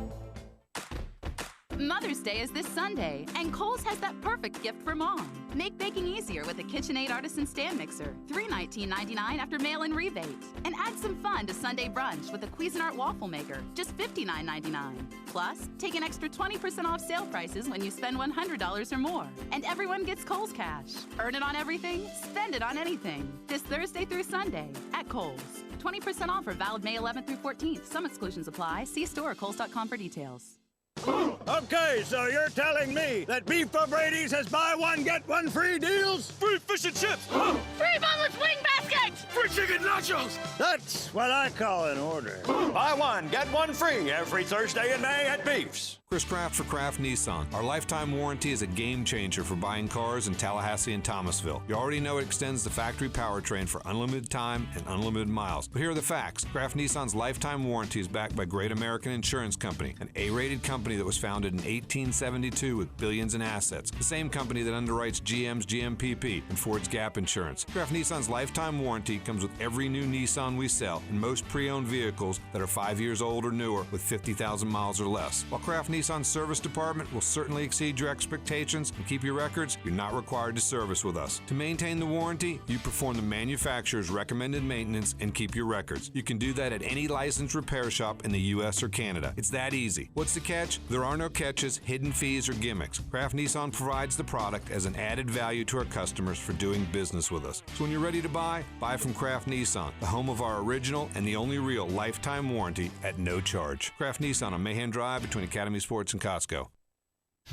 Mother's Day is this Sunday, and Kohl's has that perfect gift for mom. Make baking easier with a KitchenAid Artisan Stand Mixer, $319.99 after mail-in rebate. And add some fun to Sunday brunch with a Cuisinart Waffle Maker, just $59.99. Plus, take an extra 20% off sale prices when you spend $100 or more. And everyone gets Kohl's cash. Earn it on everything, spend it on anything. This Thursday through Sunday at Kohl's. 20% off are valid May 11th through 14th. Some exclusions apply. See store or kohls.com for details. Okay, so you're telling me that Beef O'Brady's has buy one, get one free deals? Free fish and chips! Free boneless wing baskets! Free chicken nachos! That's what I call an order. Buy one, get one free every Thursday in May at Beef's. Chris Kraft for Kraft Nissan. Our lifetime warranty is a game changer for buying cars in Tallahassee and Thomasville. You already know it extends the factory powertrain for unlimited time and unlimited miles. But here are the facts. Kraft Nissan's lifetime warranty is backed by Great American Insurance Company, an A-rated company that was founded in 1872 with billions in assets. The same company that underwrites GM's GMPP and Ford's Gap Insurance. Kraft Nissan's lifetime warranty comes with every new Nissan we sell and most pre-owned vehicles that are 5 years old or newer with 50,000 miles or less. While Kraft Nissan's service department will certainly exceed your expectations and keep your records, you're not required to service with us. To maintain the warranty, you perform the manufacturer's recommended maintenance and keep your records. You can do that at any licensed repair shop in the U.S. or Canada. It's that easy. What's the catch? There are no catches, hidden fees, or gimmicks. Kraft Nissan provides the product as an added value to our customers for doing business with us. So when you're ready to buy from Kraft Nissan, the home of our original and the only real lifetime warranty at no charge. Kraft Nissan on Mahan Drive between Academy Sports and Costco.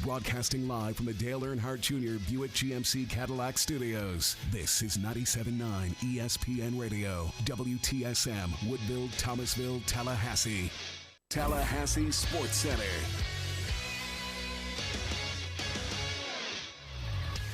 Broadcasting live from the Dale Earnhardt Jr. Buick GMC Cadillac Studios. This is 97.9 ESPN Radio, WTSM, Woodville, Thomasville, Tallahassee. Tallahassee Sports Center.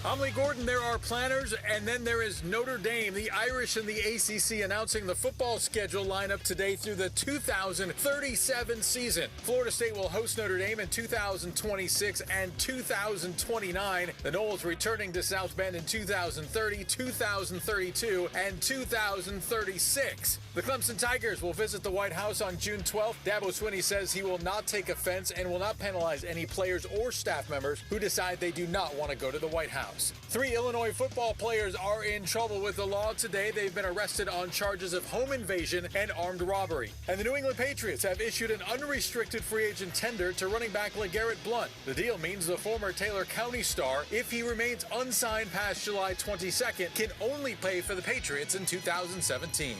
I'm Lee Gordon. There are planners, and then there is Notre Dame. The Irish and the ACC announcing the football schedule lineup today through the 2037 season. Florida State will host Notre Dame in 2026 and 2029. The Noles returning to South Bend in 2030, 2032, and 2036. The Clemson Tigers will visit the White House on June 12th. Dabo Swinney says he will not take offense and will not penalize any players or staff members who decide they do not want to go to the White House. 3 Illinois football players are in trouble with the law today. They've been arrested on charges of home invasion and armed robbery. And the New England Patriots have issued an unrestricted free agent tender to running back LeGarrette Blount. The deal means the former Taylor County star, if he remains unsigned past July 22nd, can only play for the Patriots in 2017.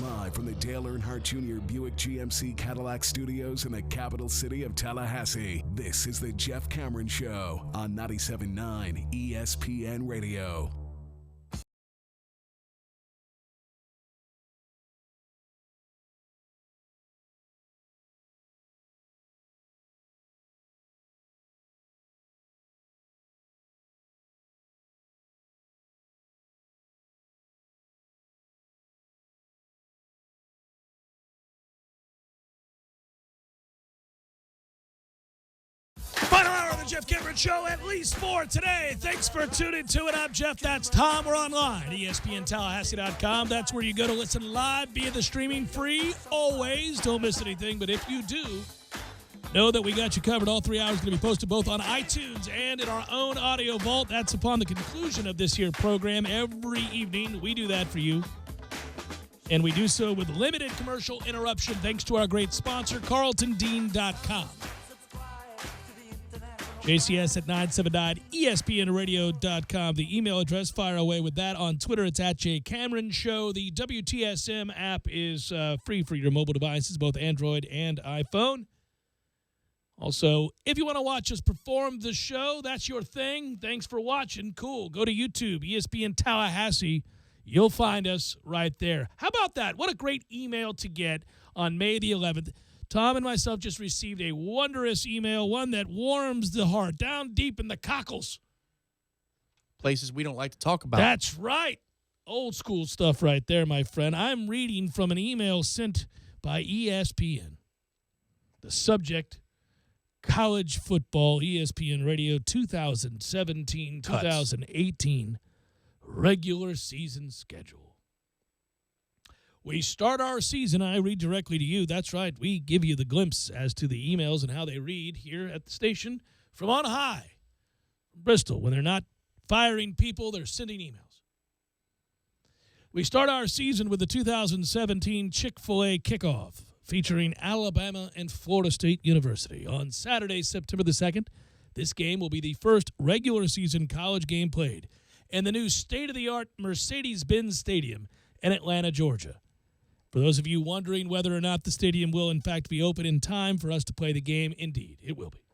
Live from the Dale Earnhardt Jr. Buick GMC Cadillac Studios in the capital city of Tallahassee, this is the Jeff Cameron Show on 97.9 ESPN Radio. Final hour of the Jeff Cameron Show, at least for today. Thanks for tuning to it. I'm Jeff. That's Tom. We're online, ESPNTallahassee.com. That's where you go to listen live via the streaming free. Always. Don't miss anything. But if you do, know that we got you covered. All 3 hours going to be posted both on iTunes and in our own audio vault. That's upon the conclusion of this here program. Every evening, we do that for you. And we do so with limited commercial interruption thanks to our great sponsor, CarltonDean.com. JCS at 979 ESPNradio.com. The email address, fire away with that. On Twitter, it's at JCameronShow. The WTSM app is free for your mobile devices, both Android and iPhone. Also, if you want to watch us perform the show, that's your thing. Thanks for watching. Cool. Go to YouTube, ESPN Tallahassee. You'll find us right there. How about that? What a great email to get on May the 11th. Tom and myself just received a wondrous email, one that warms the heart, down deep in the cockles. Places we don't like to talk about. That's right. Old school stuff right there, my friend. I'm reading from an email sent by ESPN. The subject, college football, ESPN Radio 2017-2018 regular season schedule. We start our season, I read directly to you. That's right. We give you the glimpse as to the emails and how they read here at the station from on high, Bristol. When they're not firing people, they're sending emails. We start our season with the 2017 Chick-fil-A kickoff featuring Alabama and Florida State University. On Saturday, September the 2nd, this game will be the first regular season college game played in the new state-of-the-art Mercedes-Benz Stadium in Atlanta, Georgia. For those of you wondering whether or not the stadium will, in fact, be open in time for us to play the game, indeed, it will be.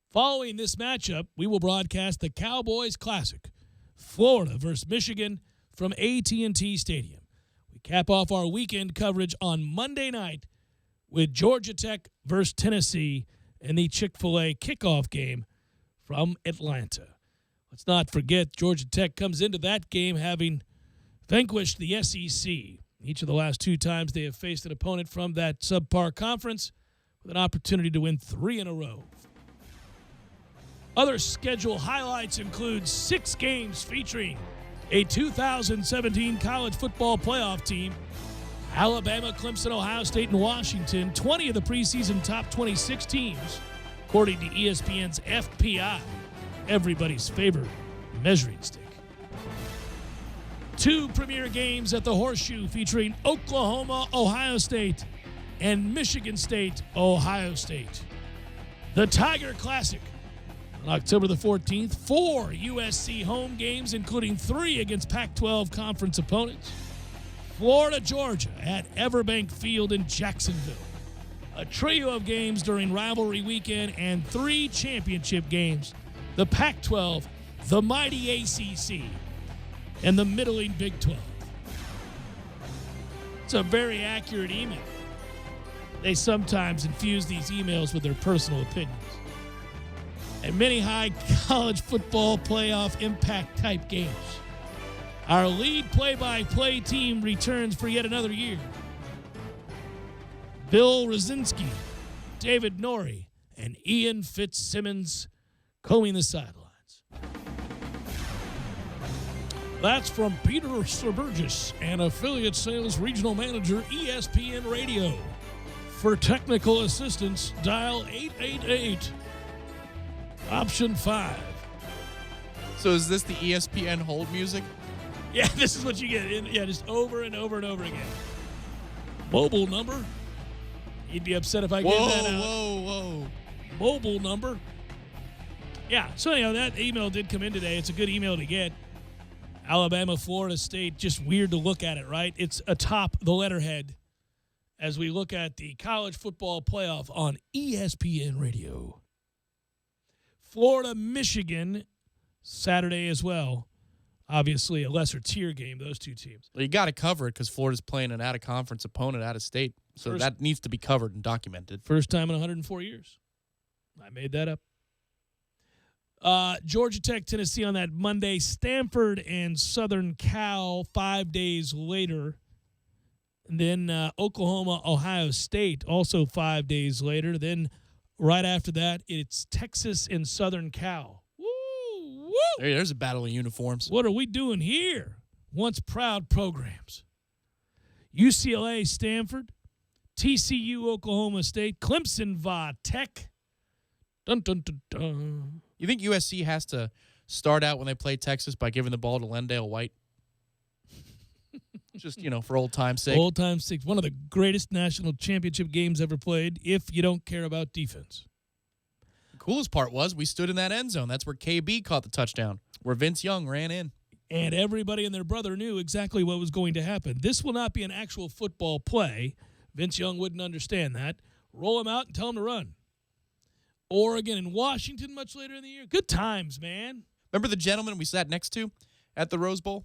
Following this matchup, we will broadcast the Cowboys Classic, Florida versus Michigan, from AT&T Stadium. We cap off our weekend coverage on Monday night with Georgia Tech versus Tennessee in the Chick-fil-A kickoff game from Atlanta. Let's not forget, Georgia Tech comes into that game having vanquished the SEC each of the last 2 times they have faced an opponent from that subpar conference, with an opportunity to win 3 in a row. Other schedule highlights include 6 games featuring a 2017 college football playoff team, Alabama, Clemson, Ohio State, and Washington, 20 of the preseason top 26 teams, according to ESPN's FPI, everybody's favorite measuring stick. 2 premier games at the Horseshoe featuring Oklahoma, Ohio State, and Michigan State, Ohio State. The Tiger Classic on October the 14th, 4 USC home games, including 3 against Pac-12 conference opponents. Florida, Georgia at Everbank Field in Jacksonville. A trio of games during rivalry weekend and 3 championship games. The Pac-12, the mighty ACC, and the middling Big 12. It's a very accurate email. They sometimes infuse these emails with their personal opinions. And many high college football playoff impact type games. Our lead play-by-play team returns for yet another year. Bill Rosinski, David Norrie, and Ian Fitzsimmons combing the sidelines. That's from Peter Serburgis and affiliate sales regional manager, ESPN Radio. For technical assistance, dial 888 option 5. So is this the ESPN hold music? Yeah, this is what you get. Yeah, just over and over and over again. Mobile number. You'd be upset if I gave that out. Whoa. Mobile number. Yeah, so anyhow, that email did come in today. It's a good email to get. Alabama, Florida State, just weird to look at it, right? It's atop the letterhead as we look at the college football playoff on ESPN Radio. Florida, Michigan, Saturday as well. Obviously, a lesser tier game, those 2 teams. Well, you got to cover it because Florida's playing an out-of-conference opponent out of state. So that needs to be covered and documented. First time in 104 years. I made that up. Georgia Tech, Tennessee on that Monday. Stanford and Southern Cal 5 days later. And then Oklahoma, Ohio State also 5 days later. Then right after that, it's Texas and Southern Cal. Woo! Hey, there's a battle of uniforms. What are we doing here? Once proud programs. UCLA, Stanford. TCU, Oklahoma State. Clemson, Va Tech. Dun, dun, dun, dun. You think USC has to start out when they play Texas by giving the ball to Lendale White? Just, for old time's sake. Old time's sake. One of the greatest national championship games ever played if you don't care about defense. The coolest part was we stood in that end zone. That's where KB caught the touchdown, where Vince Young ran in. And everybody and their brother knew exactly what was going to happen. This will not be an actual football play. Vince Young wouldn't understand that. Roll him out and tell him to run. Oregon and Washington much later in the year. Good times, man. Remember the gentleman we sat next to at the Rose Bowl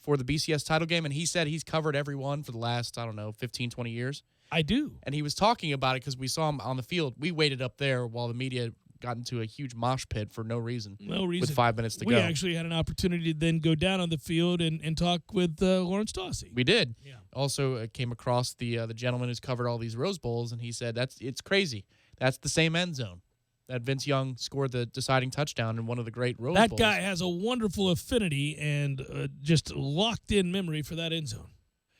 for the BCS title game, and he said he's covered every one for the last, 15, 20 years? I do. And he was talking about it because we saw him on the field. We waited up there while the media got into a huge mosh pit for no reason. No reason. With 5 minutes to we go. We actually had an opportunity to then go down on the field and talk with Lawrence Dawsey. We did. Yeah. Also came across the gentleman who's covered all these Rose Bowls, and he said it's crazy. That's the same end zone that Vince Young scored the deciding touchdown in one of the great Rose Bowls. That guy has a wonderful affinity and just locked-in memory for that end zone.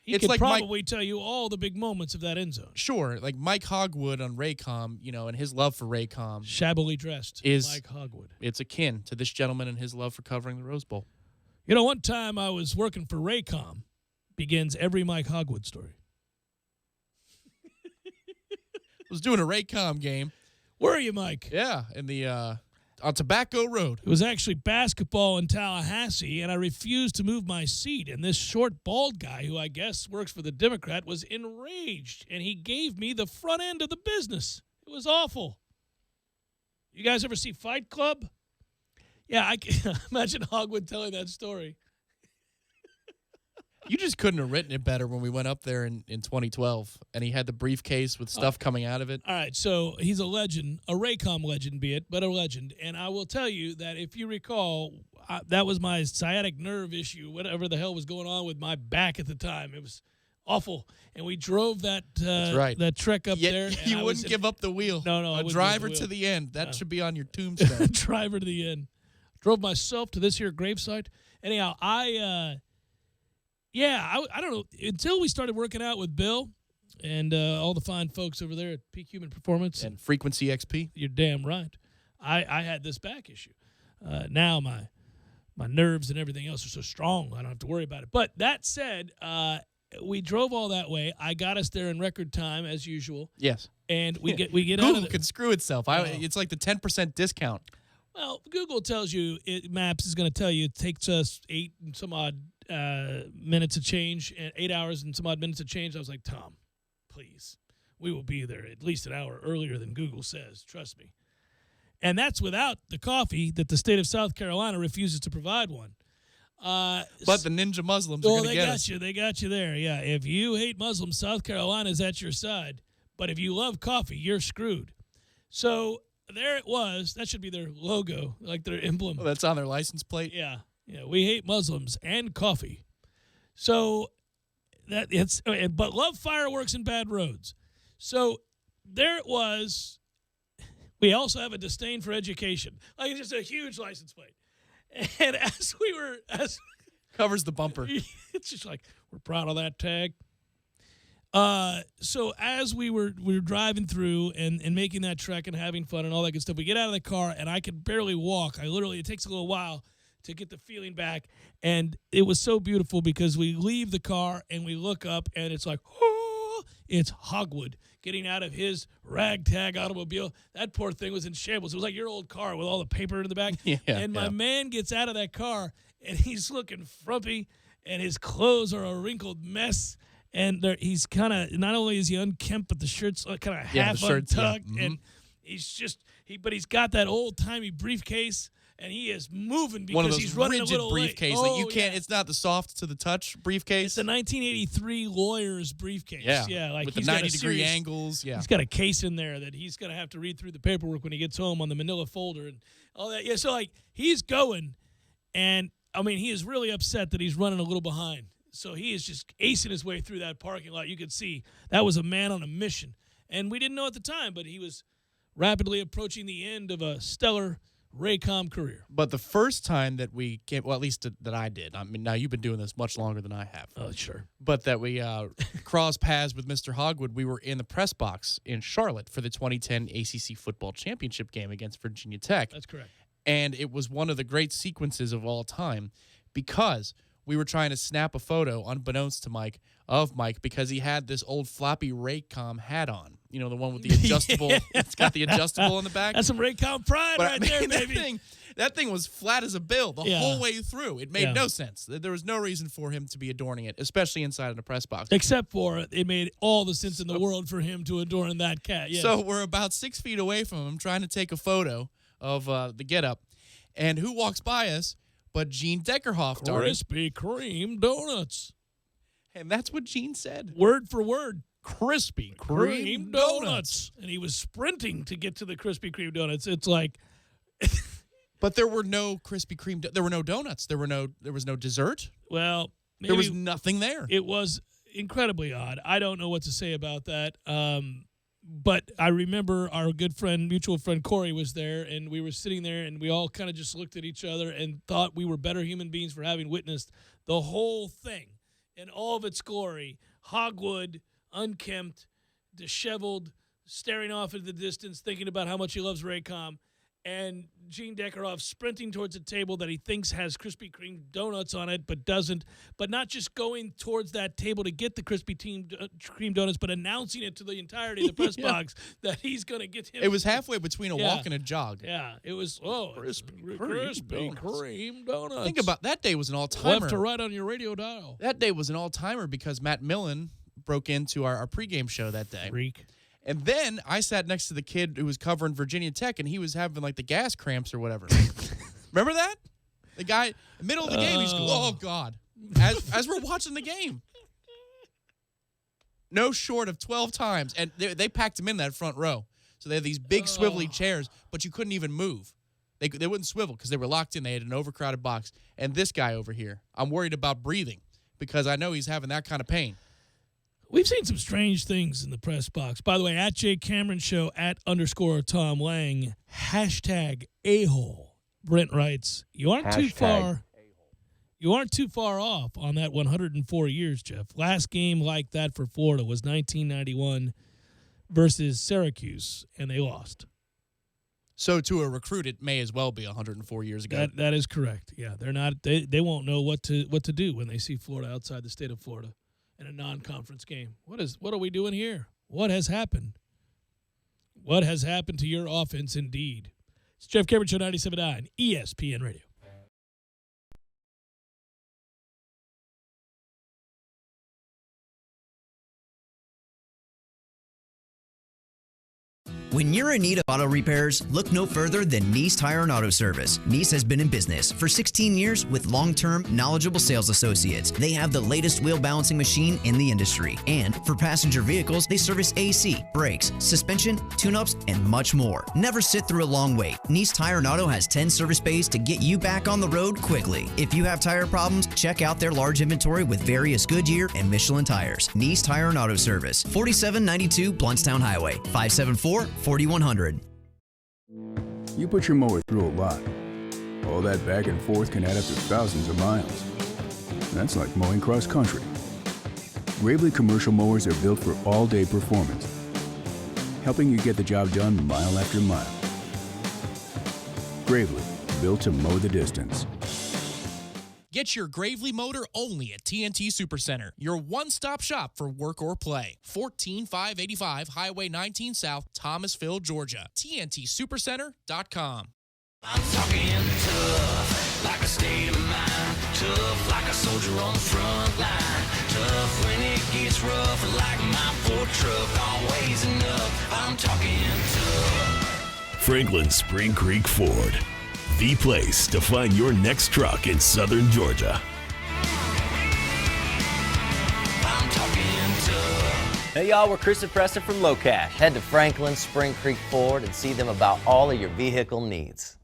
He could probably tell you all the big moments of that end zone. Sure, like Mike Hogwood on Raycom, and his love for Raycom. Shabbily dressed is Mike Hogwood. It's akin to this gentleman and his love for covering the Rose Bowl. One time I was working for Raycom, begins every Mike Hogwood story. I was doing a Raycom game. Where are you, Mike? Yeah, in the on Tobacco Road. It was actually basketball in Tallahassee, and I refused to move my seat. And this short, bald guy, who I guess works for the Democrat, was enraged, and he gave me the front end of the business. It was awful. You guys ever see Fight Club? Yeah, I can imagine Hogwood telling that story. You just couldn't have written it better when we went up there in 2012, and he had the briefcase with stuff coming out of it. All right, so he's a legend, a Raycom legend be it, but a legend. And I will tell you that if you recall, that was my sciatic nerve issue, whatever the hell was going on with my back at the time. It was awful. And we drove that That's right. that trek up Yet there. and you I wouldn't was give up the wheel. No, I a wouldn't driver give the to wheel. the end. That No. should be on your tombstone. Driver to the end. Drove myself to this here gravesite. Anyhow, I don't know. Until we started working out with Bill and all the fine folks over there at Peak Human Performance. And Frequency XP. You're damn right. I had this back issue. Now my nerves and everything else are so strong, I don't have to worry about it. But that said, we drove all that way. I got us there in record time, as usual. Yes. And we get out Google of there. can screw itself. It's like the 10% discount. Well, Google tells you, Maps is going to tell you it takes us 8 and some odd minutes of change, 8 hours and some odd minutes of change. I was like, Tom, please, we will be there at least an hour earlier than Google says. Trust me. And that's without the coffee that the state of South Carolina refuses to provide one. But the ninja Muslims are going to get us. They got you there. Yeah, if you hate Muslims, South Carolina's at your side. But if you love coffee, you're screwed. So there it was. That should be their logo, like their emblem. Well, that's on their license plate. Yeah. We hate Muslims and coffee. So but love fireworks and bad roads. So there it was. We also have a disdain for education. Like, it's just a huge license plate. And as covers the bumper. It's just like, we're proud of that tag. So as we were driving through and making that trek and having fun and all that good stuff, we get out of the car and I could barely walk. It takes a little while to get the feeling back. And it was so beautiful because we leave the car and we look up and it's like, oh, it's Hogwood getting out of his ragtag automobile. That poor thing was in shambles. It was like your old car with all the paper in the back. And my man gets out of that car and he's looking frumpy and his clothes are a wrinkled mess. And he's kind of, not only is he unkempt, but the shirt's kind of half untucked. And but he's got that old timey briefcase. And he is moving because he's running a little briefcase. late. Like you can't. It's not the soft to the touch briefcase. It's a 1983 lawyer's briefcase. Yeah, like with he's the got 90-degree angles. Yeah, he's got a case in there that he's gonna have to read through the paperwork when he gets home on the Manila folder and all that. Yeah, so like he's going, and I mean he is really upset that he's running a little behind. So he is just acing his way through that parking lot. You could see that was a man on a mission, and we didn't know at the time, but he was rapidly approaching the end of a stellar Raycom career. But the first time that we came, well, at least that I did. I mean, now you've been doing this much longer than I have. Oh, sure. But that we crossed paths with Mr. Hogwood. We were in the press box in Charlotte for the 2010 ACC football championship game against Virginia Tech. That's correct. And it was one of the great sequences of all time because we were trying to snap a photo, unbeknownst to Mike, of Mike because he had this old floppy Raycom hat on. You know, the one with the adjustable. It's got the adjustable in the back. That's some Raycom pride right there, baby. That thing was flat as a bill the whole way through. It made no sense. There was no reason for him to be adorning it, especially inside of the press box. Except for it made all the sense in the world for him to adorn that cat. Yes. So we're about 6 feet away from him trying to take a photo of the getup. And who walks by us but Gene Deckerhoff, darling. Krispy Kreme donuts. And that's what Gene said. Word for word. Krispy Kreme donuts. And he was sprinting to get to the Krispy Kreme donuts. It's like... But there were no Krispy Kreme. There were no donuts. There was no dessert. Well, there was nothing there. It was incredibly odd. I don't know what to say about that. But I remember our good friend, mutual friend Corey was there, and we were sitting there, and we all kind of just looked at each other and thought we were better human beings for having witnessed the whole thing in all of its glory. Hogwood, unkempt, disheveled, staring off into the distance, thinking about how much he loves Raycom, and Gene Deckerhoff sprinting towards a table that he thinks has Krispy Kreme donuts on it, but doesn't. But not just going towards that table to get the Krispy Kreme donuts, but announcing it to the entirety of the press box that he's going to get him. It was halfway between a walk and a jog. Yeah, it was, Krispy Kreme donuts. Think about that day was an all-timer. Left to right on your radio dial. That day was an all-timer because Matt Millen broke into our pregame show that day. Freak. And then I sat next to the kid who was covering Virginia Tech, and he was having like the gas cramps or whatever. Remember that? The guy, middle of the game, he's going, oh, God, as we're watching the game. No short of 12 times. And they packed him in that front row. So they had these big swivelly chairs, but you couldn't even move. They wouldn't swivel because they were locked in. They had an overcrowded box. And this guy over here, I'm worried about breathing because I know he's having that kind of pain. We've seen some strange things in the press box. By the way, at Jay Cameron Show, at _Tom Lang, hashtag a-hole. Brent writes, you aren't too far off on that 104 years, Jeff. Last game like that for Florida was 1991 versus Syracuse, and they lost. So to a recruit, it may as well be 104 years ago. That is correct. Yeah, they're not. They won't know what to do when they see Florida outside the state of Florida in a non-conference game. What are we doing here? What has happened? What has happened to your offense? Indeed. It's Jeff Cameron Show 97.9 ESPN Radio. When you're in need of auto repairs, look no further than Nice Tire and Auto Service. Nice has been in business for 16 years with long-term, knowledgeable sales associates. They have the latest wheel balancing machine in the industry. And for passenger vehicles, they service AC, brakes, suspension, tune-ups, and much more. Never sit through a long wait. Nice Tire and Auto has 10 service bays to get you back on the road quickly. If you have tire problems, check out their large inventory with various Goodyear and Michelin tires. Nice Tire and Auto Service, 4792 Bluntstown Highway, 574-4100. You put your mower through a lot. All that back and forth can add up to thousands of miles. That's like mowing cross country. Gravely commercial mowers are built for all-day performance, helping you get the job done mile after mile. Gravely, built to mow the distance. Get your Gravely motor only at TNT Supercenter, your one-stop shop for work or play. 14585 Highway 19 South, Thomasville, Georgia. TNTSupercenter.com. I'm talking tough, like a state of mind. Tough, like a soldier on the front line. Tough when it gets rough, like my Ford truck. Always enough. I'm talking tough. Franklin Spring Creek Ford, the place to find your next truck in southern Georgia. I'm talking tough. Hey y'all, we're Chris and Preston from Low Cash. Head to Franklin Spring Creek Ford and see them about all of your vehicle needs.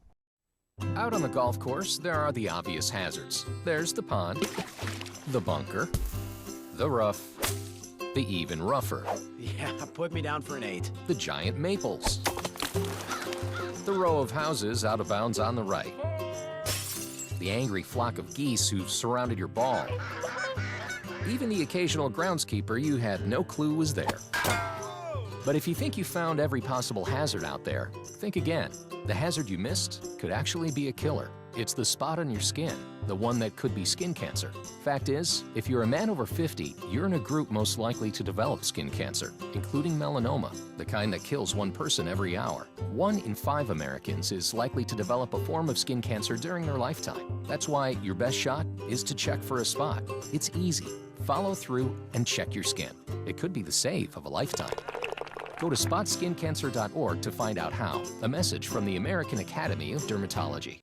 Out on the golf course, there are the obvious hazards. There's the pond, the bunker, the rough, the even rougher. Yeah, put me down for an 8. The giant maples. The row of houses out of bounds on the right. The angry flock of geese who've surrounded your ball. Even the occasional groundskeeper you had no clue was there. But if you think you found every possible hazard out there, think again. The hazard you missed could actually be a killer. It's the spot on your skin, the one that could be skin cancer. Fact is, if you're a man over 50, you're in a group most likely to develop skin cancer, including melanoma, the kind that kills one person every hour. 1 in 5 Americans is likely to develop a form of skin cancer during their lifetime. That's why your best shot is to check for a spot. It's easy. Follow through and check your skin. It could be the save of a lifetime. Go to spotskincancer.org to find out how. A message from the American Academy of Dermatology.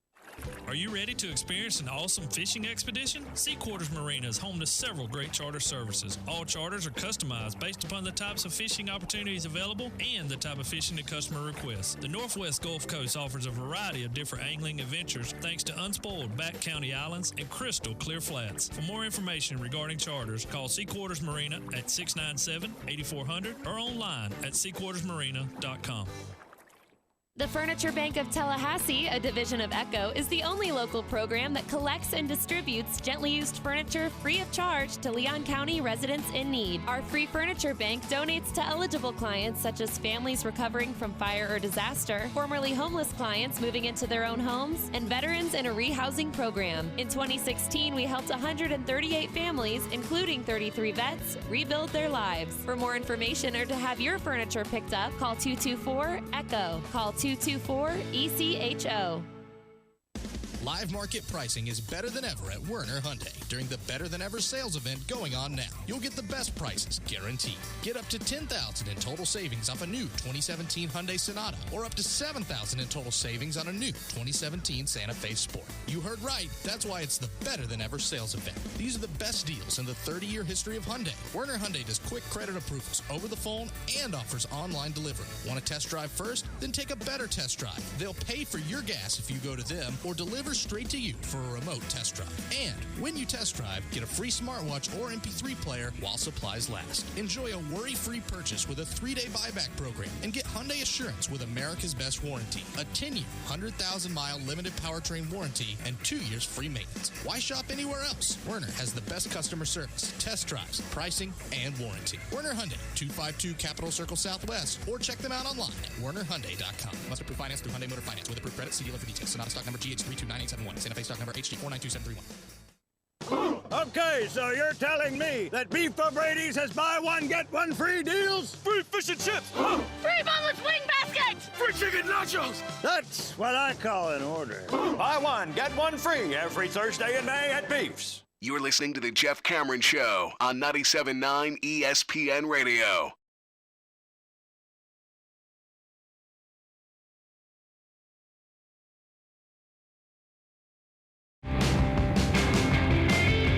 Are you ready to experience an awesome fishing expedition? Sea Quarters Marina is home to several great charter services. All charters are customized based upon the types of fishing opportunities available and the type of fishing the customer requests. The Northwest Gulf Coast offers a variety of different angling adventures thanks to unspoiled back county islands and crystal clear flats. For more information regarding charters, call Sea Quarters Marina at 697-8400 or online at seaquartersmarina.com. The Furniture Bank of Tallahassee, a division of ECHO, is the only local program that collects and distributes gently used furniture free of charge to Leon County residents in need. Our free furniture bank donates to eligible clients such as families recovering from fire or disaster, formerly homeless clients moving into their own homes, and veterans in a rehousing program. In 2016, we helped 138 families, including 33 vets, rebuild their lives. For more information or to have your furniture picked up, call 224-ECHO. Call 224-ECHO. Live market pricing is better than ever at Werner Hyundai during the Better Than Ever sales event going on now. You'll get the best prices guaranteed. Get up to $10,000 in total savings off a new 2017 Hyundai Sonata or up to $7,000 in total savings on a new 2017 Santa Fe Sport. You heard right. That's why it's the Better Than Ever sales event. These are the best deals in the 30-year history of Hyundai. Werner Hyundai does quick credit approvals over the phone and offers online delivery. Want to test drive first? Then take a better test drive. They'll pay for your gas if you go to them or deliver deliver straight to you for a remote test drive. And when you test drive, get a free smartwatch or MP3 player while supplies last. Enjoy a worry-free purchase with a 3-day buyback program and get Hyundai Assurance with America's best warranty. A 10-year, 100,000-mile limited powertrain warranty and 2 years free maintenance. Why shop anywhere else? Werner has the best customer service, test drives, pricing, and warranty. Werner Hyundai, 252 Capitol Circle Southwest, or check them out online at wernerhyundai.com. Must approve finance through Hyundai Motor Finance with approved credit. See dealer for details. Sonata stock number GH329871. Santa Fe stock number HG492731. Okay, so you're telling me that Beef O'Brady's has buy one, get one free deals? Free fish and chips! Free boneless wing basket! Free chicken nachos! That's what I call an order. Buy one, get one free every Thursday in May at Beef's. You're listening to The Jeff Cameron Show on 97.9 ESPN Radio.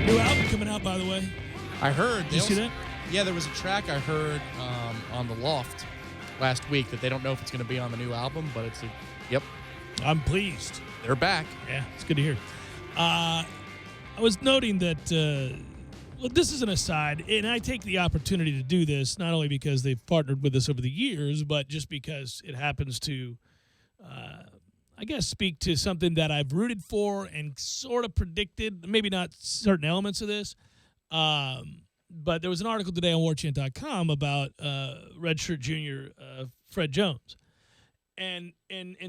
New album coming out, by the way. I heard. Did you see that? Yeah, there was a track I heard on The Loft last week that they don't know if it's going to be on the new album, but yep. I'm pleased. They're back. Yeah, it's good to hear. I was noting that, well, this is an aside, and I take the opportunity to do this not only because they've partnered with us over the years, but just because it happens to, I guess, speak to something that I've rooted for and sort of predicted, maybe not certain elements of this. But there was an article today on WarChant.com about redshirt junior Fred Jones. And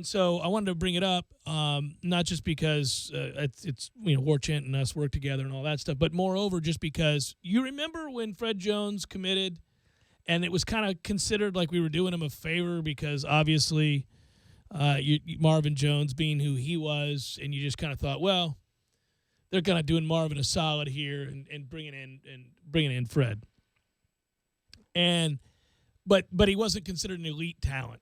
so I wanted to bring it up, not just because it's War Chant and us work together and all that stuff, but moreover just because you remember when Fred Jones committed, and it was kind of considered like we were doing him a favor because obviously Marvin Jones being who he was, and you just kind of thought, well, they're kind of doing Marvin a solid here and bringing in Fred, but he wasn't considered an elite talent.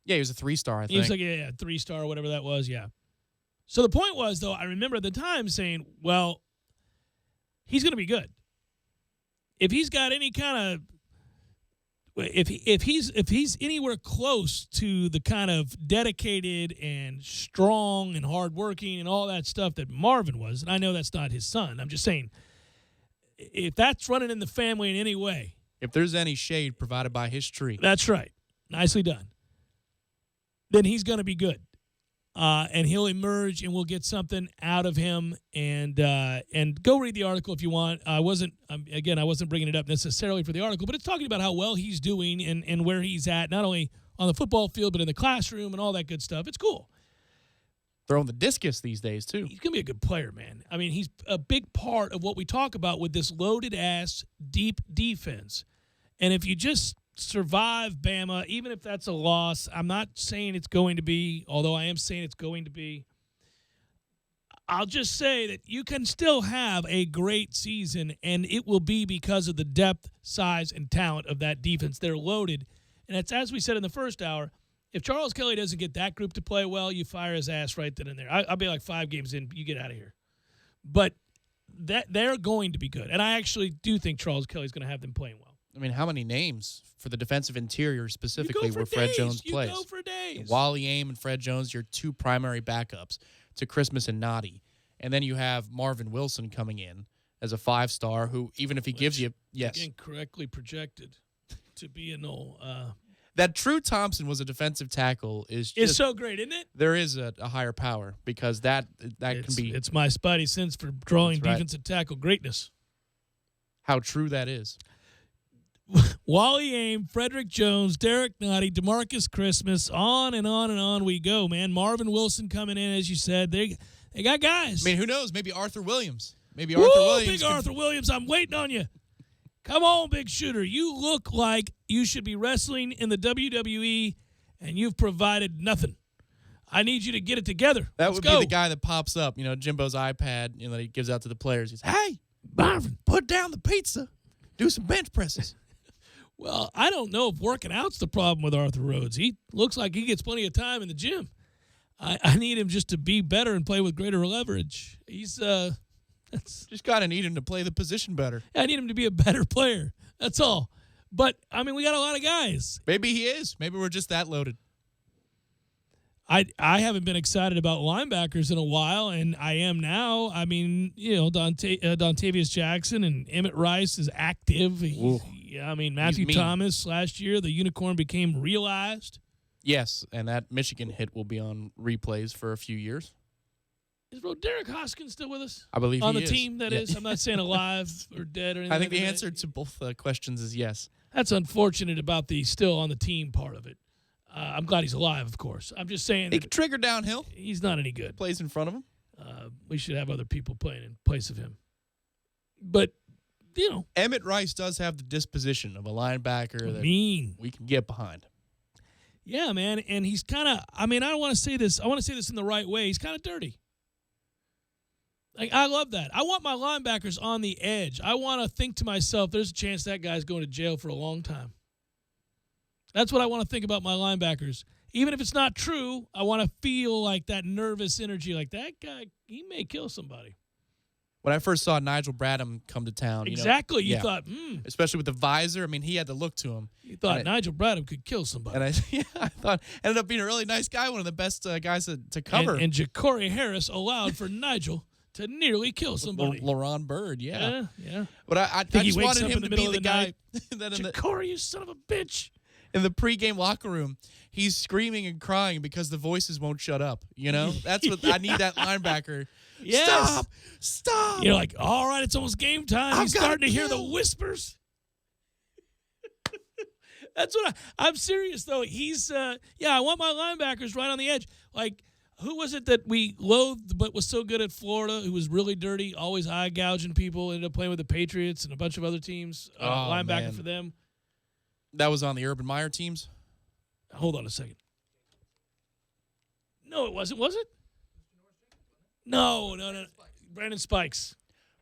Yeah, he was a 3-star, I think. He was like, 3-star, whatever that was, yeah. So the point was, though, I remember at the time saying, well, he's going to be good. If he's got any kind of if he's anywhere close to the kind of dedicated and strong and hardworking and all that stuff that Marvin was, and I know that's not his son, I'm just saying, if that's running in the family in any way. If there's any shade provided by his tree. That's right. Nicely done. Then he's going to be good. And he'll emerge, and we'll get something out of him. And go read the article if you want. I wasn't bringing it up necessarily for the article, but it's talking about how well he's doing and where he's at, not only on the football field, but in the classroom and all that good stuff. It's cool. Throwing the discus these days, too. He's going to be a good player, man. I mean, he's a big part of what we talk about with this loaded-ass, deep defense. And if you just survive Bama, even if that's a loss, I'm not saying it's going to be, although I am saying it's going to be. I'll just say that you can still have a great season, and it will be because of the depth, size, and talent of that defense. They're loaded. And it's as we said in the first hour, if Charles Kelly doesn't get that group to play well, you fire his ass right then and there. I'll be like 5 games in, you get out of here. But they're going to be good. And I actually do think Charles Kelly's going to have them playing well. I mean, how many names for the defensive interior specifically where Fred Jones plays? You go for days. Wally Aim and Fred Jones, your 2 primary backups to Christmas and Noddy. And then you have Marvin Wilson coming in as a 5-star who, even if he gives you, incorrectly projected to be an old. That True Thompson was a defensive tackle is it's so great, isn't it? There is a higher power because that can be. It's my spidey sense for drawing defensive tackle greatness. How true that is. Wally Aim, Frederick Jones, Derek Noddy, DeMarcus Christmas, on and on and on we go, man. Marvin Wilson coming in, as you said. They got guys. I mean, who knows? Maybe Arthur Williams. Big Arthur Williams, I'm waiting on you. Come on, big shooter. You look like you should be wrestling in the WWE, and you've provided nothing. I need you to get it together. That would be the guy that pops up, Jimbo's iPad, that he gives out to the players. He's, hey, Marvin, put down the pizza. Do some bench presses. Well, I don't know if working out's the problem with Arthur Rhodes. He looks like he gets plenty of time in the gym. I need him just to be better and play with greater leverage. He's just got to need him to play the position better. I need him to be a better player. That's all. But, I mean, we got a lot of guys. Maybe he is. Maybe we're just that loaded. I haven't been excited about linebackers in a while, and I am now. I mean, Dontavius Jackson and Emmett Rice is active. Matthew Thomas last year, the unicorn became realized. Yes, and that Michigan hit will be on replays for a few years. Is Roderick Hoskins still with us? I believe on he the is. team. That is. I'm not saying alive or dead or anything. I think like the that. answer to both questions is yes. That's unfortunate about the still on the team part of it. I'm glad he's alive, of course. I'm just saying He can trigger downhill. He's not any good. Plays in front of him. We should have other people playing in place of him. But, Emmett Rice does have the disposition of a linebacker that mean we can get behind. Yeah, man. And he's kind of, I don't want to say this. I want to say this in the right way. He's kind of dirty. Like, I love that. I want my linebackers on the edge. I want to think to myself, there's a chance that guy's going to jail for a long time. That's what I want to think about my linebackers. Even if it's not true, I want to feel like that nervous energy, like that guy, he may kill somebody. When I first saw Nigel Bradham come to town, exactly, you yeah. thought, especially with the visor. I mean, he had the look to him. You thought Nigel Bradham could kill somebody. And I thought ended up being a really nice guy, one of the best guys to cover. And Ja'Cory Harris allowed for Nigel to nearly kill somebody. LaRon Bird, yeah. But I think just he wakes wanted up him in the to middle be of the the guy night. that Ja'Cory, you son of a bitch. In the pregame locker room, he's screaming and crying because the voices won't shut up. That's what I need. That linebacker. Yes. Stop. You're like, all right, it's almost game time. He's starting to hear the whispers. That's what I'm serious though. He's I want my linebackers right on the edge. Like, who was it that we loathed but was so good at Florida, who was really dirty, always eye gouging people, ended up playing with the Patriots and a bunch of other teams, linebacker man. for them. That was on the Urban Meyer teams? Hold on a second. No, it wasn't, was it? No. Brandon Spikes.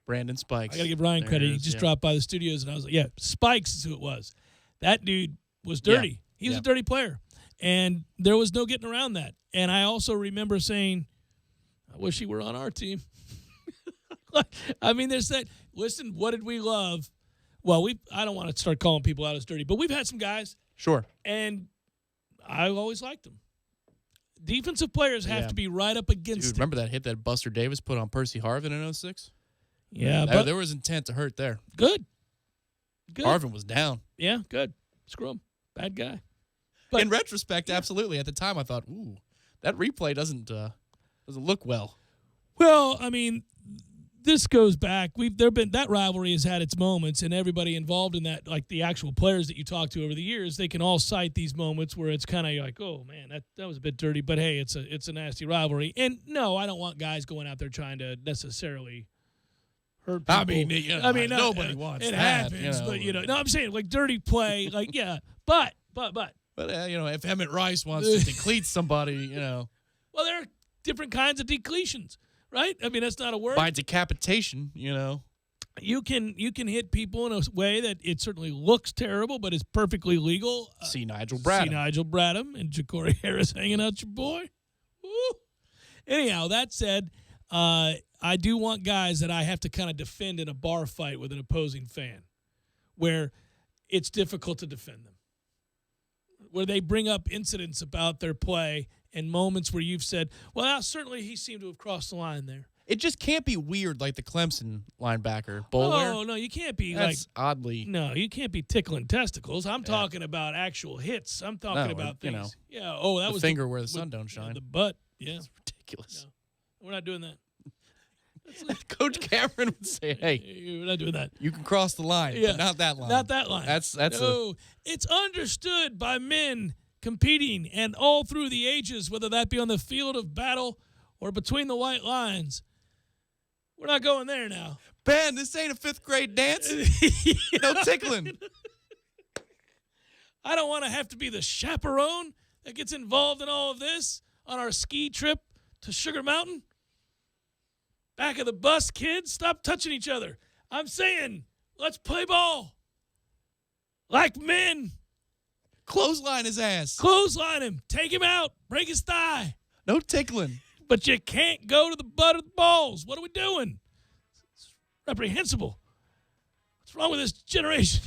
Brandon Spikes. I got to give Ryan credit. He just dropped by the studios, and I was like, yeah, Spikes is who it was. That dude was dirty. Yeah. He was a dirty player, and there was no getting around that. And I also remember saying, I wish he were on our team. There's that. Listen, what did we love? Well, I don't want to start calling people out as dirty, but we've had some guys. Sure. And I always liked them. Defensive players have to be right up against it. Remember that hit that Buster Davis put on Percy Harvin in 06? Yeah. But there was intent to hurt there. Good. Harvin was down. Yeah, good. Screw him. Bad guy. But in retrospect, absolutely. At the time, I thought, ooh, that replay doesn't look well. Well, this goes back. That rivalry has had its moments, and everybody involved in that, like the actual players that you talk to over the years, they can all cite these moments where it's kind of like, oh man, that was a bit dirty, but hey, it's a nasty rivalry. And no, I don't want guys going out there trying to necessarily hurt people. Nobody wants it that. happens, but no, I'm saying like dirty play, like yeah, but. But if Emmett Rice wants to decleat somebody, Well, there are different kinds of decletions. Right? That's not a word. By decapitation, You can hit people in a way that it certainly looks terrible, but is perfectly legal. See Nigel Bradham. And Ja'Cory Harris hanging out your boy. Woo. Anyhow, that said, I do want guys that I have to kind of defend in a bar fight with an opposing fan where it's difficult to defend them, where they bring up incidents about their play and moments where you've said, well, certainly he seemed to have crossed the line there. It just can't be weird like the Clemson linebacker, Bowler. Oh, no, you can't be That's oddly. No, you can't be tickling testicles. I'm talking about actual hits. I'm talking about things. Yeah, that was finger where the sun don't shine. The butt, yeah. It's ridiculous. No, we're not doing that. Coach Cameron would say, hey, we're not doing that. You can cross the line, but not that line. Not that line. It's understood by men competing and all through the ages, whether that be on the field of battle or between the white lines. We're not going there now. Ben, this ain't a fifth grade dance. No tickling. I don't want to have to be the chaperone that gets involved in all of this on our ski trip to Sugar Mountain. Back of the bus, kids. Stop touching each other. I'm saying, let's play ball. Like men. Clothesline his ass. Clothesline him. Take him out. Break his thigh. No tickling. But you can't go to the butt of the balls. What are we doing? It's reprehensible. What's wrong with this generation?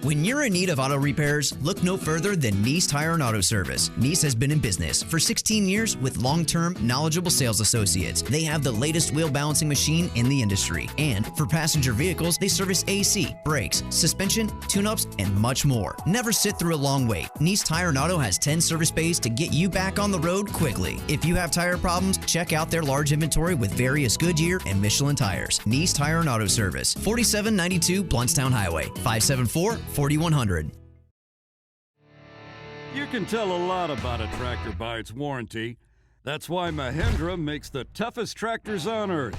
When you're in need of auto repairs, look no further than Nice Tire and Auto Service. Nice has been in business for 16 years with long-term, knowledgeable sales associates. They have the latest wheel balancing machine in the industry. And for passenger vehicles, they service AC, brakes, suspension, tune-ups, and much more. Never sit through a long wait. Nice Tire and Auto has 10 service bays to get you back on the road quickly. If you have tire problems, check out their large inventory with various Goodyear and Michelin tires. Nice Tire and Auto Service, 4792 Bluntstown Highway, 574-4100. You can tell a lot about a tractor by its warranty. That's why Mahindra makes the toughest tractors on earth.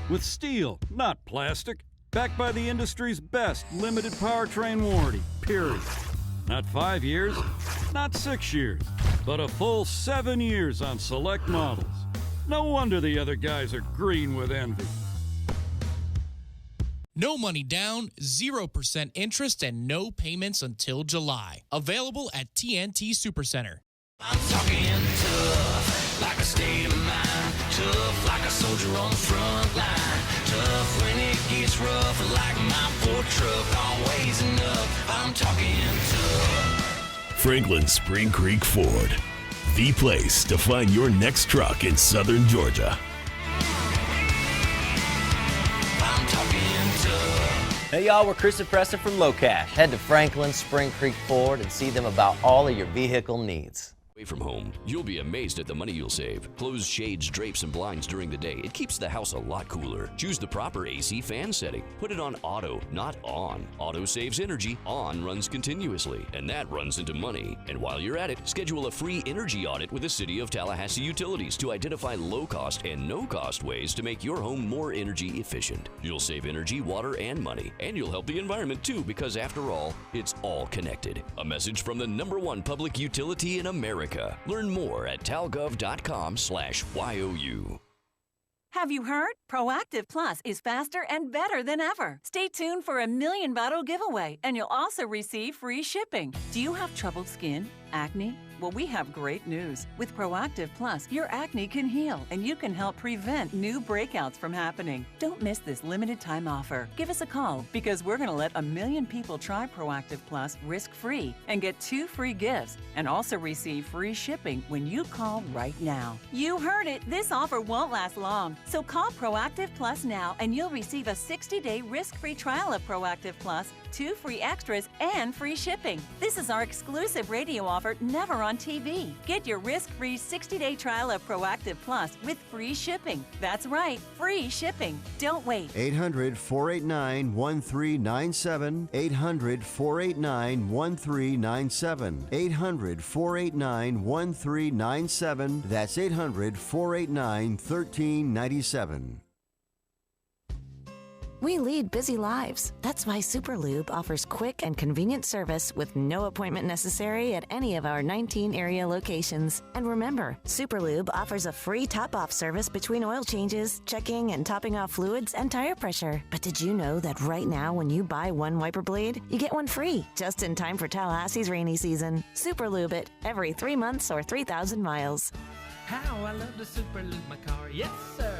With steel, not plastic. Backed by the industry's best limited powertrain warranty, period. Not 5 years, not 6 years, but a full 7 years on select models. No wonder the other guys are green with envy. No money down, 0% interest, and no payments until July. Available at TNT Supercenter. I'm talking tough, like a state of mind. Tough, like a soldier on the front line. Tough when it gets rough, like my Ford truck. Always enough. I'm talking tough. Franklin Spring Creek Ford, the place to find your next truck in southern Georgia. I'm talking tough. Hey y'all, we're Chris and Preston from Low Cash. Head to Franklin Spring Creek Ford and see them about all of your vehicle needs. Away from home, you'll be amazed at the money you'll save. Close shades, drapes, and blinds during the day. It keeps the house a lot cooler. Choose the proper AC fan setting. Put it on auto, not on. Auto saves energy, on runs continuously, and that runs into money. And while you're at it, schedule a free energy audit with the City of Tallahassee Utilities to identify low-cost and no-cost ways to make your home more energy efficient. You'll save energy, water, and money, and you'll help the environment too, because after all, it's all connected. A message from the #1 public utility in America. Learn more at talgov.com/YOU. Have you heard? Proactive Plus is faster and better than ever. Stay tuned for a 1,000,000 bottle giveaway, and you'll also receive free shipping. Do you have troubled skin? Acne? Well, we have great news. With Proactive Plus, your acne can heal, and you can help prevent new breakouts from happening. Don't miss this limited time offer. Give us a call, because we're going to let 1,000,000 people try Proactive Plus risk-free and get 2 free gifts, and also receive free shipping when you call right now. You heard it. This offer won't last long. So call Proactive Plus now, and you'll receive a 60-day risk-free trial of Proactive Plus, 2 free extras, and free shipping. This is our exclusive radio offer, never on TV. Get your risk-free 60-day trial of Proactive Plus with free shipping. That's right, free shipping. Don't wait. 800-489-1397. 800-489-1397. 800-489-1397. That's 800-489-1397. We lead busy lives. That's why Superlube offers quick and convenient service with no appointment necessary at any of our 19 area locations. And remember, Superlube offers a free top-off service between oil changes, checking and topping off fluids, and tire pressure. But did you know that right now when you buy one wiper blade, you get one free, just in time for Tallahassee's rainy season? Superlube it every 3 months or 3,000 miles. How I love to Superlube my car, yes sir!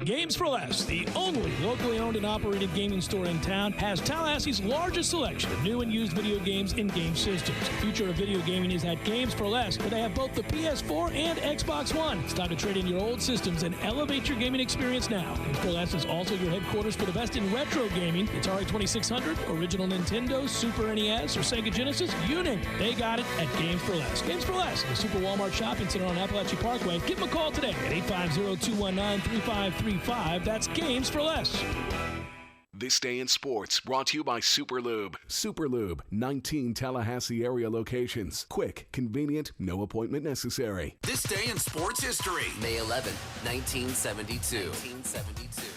Games for Less, the only locally owned and operated gaming store in town, has Tallahassee's largest selection of new and used video games and game systems. The future of video gaming is at Games for Less, where they have both the PS4 and Xbox One. It's time to trade in your old systems and elevate your gaming experience now. Games for Less is also your headquarters for the best in retro gaming. It's Atari 2600, original Nintendo, Super NES, or Sega Genesis, you name it. They got it at Games for Less. Games for Less, the Super Walmart Shopping Center on Appalachia Parkway. Give them a call today at 850-219-3535. That's Games for Less. This Day in Sports, brought to you by Superlube. Superlube, 19 Tallahassee area locations. Quick, convenient, no appointment necessary. This Day in Sports History. May 11, 1972.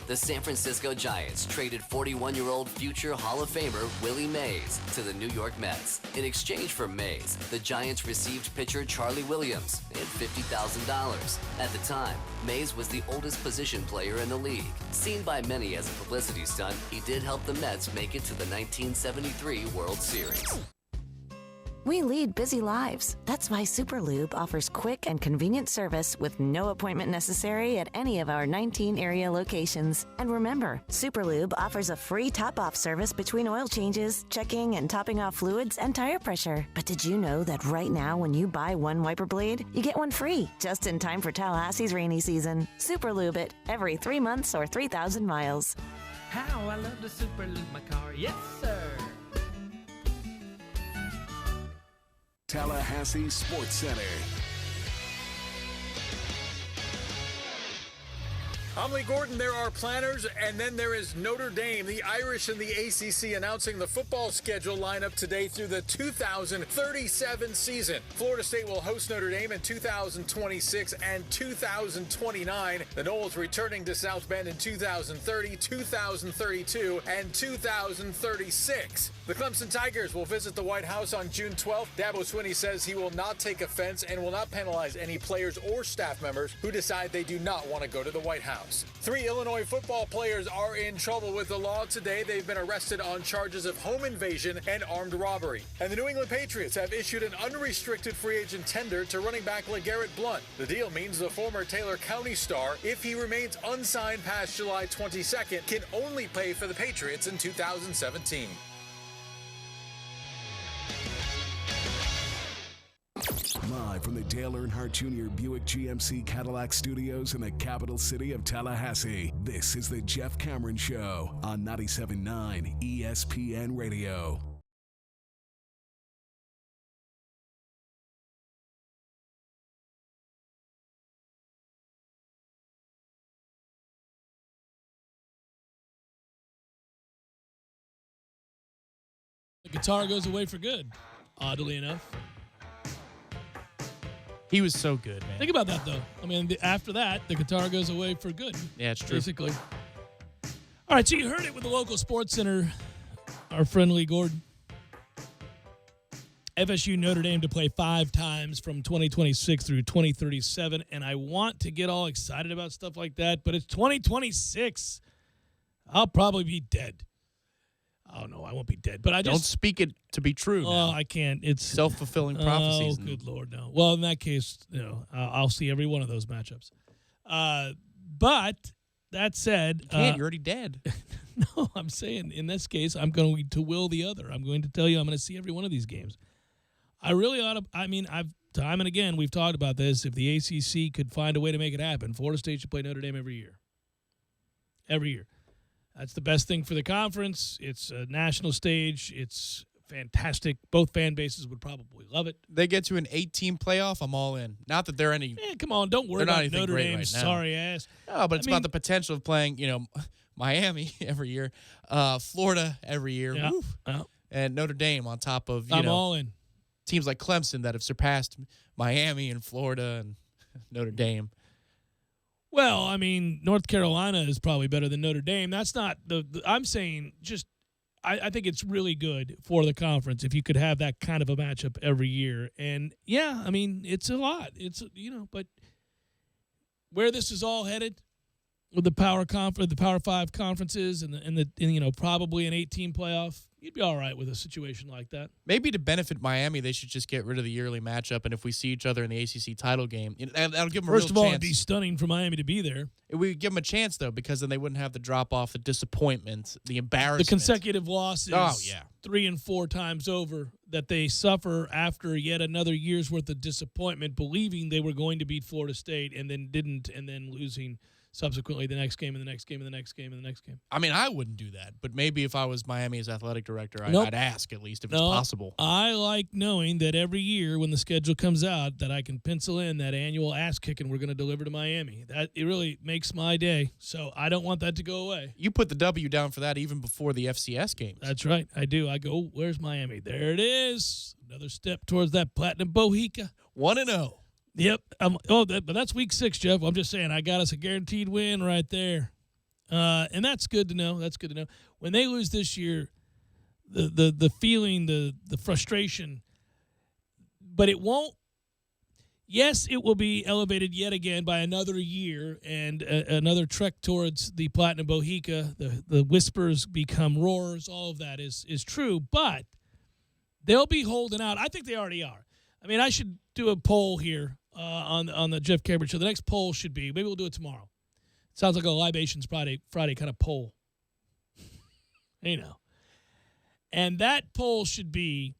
The San Francisco Giants traded 41-year-old future Hall of Famer Willie Mays to the New York Mets. In exchange for Mays, the Giants received pitcher Charlie Williams and $50,000. At the time, Mays was the oldest position player in the league. Seen by many as a publicity stunt, he did help the Mets make it to the 1973 World Series. We lead busy lives. That's why Superlube offers quick and convenient service with no appointment necessary at any of our 19 area locations. And remember, Superlube offers a free top-off service between oil changes, checking and topping off fluids, and tire pressure. But did you know that right now when you buy one wiper blade, you get one free, just in time for Tallahassee's rainy season? Superlube it every 3 months or 3,000 miles. How I love to superlube my car. Yes, sir. Tallahassee Sports Center. I'm Lee Gordon. There are planners, and then there is Notre Dame. The Irish and the ACC announcing the football schedule lineup today through the 2037 season. Florida State will host Notre Dame in 2026 and 2029. The Noles returning to South Bend in 2030, 2032, and 2036. The Clemson Tigers will visit the White House on June 12th. Dabo Swinney says he will not take offense and will not penalize any players or staff members who decide they do not want to go to the White House. 3 Illinois football players are in trouble with the law today. They've been arrested on charges of home invasion and armed robbery. And the New England Patriots have issued an unrestricted free agent tender to running back LeGarrette Blount. The deal means the former Taylor County star, if he remains unsigned past July 22nd, can only play for the Patriots in 2017. Live from the Dale Earnhardt Jr. Buick GMC Cadillac Studios in the capital city of Tallahassee, this is the Jeff Cameron Show on 97.9 ESPN Radio. The guitar goes away for good, oddly enough. He was so good, man. Think about that, though. I mean, after that, the guitar goes away for good. Yeah, it's true. Basically. All right, so you heard it with the local sports center, our friend Lee Gordon. FSU Notre Dame to play 5 times from 2026 through 2037, and I want to get all excited about stuff like that, but it's 2026. I'll probably be dead. Oh, no, I won't be dead. But I just don't speak it to be true. Oh, I can't. It's self-fulfilling prophecies. Oh, good Lord, no. Well, in that case, I'll see every one of those matchups. But that said, you can't. You're already dead. No, I'm saying in this case, I'm going to will the other. I'm going to tell you I'm going to see every one of these games. I really ought to. I mean, time and again we've talked about this. If the ACC could find a way to make it happen, Florida State should play Notre Dame every year. Every year. That's the best thing for the conference. It's a national stage. It's fantastic. Both fan bases would probably love it. They get to an 8-team playoff, I'm all in. Not that they're any. Come on, don't worry about Notre Dame's sorry ass. No, but it's about the potential of playing, Miami every year, Florida every year, and Notre Dame on top of I'm all in. Teams like Clemson that have surpassed Miami and Florida and Notre Dame. Well, I mean, North Carolina is probably better than Notre Dame. That's not I'm saying just I think it's really good for the conference if you could have that kind of a matchup every year. And, yeah, I mean, it's a lot. It's, but where this is all headed with the Power 5 conferences and probably an 8-team playoff, you'd be all right with a situation like that. Maybe to benefit Miami, they should just get rid of the yearly matchup, and if we see each other in the ACC title game, that'll give them a real chance. First of all, it'd be stunning for Miami to be there. It would give them a chance, though, because then they wouldn't have the drop-off, the disappointment, the embarrassment. The consecutive losses. Oh, yeah. 3 and 4 times over that they suffer after yet another year's worth of disappointment, believing they were going to beat Florida State and then didn't, and then losing subsequently the next game and the next game and the next game and the next game. I mean, I wouldn't do that, but maybe if I was Miami's athletic director, I'd ask at least if it's possible. I like knowing that every year when the schedule comes out that I can pencil in that annual ass kicking we're going to deliver to Miami. It really makes my day, so I don't want that to go away. You put the W down for that even before the FCS games. That's right. I do. I go, where's Miami? There it is. Another step towards that Platinum Bohica. 1-0. Yep. But that's week 6, Jeff. I'm just saying I got us a guaranteed win right there. And that's good to know. That's good to know. When they lose this year, the feeling, the frustration, but it won't. Yes, it will be elevated yet again by another year and another trek towards the Platinum Bohica. The whispers become roars. All of that is true. But they'll be holding out. I think they already are. I mean, I should do a poll here on the Jeff Cameron Show. The next poll should be, maybe we'll do it tomorrow. Sounds like a Libations Friday kind of poll. And that poll should be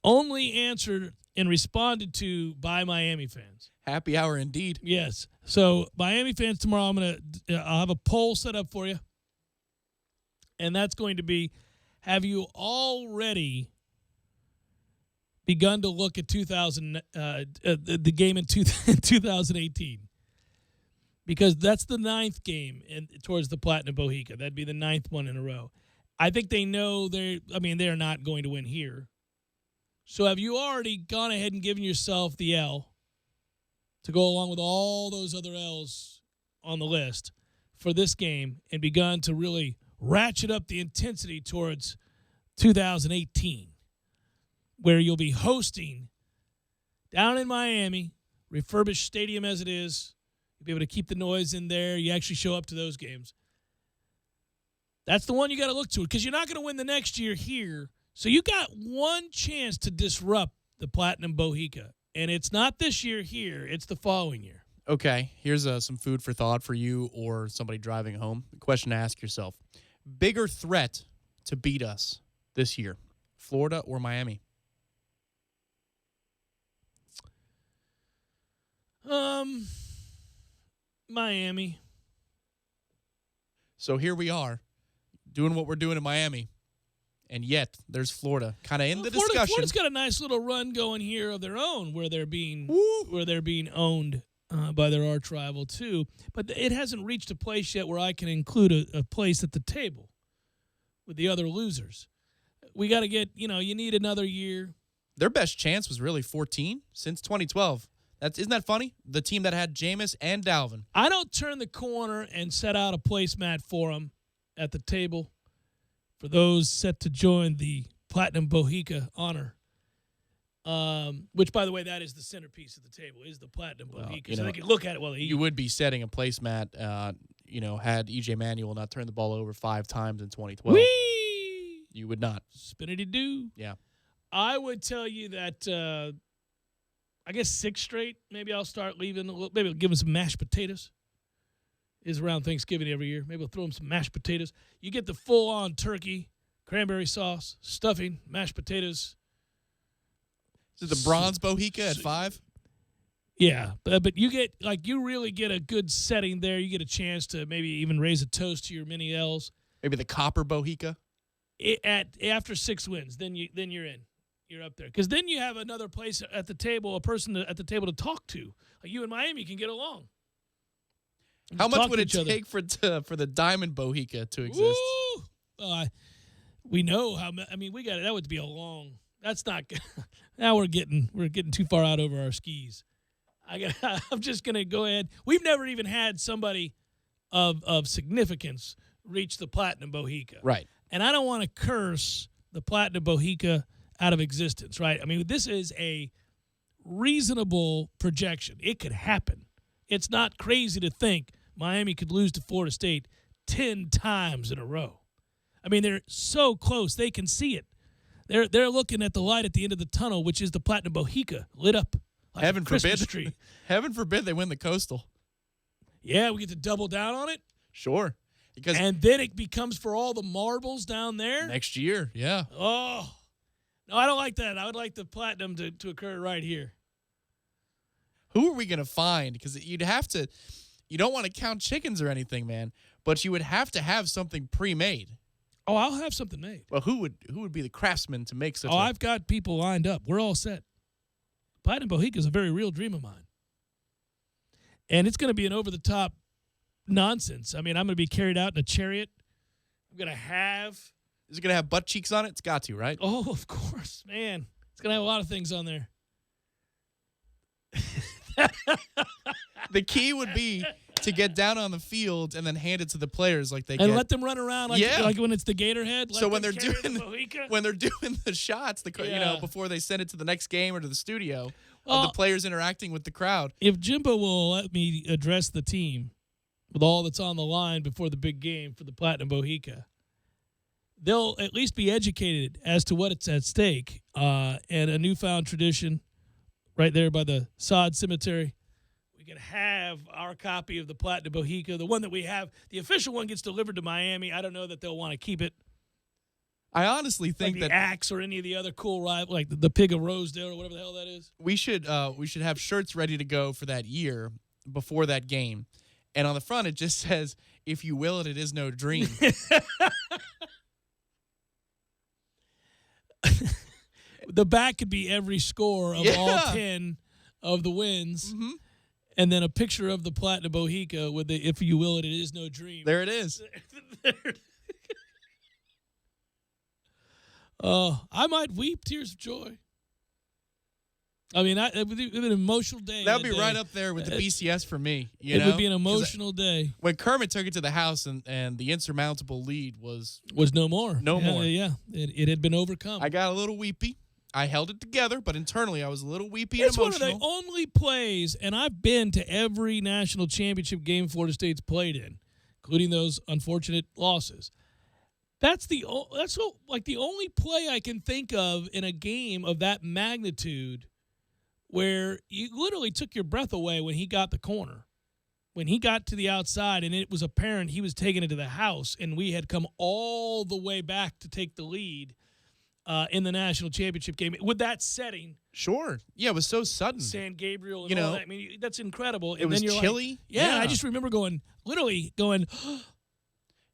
only answered and responded to by Miami fans. Happy hour indeed. Yes. So Miami fans tomorrow, I'll have a poll set up for you. And that's going to be, have you already begun to look at the game in 2018? Because that's the 9th game towards the Platinum Bohica. That'd be the 9th one in a row. I think they know they're not going to win here. So have you already gone ahead and given yourself the L to go along with all those other L's on the list for this game and begun to really ratchet up the intensity towards 2018, where you'll be hosting down in Miami, refurbished stadium as it is. You'll be able to keep the noise in there. You actually show up to those games. That's the one you got to look to, because you're not going to win the next year here. So you got one chance to disrupt the Platinum Bohica, and it's not this year here. It's the following year. Okay, here's some food for thought for you or somebody driving home. Question to ask yourself. Bigger threat to beat us this year, Florida or Miami? Miami. So here we are, doing what we're doing in Miami, and yet there's Florida kind of in the discussion. Florida's got a nice little run going here of their own, where they're being owned by their arch rival too. But it hasn't reached a place yet where I can include a place at the table with the other losers. We got to get, you need another year. Their best chance was really 14 since 2012. Isn't that funny? The team that had Jameis and Dalvin. I don't turn the corner and set out a placemat for them at the table for those set to join the Platinum Bohica honor. Which, by the way, that is the centerpiece of the table, is the Platinum Bohica. So they can look at it while they eat. You would be setting a placemat, had E.J. Manuel not turned the ball over 5 times in 2012. Whee! You would not. Spinnity-doo. Yeah. I would tell you that, I guess 6 straight, maybe I'll start leaving a little. Maybe I'll give them some mashed potatoes. Is around Thanksgiving every year. Maybe I'll throw them some mashed potatoes. You get the full-on turkey, cranberry sauce, stuffing, mashed potatoes. Is it the bronze Bohica at 5? Yeah, but you you really get a good setting there. You get a chance to maybe even raise a toast to your mini L's. Maybe the copper Bohica. After 6 wins, then you're in. You're up there, because then you have another place at the table, a person at the table to talk to. Like you and Miami can get along. How much would it take for the Diamond Bohica to exist? We know how. We got it. That would be a long. That's not good. Now we're getting too far out over our skis. I'm just gonna go ahead. We've never even had somebody of significance reach the Platinum Bohica. Right. And I don't want to curse the Platinum Bohica out of existence, right? This is a reasonable projection. It could happen. It's not crazy to think Miami could lose to Florida State 10 times in a row. They're so close. They can see it. They're looking at the light at the end of the tunnel, which is the Platinum Bohica, lit up like a Christmas tree. Heaven forbid they win the Coastal. Yeah, we get to double down on it. Sure. And then it becomes for all the marbles down there. Next year, yeah. Oh. No, I don't like that. I would like the Platinum to occur right here. Who are we going to find? Because you'd have to – you don't want to count chickens or anything, man, but you would have to have something pre-made. Oh, I'll have something made. Well, who would be the craftsman to make such I've got people lined up. We're all set. Platinum Bohica is a very real dream of mine. And it's going to be an over-the-top nonsense. I'm going to be carried out in a chariot. I'm going to have – Is it going to have butt cheeks on it? It's got to, right? Oh, of course, man. It's going to have a lot of things on there. The key would be to get down on the field and then hand it to the players like they and let them run around like when it's the gator head. So when they're doing the shots, before they send it to the next game or to the studio, of the players interacting with the crowd. If Jimbo will let me address the team with all that's on the line before the big game for the Platinum Bohica, they'll at least be educated as to what's at stake. And a newfound tradition right there by the Sod Cemetery. We can have our copy of the Platinum Bohica. The one that we have, the official one gets delivered to Miami. I don't know that they'll want to keep it. I honestly think like that the Axe or any of the other cool rival, like the Pig of Rosedale or whatever the hell that is. we should have shirts ready to go for that year before that game. And on the front, it just says, "If you will it, it is no dream." The back could be every score of all 10 of the wins. Mm-hmm. And then a picture of the Platinum Bohica with the "If you will it, it is no dream." There it is. I might weep tears of joy. I mean, it would be an emotional day. That would be right up there with the BCS for me. You It know? would be an emotional day. When Kermit took it to the house and the insurmountable lead was no more. No more. Yeah, it had been overcome. I got a little weepy. I held it together, but internally I was a little weepy It's and one of emotional. the only plays, and I've been to every national championship game Florida State's played in, including those unfortunate losses. That's the only play I can think of in a game of that magnitude where you literally took your breath away when he got the corner. When he got to the outside and it was apparent he was taking it to the house, and we had come all the way back to take the lead in the national championship game with that setting. Sure. Yeah, it was so sudden. San Gabriel and all that. I mean, that's incredible. It was chilly. Yeah, I just remember literally going,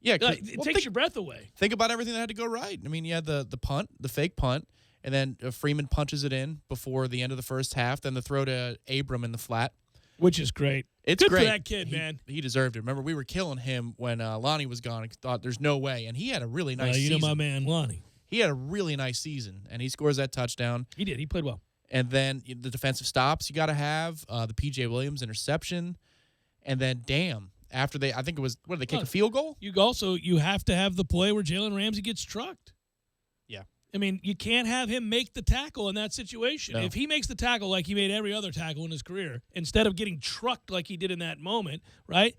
yeah, it takes your breath away. Think about everything that had to go right. I mean, you had the punt, the fake punt, and then Freeman punches it in before the end of the first half, then the throw to Abram in the flat. Which is great. It's good great. for that kid, man. He deserved it. Remember, we were killing him when Lonnie was gone. I thought there's no way. And he had a really nice You season. know my man, Lonnie. He had a really nice season, and he scores that touchdown. He did. He played well. And then the defensive stops you got to have, the P.J. Williams interception, and then after I think it was, what did they kick, a field goal? You have to have the play where Jalen Ramsey gets trucked. Yeah. I mean, you can't have him make the tackle in that situation. No. If he makes the tackle like he made every other tackle in his career, instead of getting trucked like he did in that moment, right?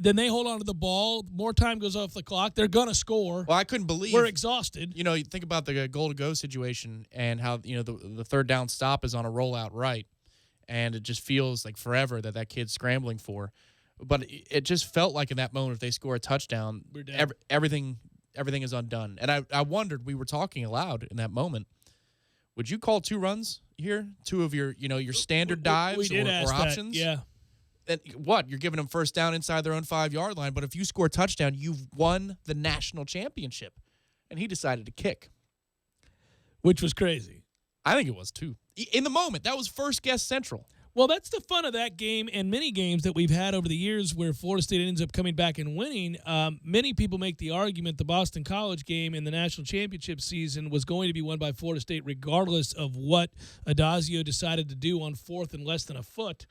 Then they hold on to the ball. More time goes off the clock. They're going to score. Well, I couldn't believe. We're exhausted. You think about the goal-to-go situation and how, the third down stop is on a rollout right, and it just feels like forever that kid's scrambling for. But it just felt like in that moment, if they score a touchdown, everything is undone. And I wondered, we were talking aloud in that moment, would you call 2 runs here? 2 of your standard dives we did or ask options? That, yeah. And what? You're giving them first down inside their own 5-yard line, but if you score a touchdown, you've won the national championship. And he decided to kick. Which was crazy. I think it was, too. In the moment, that was first guess central. Well, that's the fun of that game and many games that we've had over the years where Florida State ends up coming back and winning. Many people make the argument the Boston College game in the national championship season was going to be won by Florida State regardless of what Adazio decided to do on 4th and less than a foot.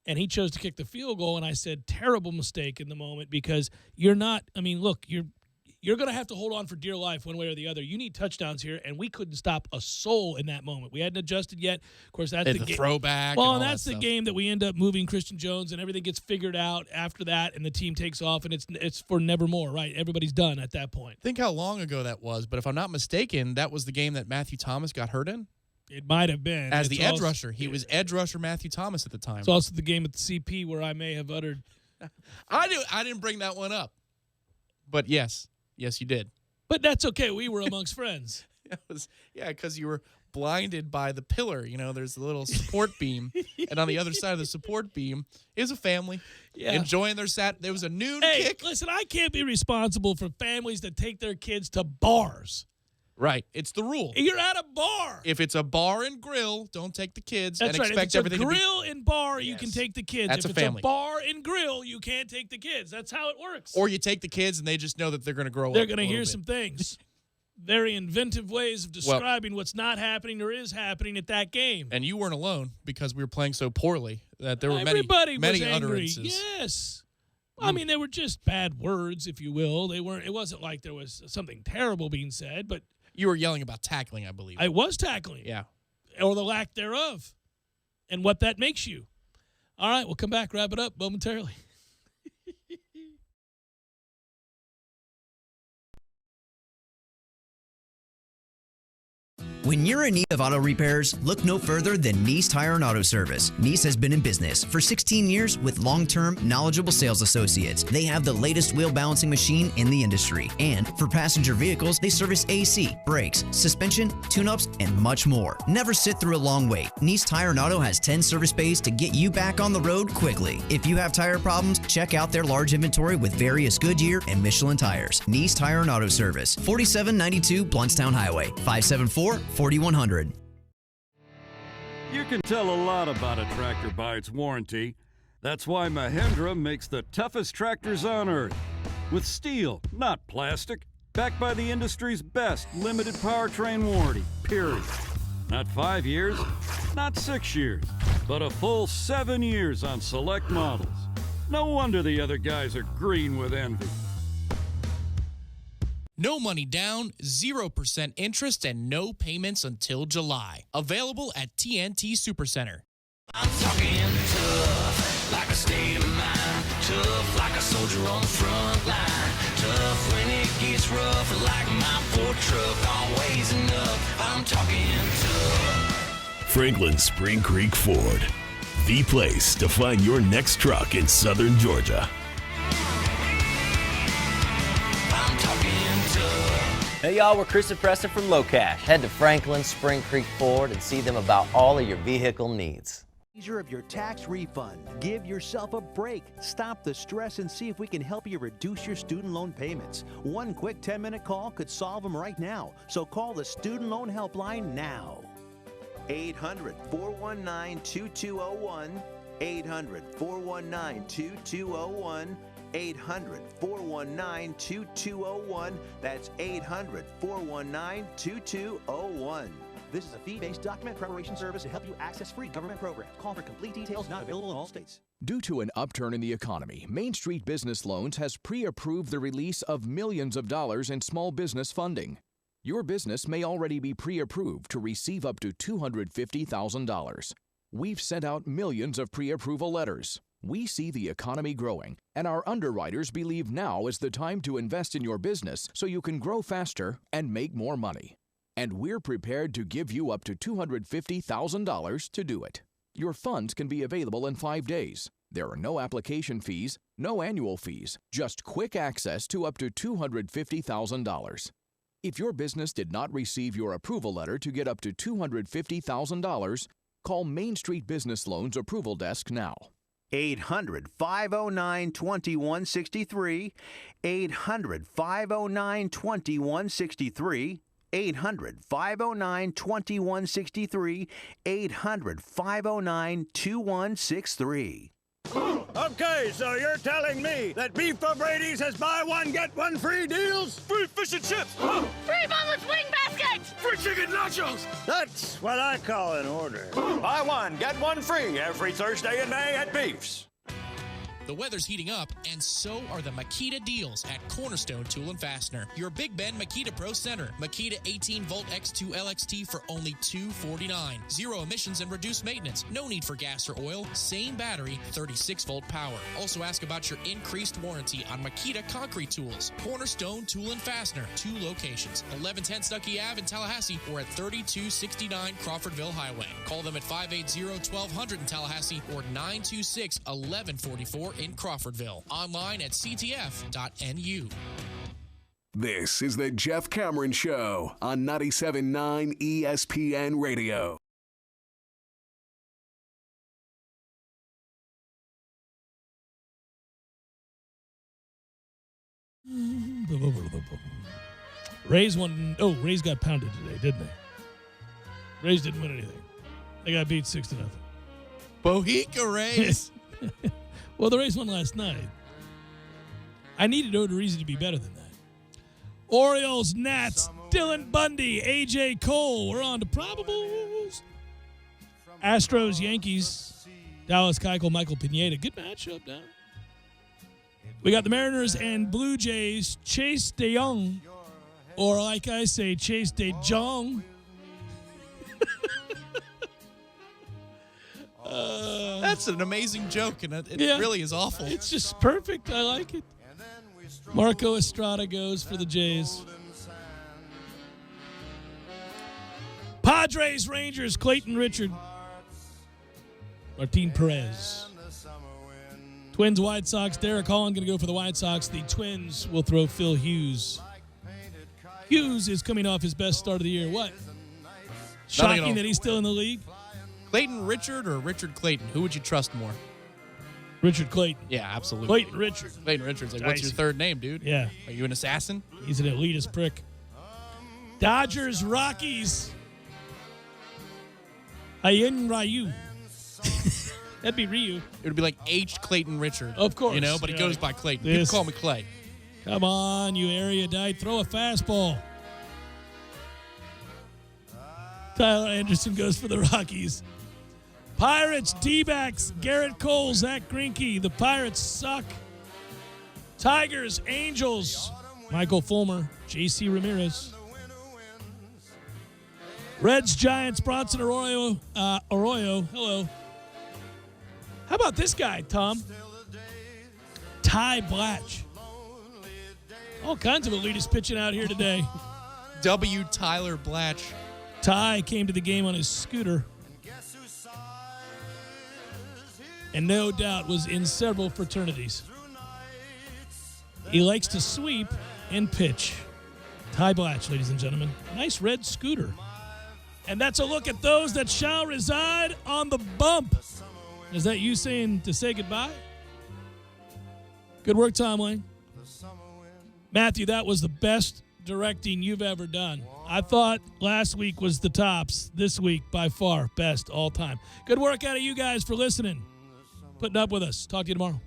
And he chose to kick the field goal, and I said, terrible mistake in the moment because you're not – I mean, look, you're going to have to hold on for dear life one way or the other. You need touchdowns here, and we couldn't stop a soul in that moment. We hadn't adjusted yet. Of course, that's the throwback. Well, and that's the game that we end up moving Christian Jones, and everything gets figured out after that, and the team takes off, and it's for nevermore, right? Everybody's done at that point. Think how long ago that was, but if I'm not mistaken, that was the game that Matthew Thomas got hurt in. It might have been. As the edge rusher. He was edge rusher Matthew Thomas at the time. It's also the game at the CP where I may have uttered. I didn't bring that one up. But yes, you did. But that's okay. We were amongst friends. Because you were blinded by the pillar. There's a little support beam. And on the other side of the support beam is a family enjoying their There was a noon kick. Listen, I can't be responsible for families that take their kids to bars. Right. It's the rule. You're at a bar. If it's a bar and grill, don't take the kids That's and right. expect if it's everything a to be... grill and bar, you can take the kids. That's if a family. It's a bar and grill, you can't take the kids. That's how it works. Or you take the kids and they just know that they're going to grow up. They're going to hear some things. Very inventive ways of describing what's not happening or is happening at that game. And you weren't alone because we were playing so poorly that there were Everybody many was angry. utterances. Yes. I mean, they were just bad words, if you will. It wasn't like there was something terrible being said, but you were yelling about tackling, I believe. I was tackling. Yeah. Or the lack thereof. And what that makes you. All right, we'll come back, wrap it up momentarily. When you're in need of auto repairs, look no further than Nice Tire and Auto Service. Nice has been in business for 16 years with long-term, knowledgeable sales associates. They have the latest wheel balancing machine in the industry. And for passenger vehicles, they service AC, brakes, suspension, tune-ups, and much more. Never sit through a long wait. Nice Tire and Auto has 10 service bays to get you back on the road quickly. If you have tire problems, check out their large inventory with various Goodyear and Michelin tires. Nice Tire and Auto Service, 4792 Bluntstown Highway, 574-4100. You can tell a lot about a tractor by its warranty. That's why Mahindra makes the toughest tractors on earth. With steel, not plastic. Backed by the industry's best limited powertrain warranty, period. Not 5 years, not 6 years, but a full 7 years on select models. No wonder the other guys are green with envy. No money down, 0% interest, and no payments until July. Available at TNT Supercenter. I'm talking tough, like a state of mind. Tough, like a soldier on the front line. Tough when it gets rough, like my Ford truck. Always enough. I'm talking tough. Franklin Spring Creek Ford, the place to find your next truck in southern Georgia. I'm talking tough. Hey y'all, we're Chris and Preston from Low Cash. Head to Franklin Spring Creek Ford and see them about all of your vehicle needs. Of your tax refund. Give yourself a break. Stop the stress and see if we can help you reduce your student loan payments. One quick 10-minute call could solve them right now. So call the Student Loan Helpline now. 800-419-2201. 800-419-2201. 800-419-2201. That's 800-419-2201. This is a fee-based document preparation service to help you access free government programs. Call for complete details, not available in all states. Due to an upturn in the economy, Main Street Business Loans has pre-approved the release of millions of dollars in small business funding. Your business may already be pre-approved to receive up to $250,000. We've sent out millions of pre-approval letters. We see the economy growing, and our underwriters believe now is the time to invest in your business so you can grow faster and make more money. And we're prepared to give you up to $250,000 to do it. Your funds can be available in 5 days. There are no application fees, no annual fees, just quick access to up to $250,000. If your business did not receive your approval letter to get up to $250,000, call Main Street Business Loans Approval Desk now. 800-509-2163. 800-509-2163. 800-509-2163. 800-509-2163. Okay, so you're telling me that Beef O'Brady's has buy one, get one free deals? Free fish and chips! Free boneless wing baskets! Free chicken nachos! That's what I call an order. Buy one, get one free every Thursday in May at Beef's. The weather's heating up, and so are the Makita deals at Cornerstone Tool and Fastener. Your Big Ben Makita Pro Center. Makita 18-volt X2 LXT for only $249. Zero emissions and reduced maintenance. No need for gas or oil. Same battery, 36-volt power. Also ask about your increased warranty on Makita concrete tools. Cornerstone Tool and Fastener. 2 locations. 1110 Stuckey Ave in Tallahassee or at 3269 Crawfordville Highway. Call them at 580-1200 in Tallahassee or 926-1144 in Crawfordville. Online at ctf.nu. This is the Jeff Cameron Show on 97.9 ESPN Radio. Rays won. Oh, Rays got pounded today, didn't they? Rays didn't win anything. They got beat 6-0. Bohica Rays. Well, the Rays won last night. I needed no reason to be better than that. Orioles, Nats, Dylan Bundy, A.J. Cole. We're on to probables. Astros, Yankees, Dallas Keuchel, Michael Pineda. Good matchup now. We got the Mariners and Blue Jays, Chase DeYoung, or like I say, Chase DeJong. That's an amazing joke, and it really is awful. It's just perfect. I like it. Marco Estrada goes for the Jays. Padres, Rangers, Clayton Richard. Martin Perez. Twins, White Sox, Derek Holland going to go for the White Sox. The Twins will throw Phil Hughes. Hughes is coming off his best start of the year. What? Shocking that he's still in the league? Clayton Richard or Richard Clayton? Who would you trust more? Richard Clayton. Yeah, absolutely. Clayton Richard. Clayton Richard's like, what's your third name, dude? Yeah. Are you an assassin? He's an elitist prick. Dodgers, Rockies. Ayen Ryu. That'd be Ryu. It would be like H. Clayton Richard. Of course. You know, but he goes by Clayton. This- People call me Clay. Come on, you erudite. Throw a fastball. Tyler Anderson goes for the Rockies. Pirates, D-backs, Garrett Cole, Zach Greinke. The Pirates suck. Tigers, Angels, Michael Fulmer, J.C. Ramirez. Reds, Giants, Bronson Arroyo. Hello. How about this guy, Tom? Ty Blatch. All kinds of elitists pitching out here today. W. Tyler Blatch. Ty came to the game on his scooter and no doubt was in several fraternities. He likes to sweep and pitch. Ty Blatch, ladies and gentlemen. Nice red scooter. And that's a look at those that shall reside on the bump. Is that you saying to say goodbye? Good work, Tom Lane. Matthew, that was the best directing you've ever done. I thought last week was the tops. This week, by far, best all time. Good work out of you guys for listening. Putting up with us. Talk to you tomorrow.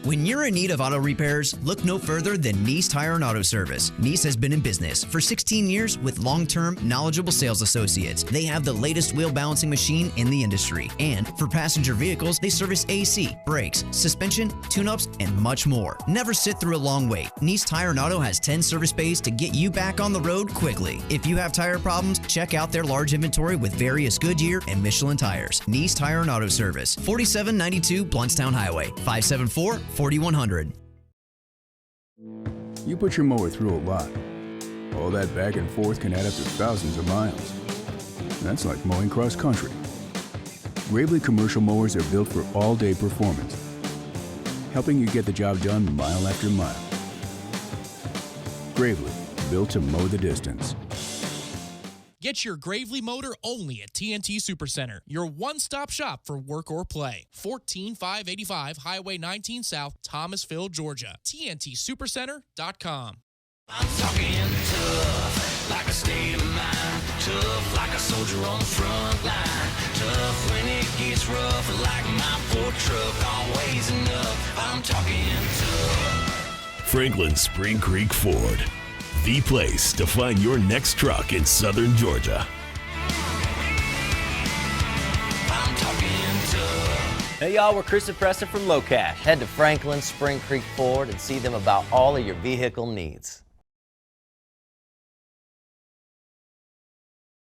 When you're in need of auto repairs, look no further than Nice Tire and Auto Service. Nice has been in business for 16 years with long-term, knowledgeable sales associates. They have the latest wheel balancing machine in the industry. And for passenger vehicles, they service AC, brakes, suspension, tune-ups, and much more. Never sit through a long wait. Nice Tire and Auto has 10 service bays to get you back on the road quickly. If you have tire problems, check out their large inventory with various Goodyear and Michelin tires. Nice Tire and Auto Service, 4792 Bluntstown Highway, 574-4100. You put your mower through a lot. All that back and forth can add up to thousands of miles. That's like mowing cross country. Gravely commercial mowers are built for all-day performance, helping you get the job done mile after mile. Gravely, built to mow the distance. Get your Gravely motor only at TNT Supercenter, your one-stop shop for work or play. 14585 Highway 19 South, Thomasville, Georgia. TNTSupercenter.com. I'm talking tough, like a state of mind. Tough, like a soldier on the front line. Tough when it gets rough, like my Ford truck, always enough. I'm talking tough. Franklin Spring Creek Ford, the place to find your next truck in southern Georgia. I'm talking tough. Hey y'all, we're Chris and Preston from Low Cash. Head to Franklin Spring Creek Ford and see them about all of your vehicle needs.